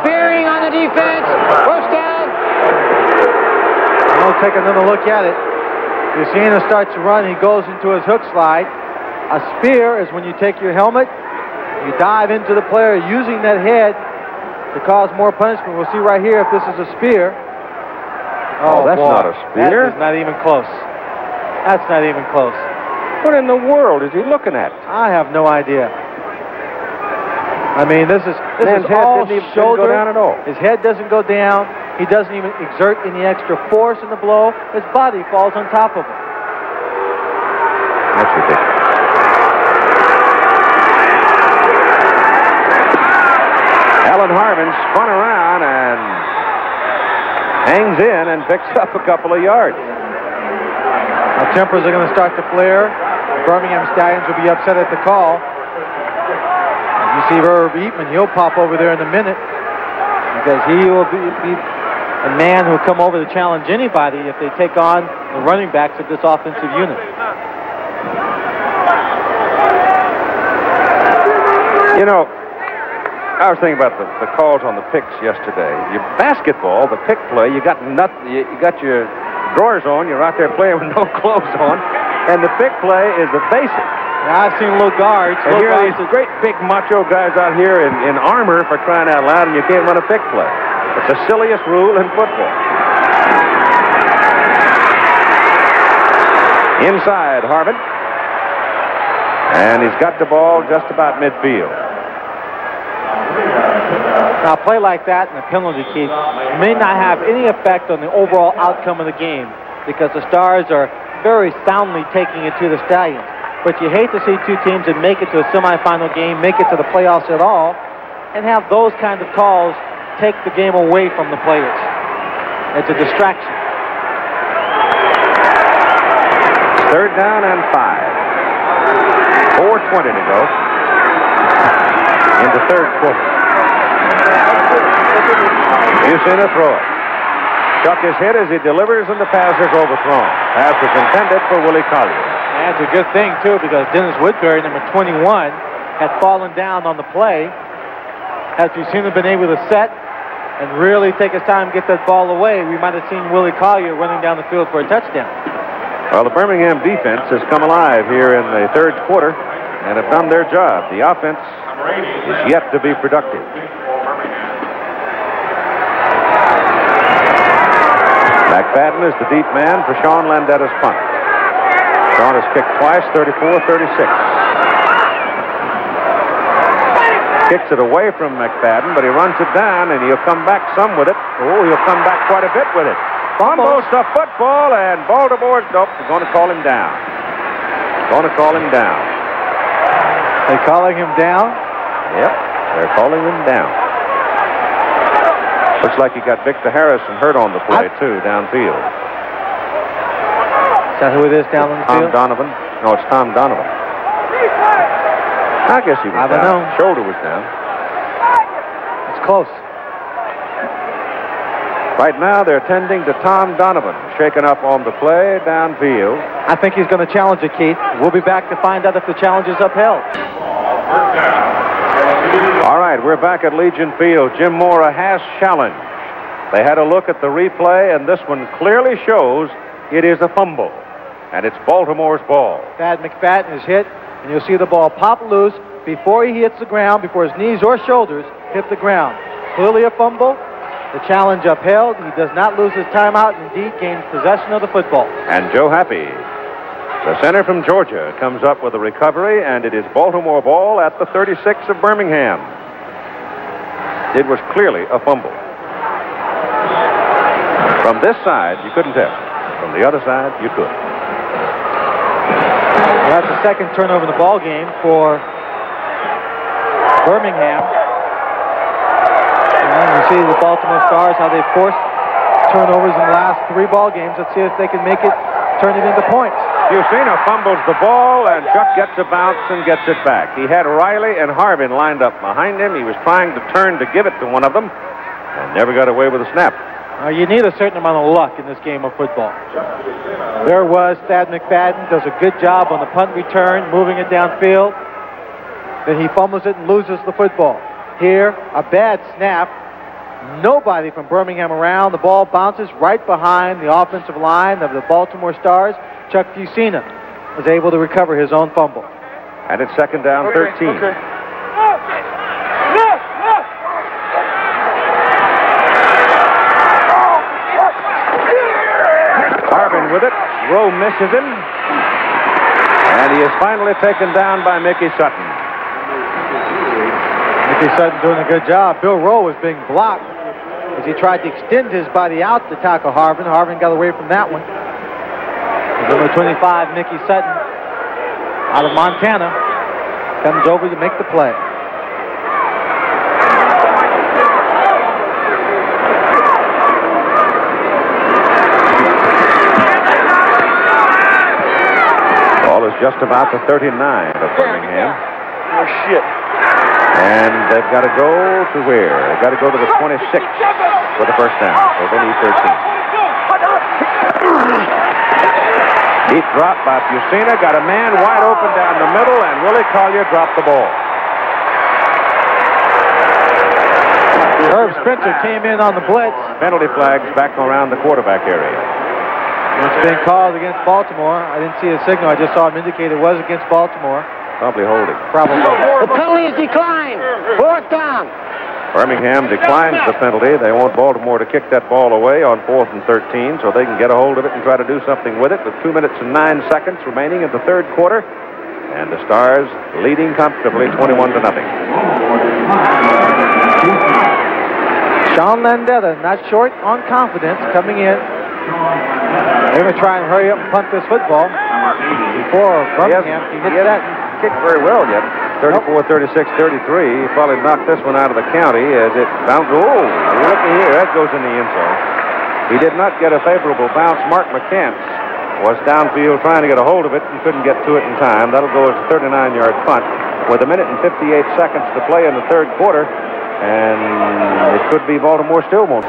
Spearing on the defense. First down. We'll take another look at it. Ucena starts to run. He goes into his hook slide. A spear is when you take your helmet, you dive into the player using that head to cause more punishment. We'll see right here if this is a spear. Oh, that's not a spear. That is not even close. That's not even close. What in the world is he looking at? I have no idea. I mean, this is all shoulder. Go down at all. His head doesn't go down. He doesn't even exert any extra force in the blow. His body falls on top of him. That's ridiculous. Alan Harvin spun around and hangs in and picks up a couple of yards. Now, tempers are going to start to flare. The Birmingham Stallions will be upset at the call. And you see Irv Eatman, he'll pop over there in a minute because he will be a man who'll come over to challenge anybody if they take on the running backs of this offensive unit. You know, I was thinking about the calls on the picks yesterday. Your basketball, the pick play, you got nothing. You got your drawers on. You're out there playing with no clothes on, and the pick play is the basic. Now, I've seen little guards. And here are these great big macho guys out here in armor, for crying out loud, and you can't run a pick play. It's the silliest rule in football. Inside, Harvin, and he's got the ball just about midfield. Now, a play like that and a penalty, Keith, may not have any effect on the overall outcome of the game because the Stars are very soundly taking it to the Stallions. But you hate to see two teams that make it to a semifinal game, make it to the playoffs at all, and have those kinds of calls take the game away from the players. It's a distraction. 3rd down and 5. 4:20 to go in the 3rd quarter. Ucena throw it. Chuck is hit as he delivers, and the pass is overthrown. Pass was intended for Willie Collier. That's a good thing, too, because Dennis Woodbury, number 21, had fallen down on the play. Had Ucena been able to set and really take his time to get that ball away, we might have seen Willie Collier running down the field for a touchdown. Well, the Birmingham defense has come alive here in the 3rd quarter and have done their job. The offense is yet to be productive. McFadden is the deep man for Sean Landetta's punt. Sean has kicked twice, 34-36. Kicks it away from McFadden, but he runs it down, and he'll come back some with it. Oh, he'll come back quite a bit with it. Almost a football, and Baltimore, nope, they're going to call him down. Going to call him down. They're calling him down? Yep, they're calling him down. Looks like he got Victor Harrison hurt on the play, too, downfield. Is that who it is down on the field? Tom Donovan. No, it's Tom Donovan. I guess he was down. I don't know. Shoulder was down. It's close. Right now, they're tending to Tom Donovan, shaken up on the play downfield. I think he's going to challenge it, Keith. We'll be back to find out if the challenge is upheld. All right, we're back at Legion Field. Jim Mora has challenged. They had a look at the replay, and this one clearly shows it is a fumble, and it's Baltimore's ball. Thad McFadden is hit, and you'll see the ball pop loose before he hits the ground, before his knees or shoulders hit the ground. Clearly a fumble. The challenge upheld. He does not lose his timeout, and indeed gains possession of the football. And Joe Happy, the center from Georgia, comes up with a recovery, and it is Baltimore ball at the 36 of Birmingham. It was clearly a fumble. From this side, you couldn't tell. From the other side, you could. Well, that's the second turnover in the ball game for Birmingham. And you see the Baltimore Stars, how they forced turnovers in the last 3 ball games. Let's see if they can make it, turn it into points. Fusina fumbles the ball, and Chuck gets a bounce and gets it back. He had Riley and Harbin lined up behind him. He was trying to turn to give it to one of them, and never got away with a snap. You need a certain amount of luck in this game of football. There was Thad McFadden, does a good job on the punt return, moving it downfield. Then he fumbles it and loses the football. Here, a bad snap. Nobody from Birmingham around. The ball bounces right behind the offensive line of the Baltimore Stars. Chuck Fusina was able to recover his own fumble. And it's second down, 13. Okay. Harbin with it. Rowe misses him. And he is finally taken down by Mickey Sutton. Mickey Sutton doing a good job. Bill Rowe was being blocked as he tried to extend his body out to tackle Harbin. Harbin got away from that one. Number 25, Mickey Sutton, out of Montana, comes over to make the play. Ball is just about the 39 of Birmingham. Oh, shit. And they've got to go to where? They've got to go to the 26 for the first down. So they need 13. Deep drop by Fusina. Got a man wide open down the middle, and Willie Collier dropped the ball. Herb Spencer came in on the blitz. Penalty flags back around the quarterback area. It's been called against Baltimore. I didn't see a signal. I just saw him indicate it was against Baltimore. Probably holding. Probably. The penalty is declined. 4th down. Birmingham declines the penalty. They want Baltimore to kick that ball away on 4th and 13 so they can get a hold of it and try to do something with it with 2 minutes and 9 seconds remaining in the third quarter. And the Stars leading comfortably 21-0. Sean Landetta, not short on confidence, coming in. They're going to try and hurry up and punt this football before Birmingham can get that. Kicked very well yet. 34, 36, 33. He probably knocked this one out of the county as it bounced. Oh, looky here. That goes in the end zone. He did not get a favorable bounce. Mark McCants was downfield trying to get a hold of it and couldn't get to it in time. That'll go as a 39-yard punt with 1 minute and 58 seconds to play in the third quarter. And it could be Baltimore still more.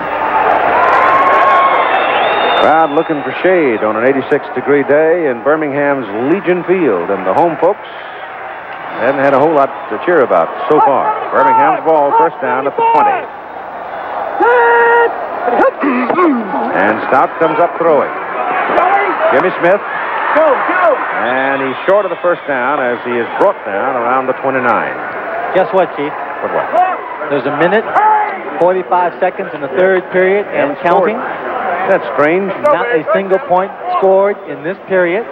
Crowd looking for shade on an 86-degree day in Birmingham's Legion Field, and the home folks hadn't had a whole lot to cheer about so far. Birmingham's ball, first down at the 20. And Stout comes up throwing. Jimmy Smith. And he's short of the first down as he is brought down around the 29. Guess what, Chief? What? There's 1 minute, 45 seconds in the third period and counting. That's strange. Not a single point scored in this period.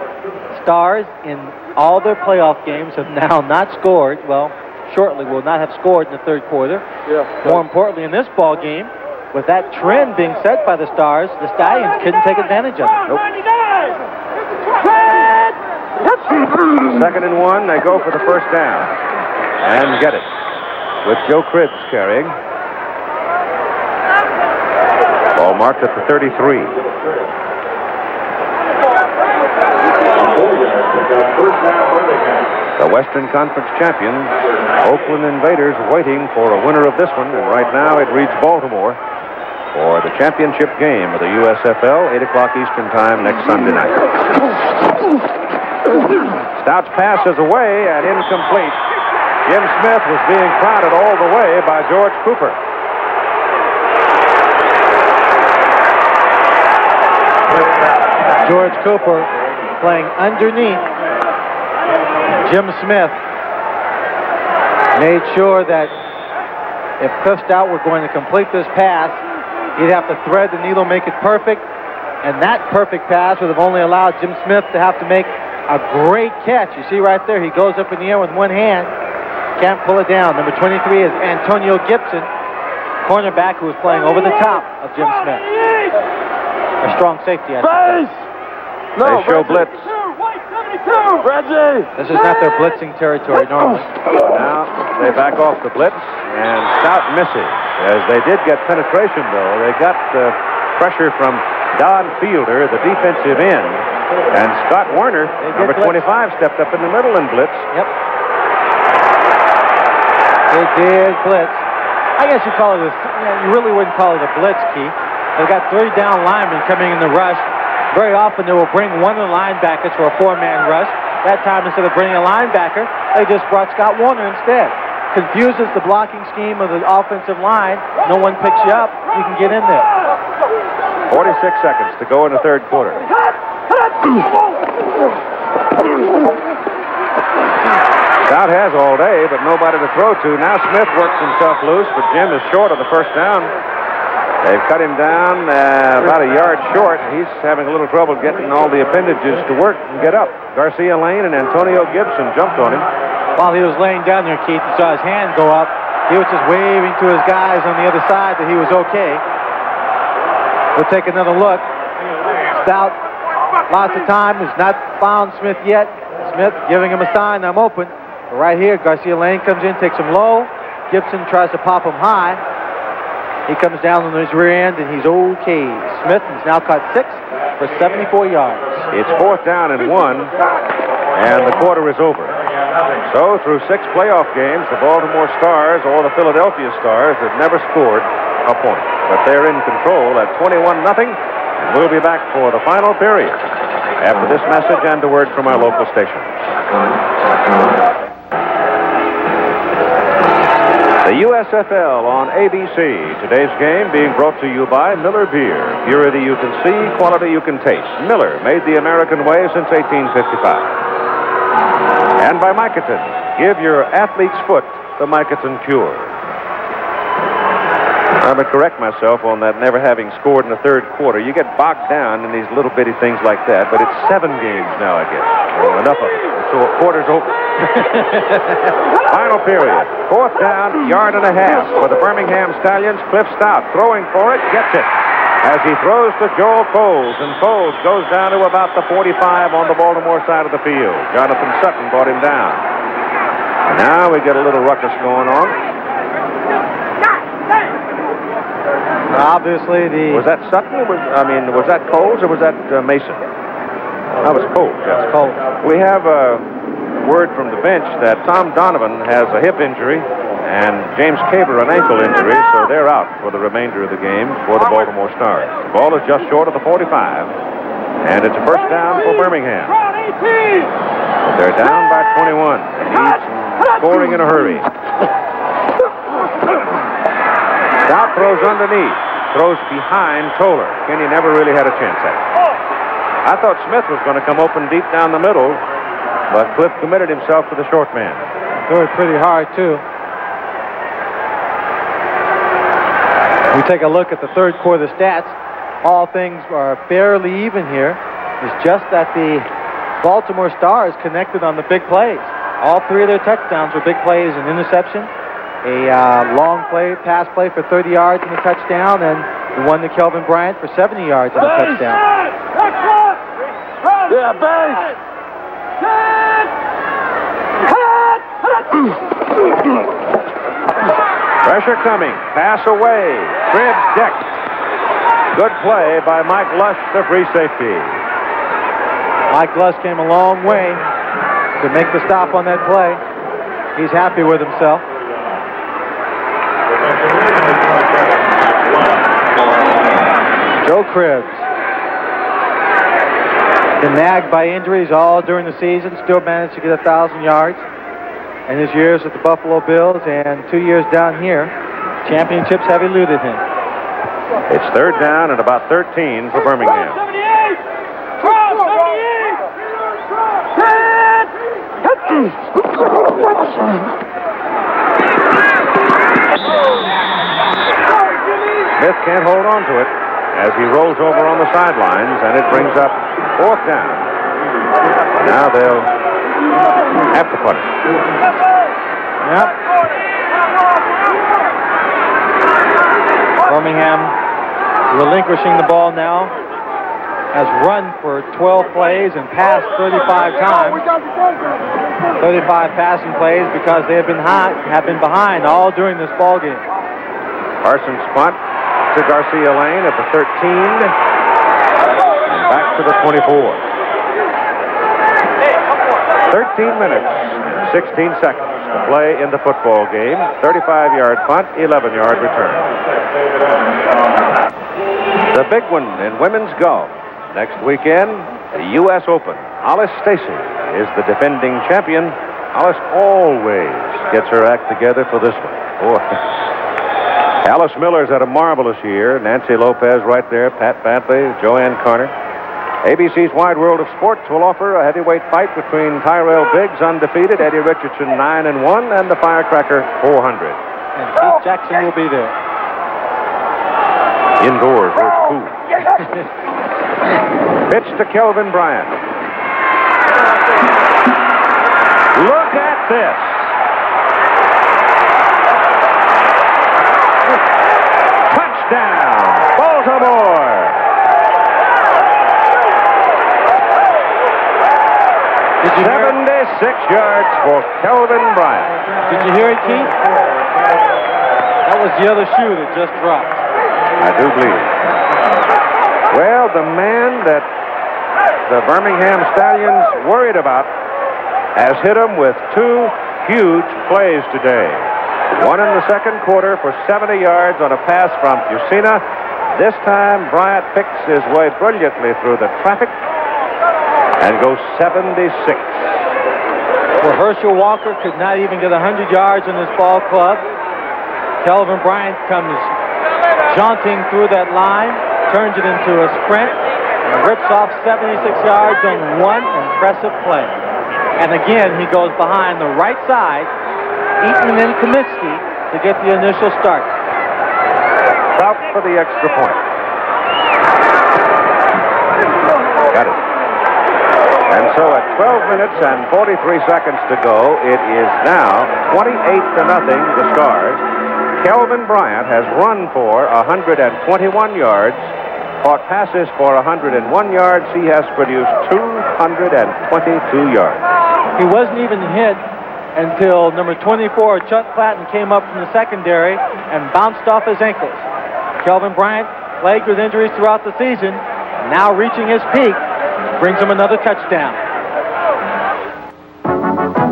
Stars in all their playoff games have now not scored. Well, shortly will not have scored in the third quarter. More importantly, in this ball game, with that trend being set by the Stars, the Stallions couldn't take advantage of it. Nope. 2nd and 1, they go for the first down and get it with Joe Cribbs carrying. Ball marked at the 33. The Western Conference champions, Oakland Invaders, waiting for a winner of this one, and right now it reads Baltimore. for the championship game of the USFL, 8 o'clock Eastern Time next Sunday night. Stout's pass is away and incomplete. Jim Smith was being crowded all the way by George Cooper. George Cooper playing underneath Jim Smith. Made sure that if Cliff Stout were going to complete this pass, he'd have to thread the needle, make it perfect. And that perfect pass would have only allowed Jim Smith to have to make a great catch. You see right there, he goes up in the air with one hand. Can't pull it down. Number 23 is Antonio Gibson, cornerback who was playing over the top of Jim Smith. A strong safety, I think. They show blitz. Reggie! This is not their blitzing territory normally. Now they back off the blitz, and Stout misses. As they did get penetration, though, they got pressure from Don Fielder, the defensive end, and Scott Werner, number 25, stepped up in the middle and blitz. Yep. They did blitz. I guess you call it you really wouldn't call it a blitz, Keith. They've got 3 down linemen coming in the rush. Very often they will bring one of the linebackers for a 4-man rush. That time, instead of bringing a linebacker, they just brought Scott Warner instead. Confuses the blocking scheme of the offensive line. No one picks you up. You can get in there. 46 seconds to go in the third quarter. Stout has all day, but nobody to throw to. Now Smith works himself loose, but Jim is short of the first down. They've cut him down about a yard short. He's having a little trouble getting all the appendages to work and get up. Garcia Lane and Antonio Gibson jumped on him. While he was laying down there, Keith, you saw his hand go up. He was just waving to his guys on the other side that he was okay. We'll take another look. Stout, lots of time, has not found Smith yet. Smith giving him a sign, I'm open. But right here, Garcia Lane comes in, takes him low. Gibson tries to pop him high. He comes down on his rear end, and he's okay. Smith has now caught 6 for 74 yards. It's 4th down and 1, and the quarter is over. So, through 6 playoff games, the Baltimore Stars or the Philadelphia Stars have never scored a point. But they're in control at 21-0, and we'll be back for the final period after this message and a word from our local station. The USFL on ABC. Today's game being brought to you by Miller Beer. Purity you can see, quality you can taste. Miller, made the American way since 1855. And by Micotin. Give your athlete's foot the Micotin Cure. I would correct myself on that never having scored in the third quarter. You get bogged down in these little bitty things like that, but it's 7 games now, I guess. Well, enough of it. So a quarter's over. Final period. 4th down, yard and a half for the Birmingham Stallions. Cliff Stout throwing for it, gets it. As he throws to Joel Foles, and Foles goes down to about the 45 on the Baltimore side of the field. Jonathan Sutton brought him down. And now we get a little ruckus going on. Obviously, was that Sutton? Was that Coles or was that Mason? That was Coles. That's Coles. We have a word from the bench that Tom Donovan has a hip injury and James Caber an ankle injury, so they're out for the remainder of the game for the Baltimore Stars. The ball is just short of the 45, and it's a first down for Birmingham. But they're down by 21. They need some scoring in a hurry. Stout throws underneath, throws behind Toller. Kenny never really had a chance at it. I thought Smith was going to come open deep down the middle, but Cliff committed himself to the short man. Threw it pretty hard, too. We take a look at the third quarter stats. All things are fairly even here. It's just that the Baltimore Stars connected on the big plays. All 3 of their touchdowns were big plays: an interception, a long play, pass play for 30 yards and a touchdown, and the one to Kelvin Bryant for 70 yards and a touchdown. Yeah, base. Pressure coming. Pass away. Cribbs decked. Good play by Mike Lush, the free safety. Mike Lush came a long way to make the stop on that play. He's happy with himself. Joe Cribbs. Been nagged by injuries all during the season, still managed to get 1,000 yards. And his years with the Buffalo Bills and 2 years down here, championships have eluded him. It's third down and about 13 for Birmingham. Smith can't hold on to it as he rolls over on the sidelines, and it brings up fourth down. Now they'll have to punt it. Yep. Birmingham relinquishing the ball now. Has run for 12 plays and passed 35 times. 35 passing plays because they have been behind all during this ball game. Parsons punt to Garcia Lane at the 13 and back to the 24. 13 minutes and 16 seconds to play in the football game. 35-yard punt, 11-yard return. The big one in women's golf. Next weekend, the U.S. Open. Alice Stacy is the defending champion. Alice always gets her act together for this one. Boy. Alice Miller's had a marvelous year. Nancy Lopez right there, Pat Bentley, Joanne Carter. ABC's Wide World of Sports will offer a heavyweight fight between Tyrell Biggs, undefeated, Eddie Richardson, 9-1, and the Firecracker, 400. And Keith Jackson will be there. Indoors where it's cool. Pitch to Kelvin Bryant. Look at this. Touchdown, Baltimore. Did you 76 yards for Kelvin Bryant. Did you hear it, Keith? That was the other shoe that just dropped. I do believe it. Well, the man that the Birmingham Stallions worried about has hit them with two huge plays today. One in the second quarter for 70 yards on a pass from Fusina. This time, Bryant picks his way brilliantly through the traffic and goes 76. Well, Herschel Walker could not even get 100 yards in this ball club. Kelvin Bryant comes jaunting through that line, turns it into a sprint, and rips off 76 yards on one impressive play. And again, he goes behind the right side, Eaton and Kaminsky to get the initial start. TROUT for the extra point. Got it. And so at 12 minutes and 43 seconds to go, it is now 28-0, the Stars. Kelvin Bryant has run for 121 yards, caught passes for 101 yards. He has produced 222 yards. He wasn't even hit until number 24, Chuck Clatton, came up from the secondary and bounced off his ankles. Kelvin Bryant, plagued with injuries throughout the season, now reaching his peak, brings him another touchdown.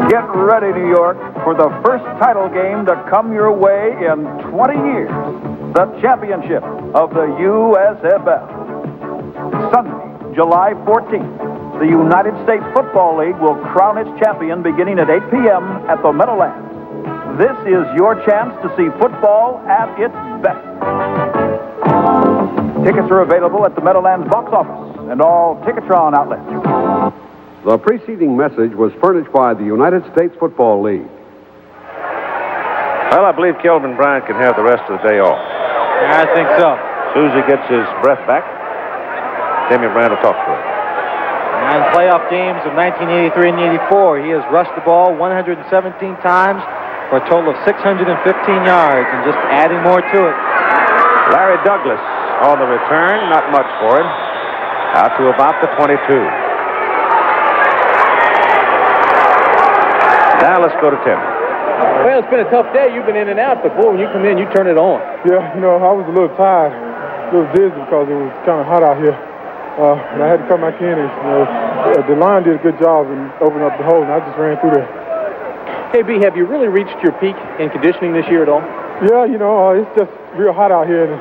Get ready, New York, for the first title game to come your way in 20 years. The championship of the USFL. Sunday, July 14th, the United States Football League will crown its champion beginning at 8 p.m. at the Meadowlands. This is your chance to see football at its best. Tickets are available at the Meadowlands box office and all Ticketron outlets. The preceding message was furnished by the United States Football League. Well, I believe Kelvin Bryant can have the rest of the day off. I think so. As soon as he gets his breath back, Timmy Bryant will talk to him. In playoff games of 1983 and 84, he has rushed the ball 117 times for a total of 615 yards, and just adding more to it. Larry Douglas on the return, not much for him. Out to about the 22. Now let's go to Tim. Well, it's been a tough day. You've been in and out, but boy, when you come in, you turn it on. Yeah, I was a little tired, a little dizzy because it was kind of hot out here. And I had to come back in, and the line did a good job in opening up the hole, and I just ran through there. Hey, B, have you really reached your peak in conditioning this year at all? Yeah, it's just real hot out here, and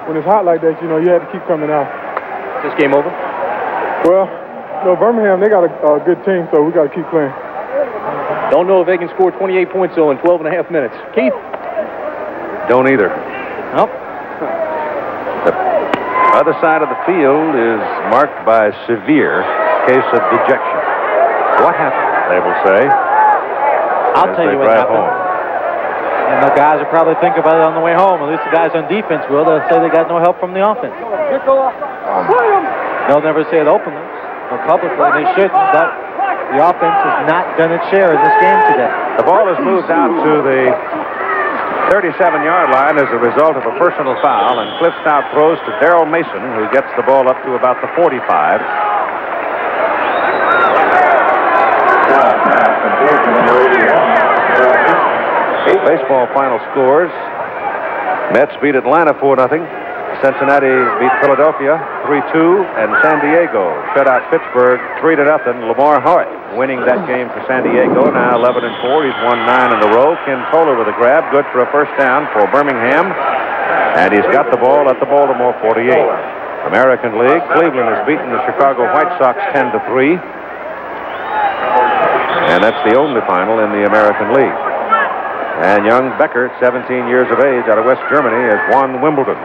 when it's hot like that, you have to keep coming out. Is this game over? Well, Birmingham, they got a good team, so we got to keep playing. Don't know if they can score 28 points, though, in 12 and a half minutes. Keith? Don't either. Nope. The other side of the field is marked by severe case of dejection. What happened, they will say. I'll tell you what happened. Home. And the guys will probably think about it on the way home. At least the guys on defense will. They'll say they got no help from the offense. They'll never say it openly or publicly, and they shouldn't, but the offense has not done its share in this game today. The ball is moved out to the 37-yard line as a result of a personal foul, and Cliff Stout throws to DARRYL Mason, who gets the ball up to about the 45. Baseball final scores. Mets beat Atlanta 4-0. Cincinnati beat Philadelphia 3-2, and San Diego shut out Pittsburgh 3-0. Lamar Hart winning that game for San Diego, now 11-4. He's won 9 in a row. Ken Toller with a grab, good for a first down for Birmingham, and he's got the ball at the Baltimore 48. American League, Cleveland has beaten the Chicago White Sox 10-3, and that's the only final in the American League. And young Becker, 17 years of age, out of West Germany, has won Wimbledon.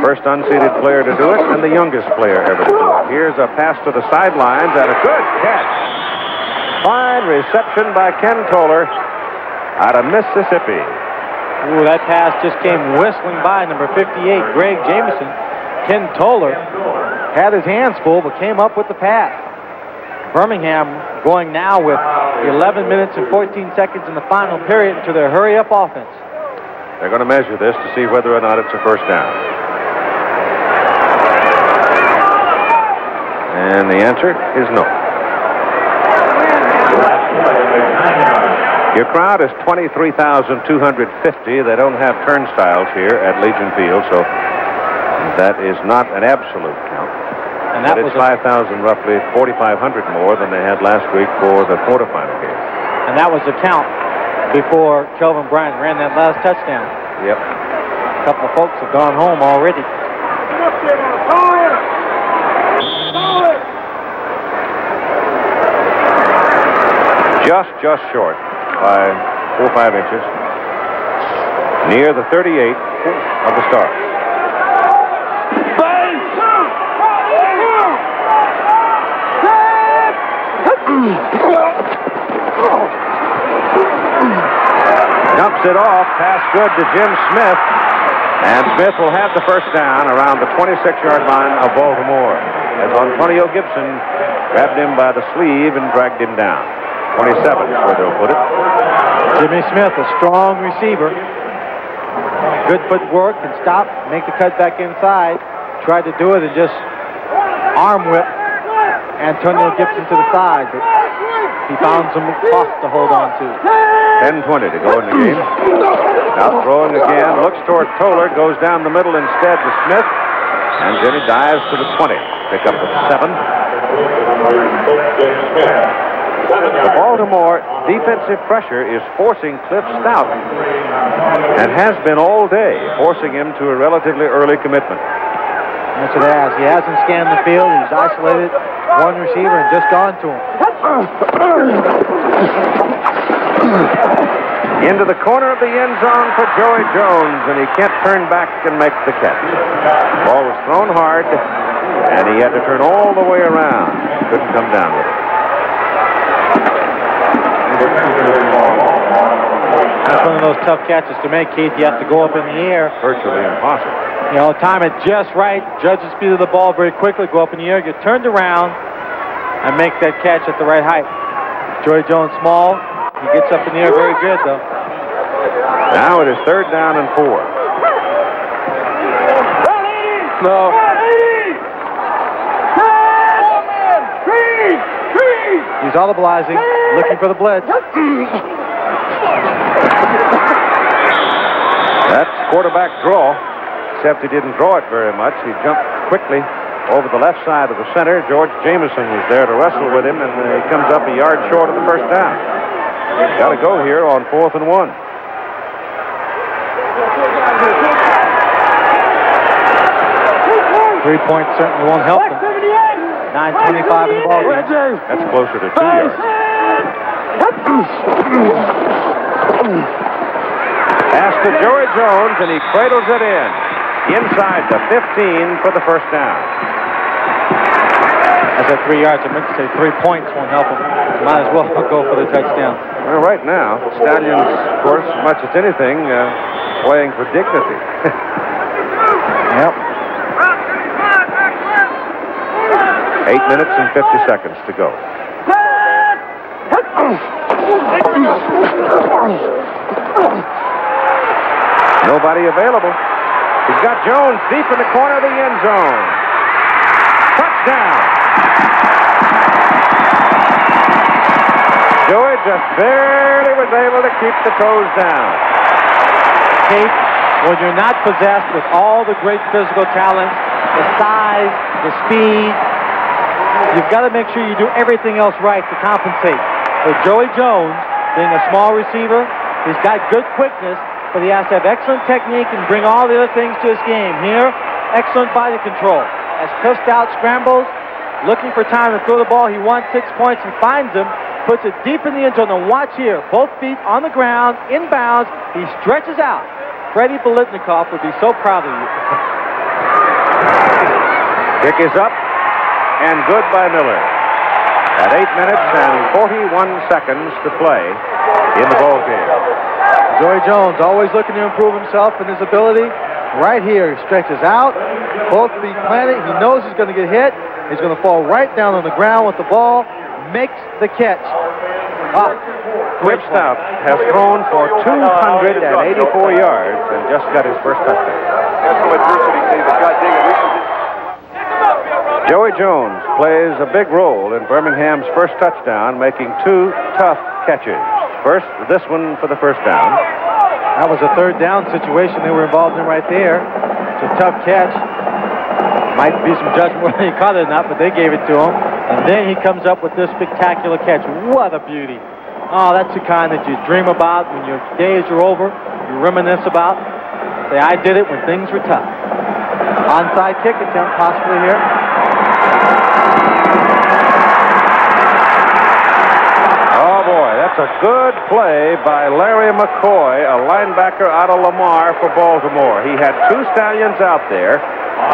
First unseeded player to do it, and the youngest player ever to do it. Here's a pass to the sidelines, and a good catch. Fine reception by Ken Toller out of Mississippi. Ooh, that pass just came whistling by number 58, Greg Jameson. Ken Toller had his hands full, but came up with the pass. Birmingham going now with 11 minutes and 14 seconds in the final period into their hurry-up offense. They're going to measure this to see whether or not it's a first down. And the answer is no. Your crowd is 23,250. They don't have turnstiles here at Legion Field, so that is not an absolute count. And that was 5,000, roughly 4,500 more than they had last week for the quarterfinal game. And that was the count before Kelvin Bryant ran that last touchdown. Yep. A couple of folks have gone home already. Just short by 4 or 5 inches. Near the 38 of the Stars. Dumps it off, pass good to Jim Smith, and Smith will have the first down around the 26-yard line of Baltimore, as Antonio Gibson grabbed him by the sleeve and dragged him down. 27 is where they'll put it. Jimmy Smith, a strong receiver. Good footwork, can stop, make the cut back inside. Tried to do it and just arm whip Antonio Gibson to the side, but he found some cloth to hold on to. 10:20 to go in the game. Now throwing again, looks toward Toller, goes down the middle instead to Smith, and Jimmy dives to the 20. Pick up the 7. The Baltimore defensive pressure is forcing Cliff Stout, and has been all day, forcing him to a relatively early commitment. Yes, it has. He hasn't scanned the field. He's isolated one receiver and just gone to him. Into the corner of the end zone for Joey Jones, and he can't turn back and make the catch. The ball was thrown hard, and he had to turn all the way around. Couldn't come down with it. That's one of those tough catches to make, Keith. You have to go up in the air. Virtually impossible. You know, time it just right, judge the speed of the ball very quickly, go up in the air, get turned around, and make that catch at the right height. Joey Jones small. He gets up in the air very good, though. Now it is 3rd down and 4. No. He's audibilizing, looking for the blitz. That's quarterback draw, except he didn't draw it very much. He jumped quickly over the left side of the center. George Jameson was there to wrestle with him, and he comes up a yard short of the first down. Got to go here on 4th and 1. 3-point certainly won't help them. 9:25 in the ball game. That's closer to 2 yards. Pass to Joey Jones, and he cradles it in. Inside the 15 for the first down. I said 3 yards. I meant to say 3 points won't help him. Might as well go for the touchdown. Well, right now, Stallions, of course, as much as anything, playing for dignity. Yep. 8 minutes and 50 seconds to go. Nobody available. He's got Jones deep in the corner of the end zone. Touchdown. Joey just barely was able to keep the toes down. Kate, when you're not possessed with all the great physical talent, the size, the speed, you've got to make sure you do everything else right to compensate. For Joey Jones, being a small receiver, he's got good quickness, but he has to have excellent technique and bring all the other things to his game. Here, excellent body control. As Cliff Stout scrambles, looking for time to throw the ball, he wants 6 points and finds him, puts it deep in the end zone. And watch here, both feet on the ground, inbounds, he stretches out. Freddie Bolitnikoff would be so proud of you. Kick is up, and good by Miller. At 8 minutes and 41 seconds to play in the ball game. Joey Jones always looking to improve himself and his ability. Right here, he stretches out, both feet planted. He knows he's going to get hit. He's going to fall right down on the ground with the ball, makes the catch. Cliff Stout has thrown for 284 yards and just got his first touchdown. Joey Jones plays a big role in Birmingham's first touchdown, making 2 tough catches. First, this one for the first down. That was a third down situation they were involved in right there. It's a tough catch. Might be some judgment whether he caught it or not, but they gave it to him. And then he comes up with this spectacular catch. What a beauty. Oh, that's the kind that you dream about when your days are over, you reminisce about. Say, I did it when things were tough. Onside kick attempt possibly here. Oh, boy, that's a good play by Larry McCoy, a linebacker out of Lamar for Baltimore. He had 2 Stallions out there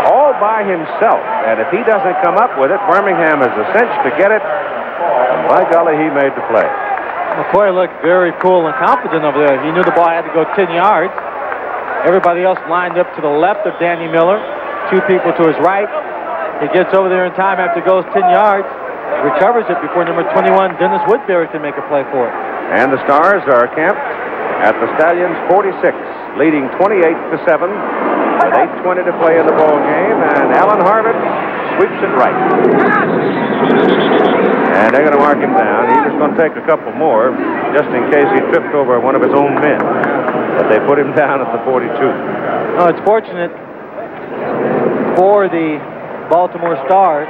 all by himself, and if he doesn't come up with it, Birmingham is a cinch to get it. And by golly, he made the play. McCoy looked very cool and confident over there. He knew the ball had to go 10 yards. Everybody else lined up to the left of Danny Miller. 2 people to his right. He gets over there in time after it goes 10 yards. Recovers it before number 21, Dennis Woodbury, can make a play for it. And the Stars are camped at the Stallions 46, leading 28-7 with 8:20 to play in the ball game. And Alan Harvard sweeps it right. And they're going to mark him down. He was going to take a couple more just in case he tripped over one of his own men. But they put him down at the 42. Oh, it's fortunate for the Baltimore Stars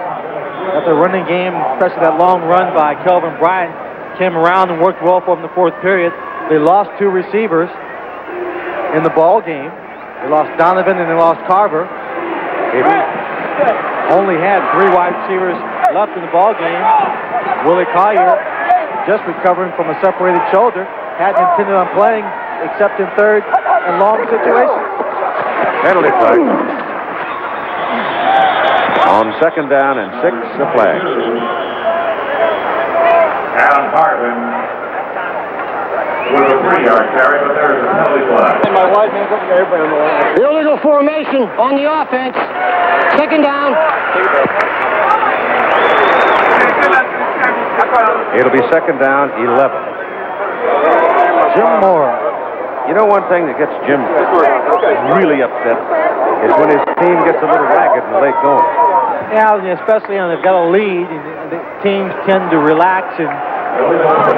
that the running game, especially that long run by Kelvin Bryant, came around and worked well for them in the 4th period. They lost 2 receivers in the ball game. They lost Donovan and they lost Carver. They only had 3 wide receivers left in the ball game. Willie Collier, just recovering from a separated shoulder, hadn't intended on playing except in 3rd and long situations. Penalty flag. On 2nd down and 6, a flag. Alan Harvin with a 3-yard carry, but there's a penalty flag. My wide man's up there, everybody on the line. The illegal formation on the offense. 2nd down. It'll be 2nd down, 11. Jim Moore. You know, one thing that gets Jim really upset is when his team gets a little ragged in the late going. Yeah, especially when they've got a lead, and the teams tend to relax and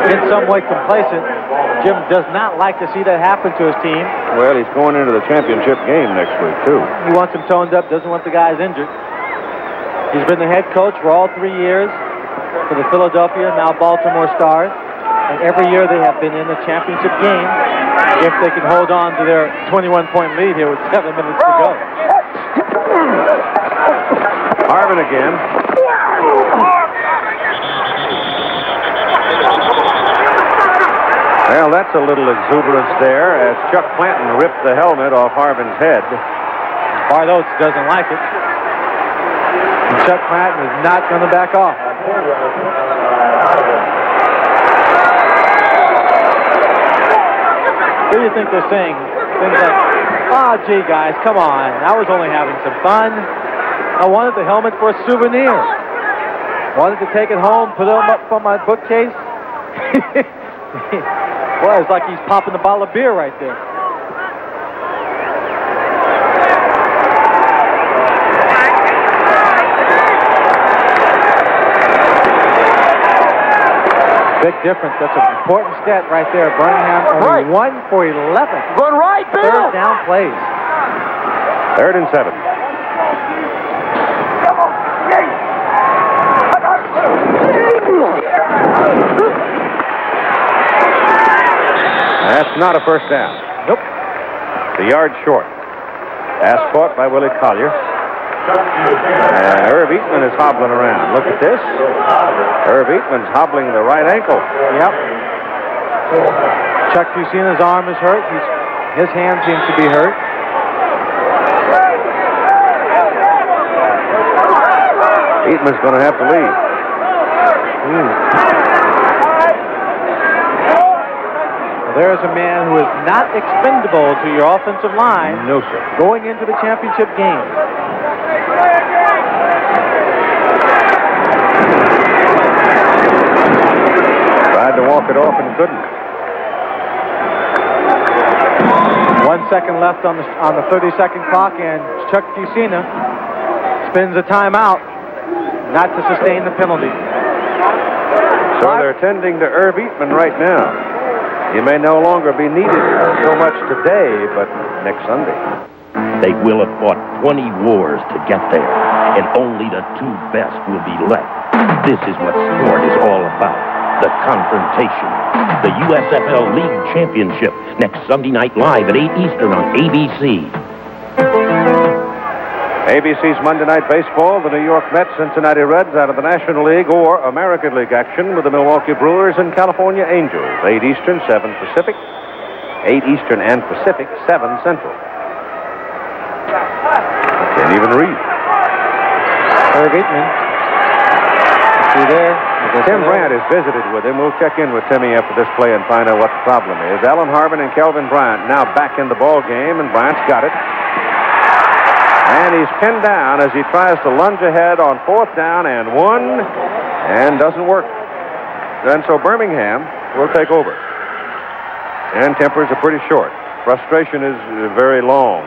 get somewhat complacent. Jim does not like to see that happen to his team. Well, he's going into the championship game next week, too. He wants them toned up, doesn't want the guys injured. He's been the head coach for all 3 years for the Philadelphia, now Baltimore Stars. And every year they have been in the championship game if they can hold on to their 21-point lead here with 7 minutes to go. Harvin again. Well, that's a little exuberance there as Chuck Planton ripped the helmet off Harvin's head. Bart Oates doesn't like it. And Chuck Planton is not going to back off. What do you think they're saying? Things like, oh, gee, guys, come on. I was only having some fun. I wanted the helmet for a souvenir. Wanted to take it home, put it up on my bookcase. Boy, it's like he's popping a bottle of beer right there. Big difference. That's an important stat right there. Birmingham only 1 for 11. Going right, Bill. Third down plays. 3rd and 7. That's not a first down. Nope. The yard short. Pass caught by Willie Collier. And Herb Eatman is hobbling around. Look at this. Herb Eatman's hobbling the right ankle. Yep. Chuck Fusina's arm is hurt. His hand seems to be hurt. Eatman's going to have to leave. There's a man who is not expendable to your offensive line. No, sir. Going into the championship game. Tried to walk it off and couldn't. 1 second left on the 30-second clock, and Chuck Fusina spins a timeout, not to sustain the penalty. So they're tending to Herb Eatman right now. He may no longer be needed so much today, but next Sunday. They will have fought 20 wars to get there, and only the 2 best will be left. This is what sport is all about. The confrontation. The USFL League Championship next Sunday night live at 8 Eastern on ABC. ABC's Monday Night Baseball, the New York Mets, Cincinnati Reds out of the National League or American League action with the Milwaukee Brewers and California Angels. 8 Eastern, 7 Pacific. 8 Eastern and Pacific, 7 Central. Can't even read. Herb Eatman. See there? Tim Bryant is visited with him. We'll check in with Timmy after this play and find out what the problem is. Alan Harvin and Kelvin Bryant now back in the ball game, and Bryant's got it. And he's pinned down as he tries to lunge ahead on 4th down and 1, and doesn't work. And so Birmingham will take over. And tempers are pretty short. Frustration is very long.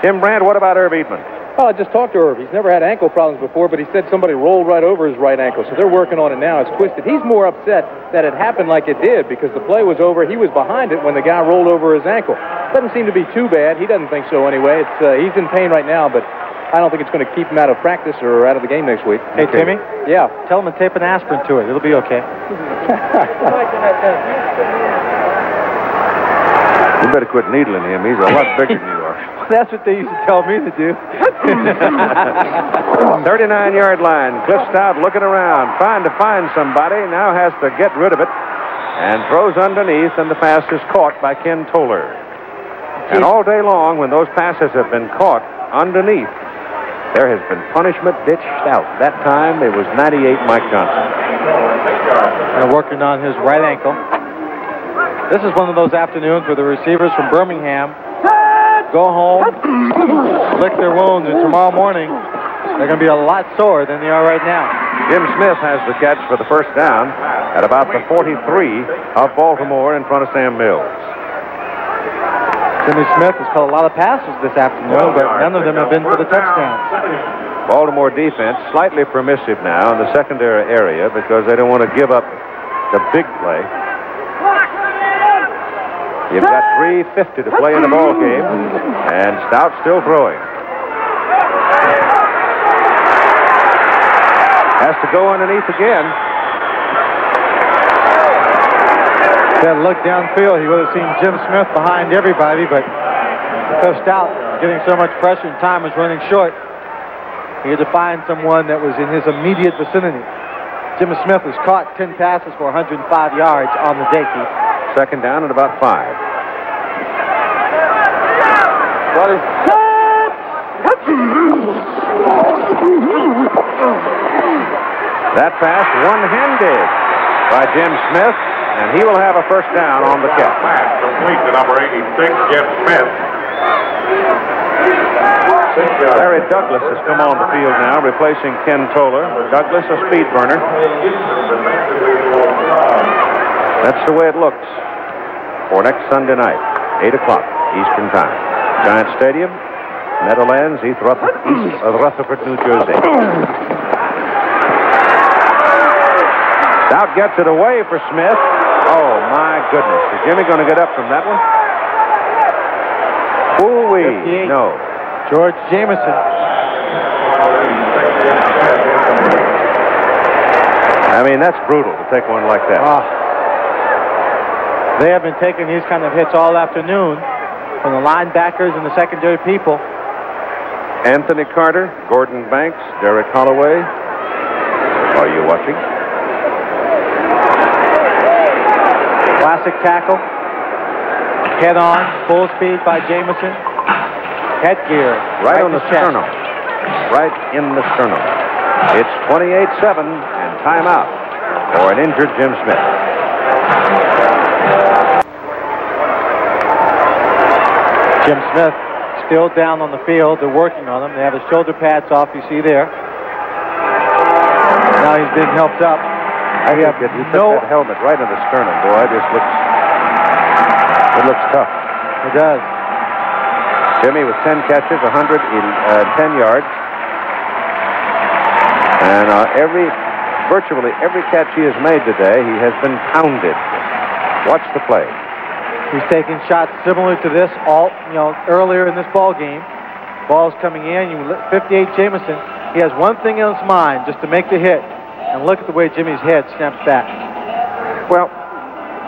Tim Bryant, what about Herb Eatman? Well, I just talked to Herb. He's never had ankle problems before, but he said somebody rolled right over his right ankle, so they're working on it now. It's twisted. He's more upset that it happened like it did because the play was over. He was behind it when the guy rolled over his ankle. Doesn't seem to be too bad. He doesn't think so anyway. He's in pain right now, but I don't think it's going to keep him out of practice or out of the game next week. Hey, okay. Timmy? Yeah? Tell him to tape an aspirin to it. It'll be okay. You better quit needling him. He's a lot bigger than you are. That's what they used to tell me to do. 39-yard line. Cliff Stout looking around, trying to find somebody. Now has to get rid of it and throws underneath, and the pass is caught by Ken Toller. And all day long, when those passes have been caught underneath, there has been punishment dished out. That time, it was 98 Mike Johnson. And working on his right ankle. This is one of those afternoons where the receivers from Birmingham go home, lick their wounds, and tomorrow morning they're going to be a lot sore than they are right now. Jim Smith has the catch for the first down at about the 43 of Baltimore in front of Sam Mills. Jimmy Smith has caught a lot of passes this afternoon, but none of them have been for the touchdown. Baltimore defense slightly permissive now in the secondary area because they don't want to give up the big play. You've got 3:50 to play in the ball game, and Stout still throwing. Has to go underneath again. If he had looked downfield, he would have seen Jim Smith behind everybody, but because Stout getting so much pressure and time is running short, He had to find someone that was in his immediate vicinity. Jimmy Smith has caught 10 passes for 105 yards on the day, Keith. Second down at about 5. That pass one-handed by Jim Smith, and he will have a first down on the catch. Pass complete to number 86, Jim Smith. Larry Douglas has come on the field now, replacing Ken Toller. Douglas, a speed burner. That's the way it looks for next Sunday night, 8 o'clock Eastern Time. Giant Stadium, Meadowlands, east of Rutherford, New Jersey. Stout gets it away for Smith. Oh, my goodness. Is Jimmy going to get up from that one? Ooh-wee. No. George Jameson. I mean, that's brutal to take one like that. They have been taking these kind of hits all afternoon from the linebackers and the secondary people. Anthony Carter, Gordon Banks, Derek Holloway. Are you watching? Classic tackle. Head on, full speed by Jameson. Headgear. Right on the sternum. Right in the sternum. It's 28-7 and timeout for an injured Jim Smith. Jim Smith still down on the field. They're working on him. They have his shoulder pads off, you see there. Now he's being helped up. I think that he put that helmet right in the sternum, boy. It looks tough. It does. Jimmy with 10 catches, 110 yards. And virtually every catch he has made today, he has been pounded. Watch the play. He's taking shots similar to this earlier in this ball game. Ball's coming in. 58 Jameson. He has one thing in his mind, just to make the hit. And look at the way Jimmy's head snaps back. Well,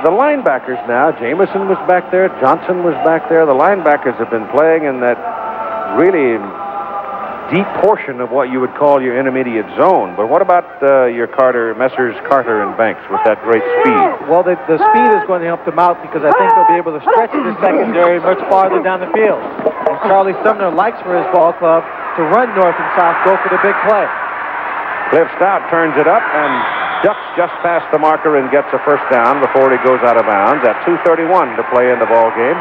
the linebackers now, Jameson was back there, Johnson was back there. The linebackers have been playing in that really deep portion of what you would call your intermediate zone. But what about your Messrs. Carter and Banks with that great speed? Well, the speed is going to help them out because I think they'll be able to stretch the secondary much farther down the field. And Charlie Sumner likes for his ball club to run north and south, go for the big play. Cliff Stout turns it up and ducks just past the marker and gets a first down before he goes out of bounds at 2:31 to play in the ball game.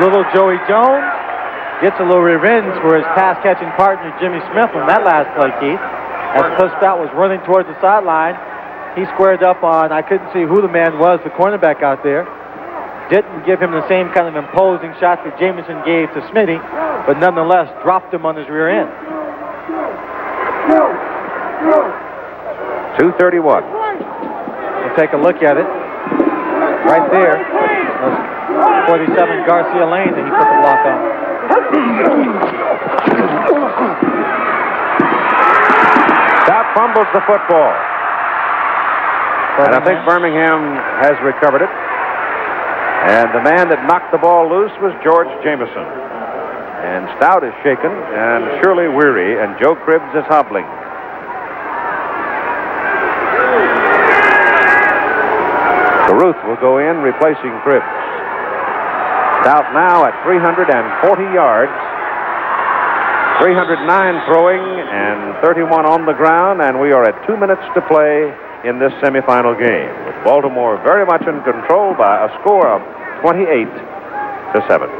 Little Joey Jones gets a little revenge for his pass-catching partner, Jimmy Smith, on that last play, Keith. As Cliff Stout was running towards the sideline, he squared up on, I couldn't see who the man was, the cornerback out there. Didn't give him the same kind of imposing shot that Jameson gave to Smitty, but nonetheless dropped him on his rear end. 2:31. We'll take a look at it. Right there. 47 Garcia Lane that he put the block on. Stout fumbles the football. And I think Birmingham has recovered it. And the man that knocked the ball loose was George Jameson. And Stout is shaken and surely weary, and Joe Cribbs is hobbling. Caruth will go in, replacing Cribbs. Stout now at 340 yards, 309 throwing, and 31 on the ground, and we are at 2 minutes to play in this semifinal game, with Baltimore very much in control by a score of 28-7.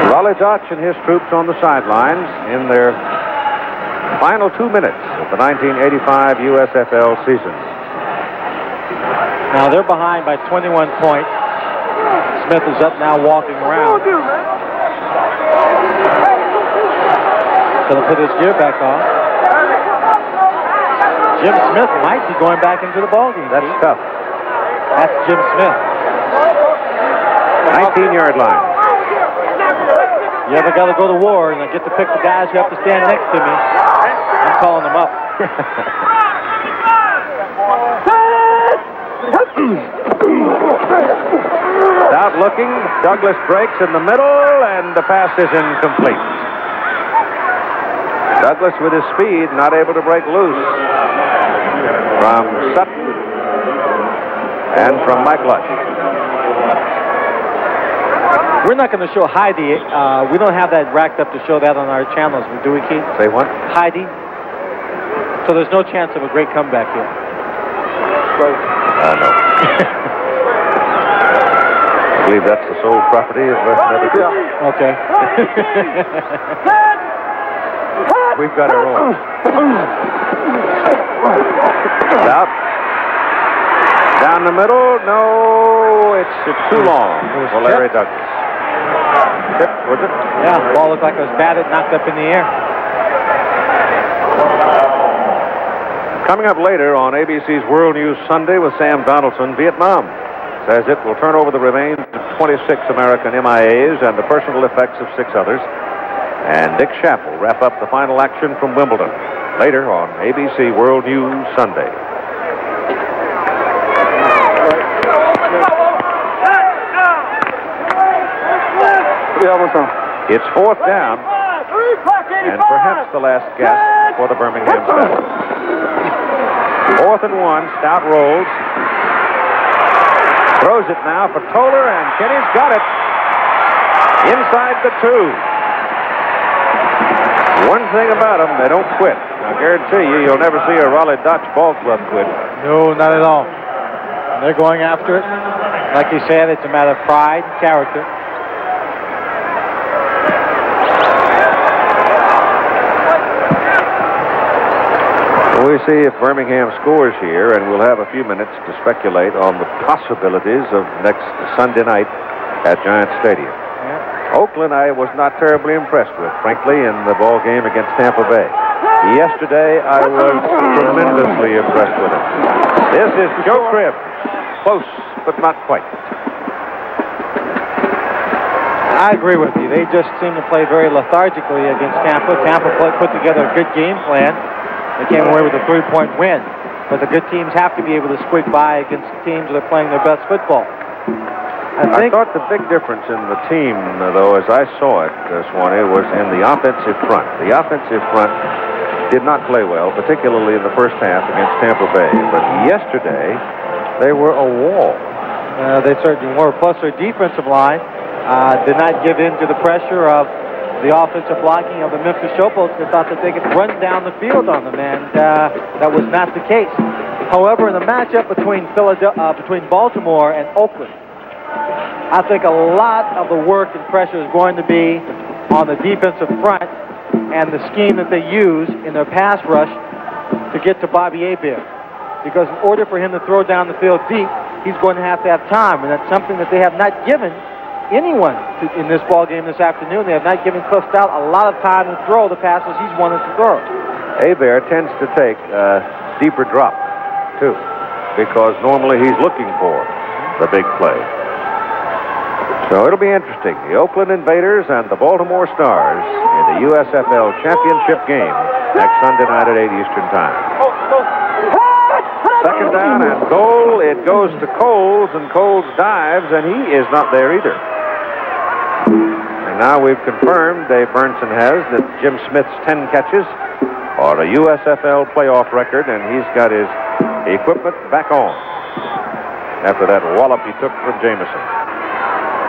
Raleigh Dodge and his troops on the sidelines in their final 2 minutes of the 1985 USFL season. Now they're behind by 21 points. Smith is up now walking around. Going to put his gear back on. Jim Smith might be going back into the ballgame. That's tough. That's Jim Smith. 19-yard line. You ever got to go to war and I get to pick the guys who have to stand next to me? I'm calling them up. Stout looking. Douglas breaks in the middle, and the pass is incomplete. Douglas with his speed, not able to break loose from Sutton and from Mike Lush. We're not going to show Heidi. We don't have that racked up to show that on our channels, do we, Keith? Say what? Heidi. So there's no chance of a great comeback here. No. I believe that's the sole property of Nebuchadnezzar. Okay. We've got our own. Stout. Down the middle. No, it's too long for Larry Douglas. Tip, was it? Yeah, the ball looked like it was batted, knocked up in the air. Coming up later on ABC's World News Sunday with Sam Donaldson, Vietnam says it will turn over the remains of 26 American MIAs and the personal effects of 6 others. And Dick Schaap will wrap up the final action from Wimbledon later on ABC World News Sunday. It's 4th down, and perhaps the last gasp for the Birmingham Stallions. 4th and 1, Stout rolls. Throws it now for Toller, and Kenny's got it. Inside the 2. One thing about them, they don't quit. I guarantee you'll never see a Raleigh Dutch ball club quit. No, not at all. They're going after it. Like you said, it's a matter of pride, character. We'll see if Birmingham scores here, and we'll have a few minutes to speculate on the possibilities of next Sunday night at Giant Stadium. Yeah. Oakland, I was not terribly impressed with, frankly, in the ball game against Tampa Bay. Yesterday, I was tremendously impressed with it. This is Joe Cribbs. Close, but not quite. I agree with you. They just seem to play very lethargically against Tampa. Tampa put together a good game plan. They came away with a 3-point win. But the good teams have to be able to squeak by against teams that are playing their best football. I thought the big difference in the team, though, as I saw it, Swanee, was in the offensive front. The offensive front did not play well, particularly in the first half against Tampa Bay. But yesterday, they were a wall. They certainly were. Plus, their defensive line did not give in to the pressure of the offensive blocking of the Memphis Showboats. They thought that they could run down the field on them, and that was not the case. However, in the matchup between Baltimore and Oakland, I think a lot of the work and pressure is going to be on the defensive front and the scheme that they use in their pass rush to get to Bobby Hebert. Because in order for him to throw down the field deep, he's going to have time, and that's something that they have not given anyone in this ball game this afternoon. They have not given Cliff Stout a lot of time to throw the passes he's wanted to throw. Hebert tends to take a deeper drop, too, because normally he's looking for the big play. So it'll be interesting. The Oakland Invaders and the Baltimore Stars in the USFL championship game next Sunday night at 8 Eastern Time. 2nd down and goal. It goes to Coles, and Coles dives, and he is not there either. And now we've confirmed, Dave Burnson has, that Jim Smith's 10 catches are a USFL playoff record, and he's got his equipment back on after that wallop he took from Jameson.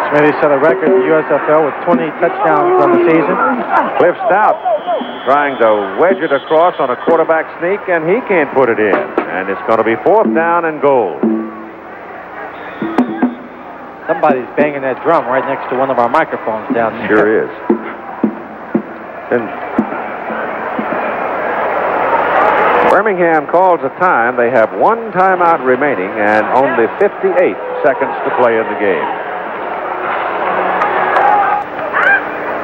Smitty set a record in the USFL with 20 touchdowns on the season. Cliff Stout trying to wedge it across on a quarterback sneak, and he can't put it in. And it's going to be 4th down and goal. Somebody's banging that drum right next to one of our microphones down there. Sure is. And Birmingham calls a time. They have 1 timeout remaining and only 58 seconds to play in the game.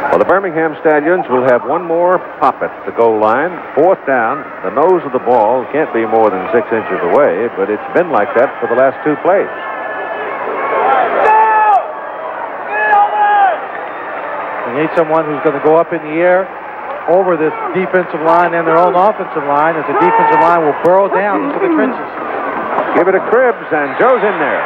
Well, the Birmingham Stallions will have one more pop at the goal line. 4th down. The nose of the ball can't be more than 6 inches away, but it's been like that for the last 2 plays. They need someone who's going to go up in the air over this defensive line and their own offensive line, as the defensive line will burrow down into the trenches. Give it to Cribbs, and Joe's in there.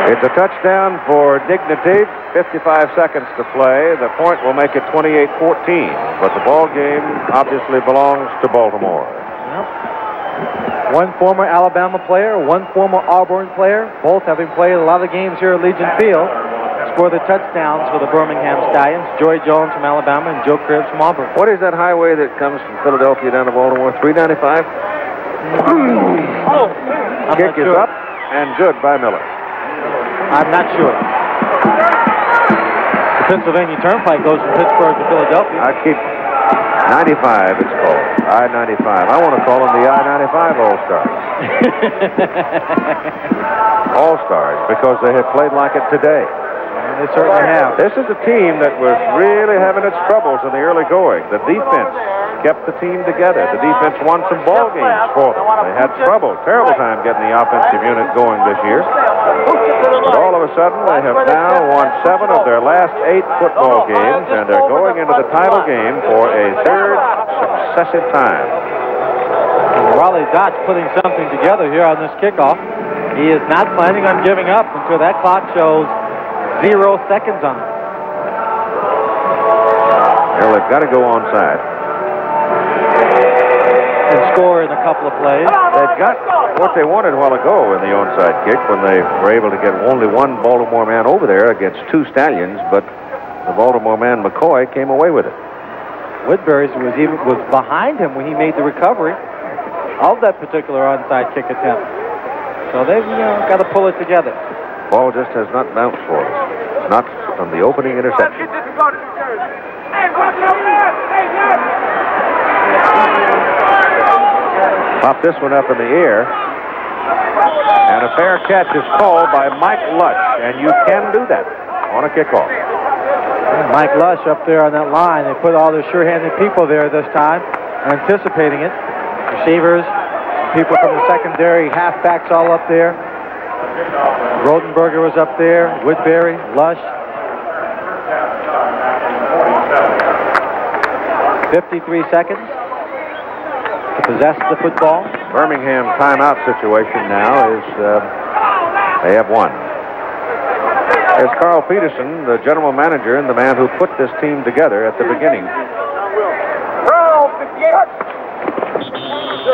It's a touchdown for dignity. 55 seconds to play. The point will make it 28-14. But the ball game obviously belongs to Baltimore. Yep. One former Alabama player, one former Auburn player, both having played a lot of games here at Legion Field, scored the touchdowns for the Birmingham Stallions. Joy Jones from Alabama and Joe Cribbs from Auburn. What is that highway that comes from Philadelphia down to Baltimore? 395? Kick is up and good by Miller. I'm not sure. The Pennsylvania Turnpike goes from Pittsburgh to Philadelphia. I keep 95, it's called. I-95. I want to call them the I-95 All-Stars. All-Stars, because they have played like it today. And they certainly have. This is a team that was really having its troubles in the early going. The defense kept the team together. The defense won some ball games for them. They had trouble, terrible time getting the offensive unit going this year. But all of a sudden, they have now won 7 of their last 8 football games, and they're going into the title game for a third successive time. Raleigh Dotch putting something together here on this kickoff. He is not planning on giving up until that clock shows 0 seconds on it. Well, they've got to go onside. And score in a couple of plays. They've got what they wanted a while ago in the onside kick when they were able to get only one Baltimore man over there against 2 Stallions, but the Baltimore man, McCoy, came away with it. Woodbury was behind him when he made the recovery of that particular onside kick attempt. So they've got to pull it together. Ball just has not bounced for us. Not from the opening interception. Pop this one up in the air. And a fair catch is called by Mike Lush. And you can do that on a kickoff. And Mike Lush up there on that line. They put all their sure-handed people there this time, anticipating it. Receivers, people from the secondary, halfbacks all up there. Rodenberger was up there, Woodbury, Lush. 53 seconds to possess the football. Birmingham timeout situation now is they have won. There's Carl Peterson, the general manager and the man who put this team together at the beginning.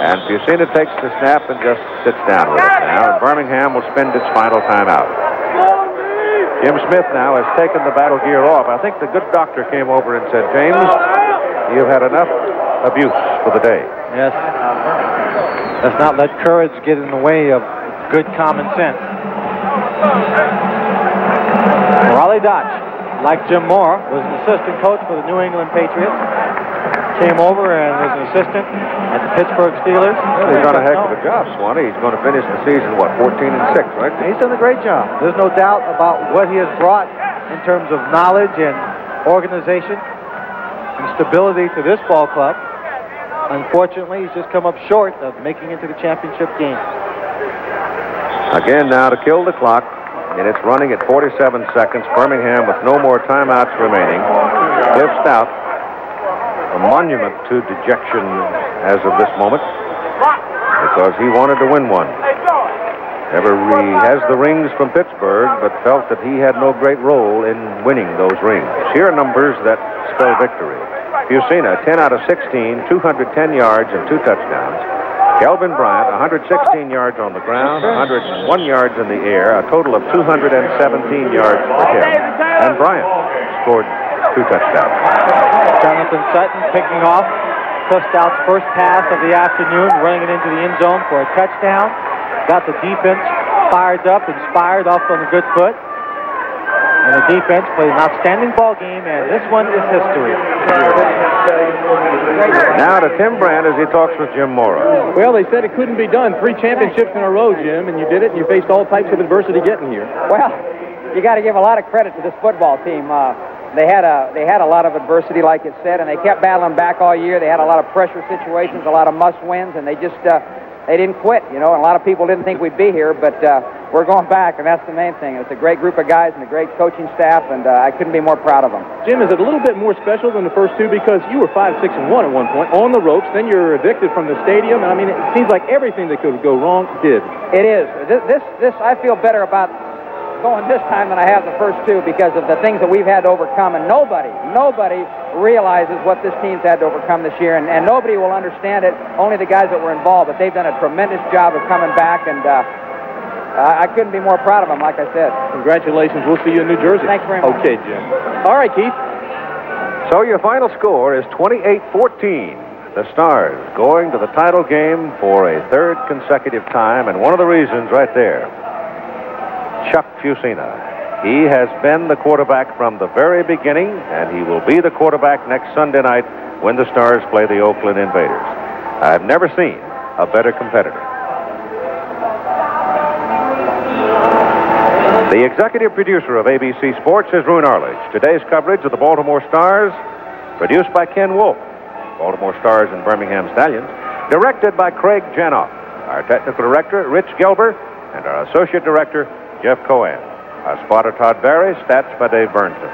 And Fusina takes the snap and just sits down with it now. And Birmingham will spend its final timeout. Jim Smith now has taken the battle gear off. I think the good doctor came over and said, James, you've had enough abuse for the day. Yes. Let's not let courage get in the way of good common sense. Raleigh Dotch, like Jim Moore, was an assistant coach for the New England Patriots. Came over and was an assistant at the Pittsburgh Steelers. Well, he's done a heck of a job, Swanee. He's going to finish the season, 14-6, right? He's done a great job. There's no doubt about what he has brought in terms of knowledge and organization and stability to this ball club. Unfortunately, he's just come up short of making it to the championship game. Again now to kill the clock, and it's running at 47 seconds. Birmingham with no more timeouts remaining. Cliff Stout, a monument to dejection as of this moment, because he wanted to win one. He has the rings from Pittsburgh, but felt that he had no great role in winning those rings. Here are numbers that spell victory. Fusina, 10 out of 16, 210 yards and 2 touchdowns. Kelvin Bryant, 116 yards on the ground, 101 yards in the air, a total of 217 yards for him. And Bryant scored 2 touchdowns. Jonathan Sutton picking off Cliff Stout's first pass of the afternoon, running it into the end zone for a touchdown. Got the defense fired up, inspired off on a good foot. And the defense played an outstanding ball game, and this one is history. Now to Tim Brandt as he talks with Jim Morrow. Well, they said it couldn't be done. 3 championships in a row, Jim, and you did it, and you faced all types of adversity getting here. Well, you got to give a lot of credit to this football team. They had a lot of adversity, like it said, and they kept battling back all year. They had a lot of pressure situations, a lot of must-wins, and they just they didn't quit, you know. And a lot of people didn't think we'd be here, but we're going back, and that's the main thing. It's a great group of guys and a great coaching staff, and I couldn't be more proud of them. Jim, is it a little bit more special than the first two because you were 5-6-1 at one point on the ropes, then you're evicted from the stadium, and I mean, it seems like everything that could go wrong did. It is. This I feel better about going this time than I have the first two because of the things that we've had to overcome, and nobody realizes what this team's had to overcome this year, and nobody will understand it, only the guys that were involved, but they've done a tremendous job of coming back, and I couldn't be more proud of them, like I said. Congratulations. We'll see you in New Jersey. Thanks very much. Okay, Jim. All right, Keith. So your final score is 28-14. The Stars going to the title game for a third consecutive time, and one of the reasons right there, Chuck Fusina. He has been the quarterback from the very beginning, and he will be the quarterback next Sunday night when the Stars play the Oakland Invaders. I've never seen a better competitor. The executive producer of ABC Sports is Roone Arledge. Today's coverage of the Baltimore Stars, produced by Ken Wolf. Baltimore Stars and Birmingham Stallions, directed by Craig Janoff. Our technical director, Rich Gelber, and our associate director, Jeff Cohen. Our spotter, Todd Barry. Stats by Dave Burnson.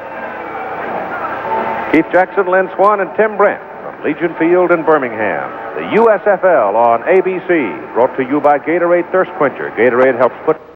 Keith Jackson, Lynn Swan, and Tim Brent from Legion Field in Birmingham. The USFL on ABC, brought to you by Gatorade Thirst Quencher. Gatorade helps put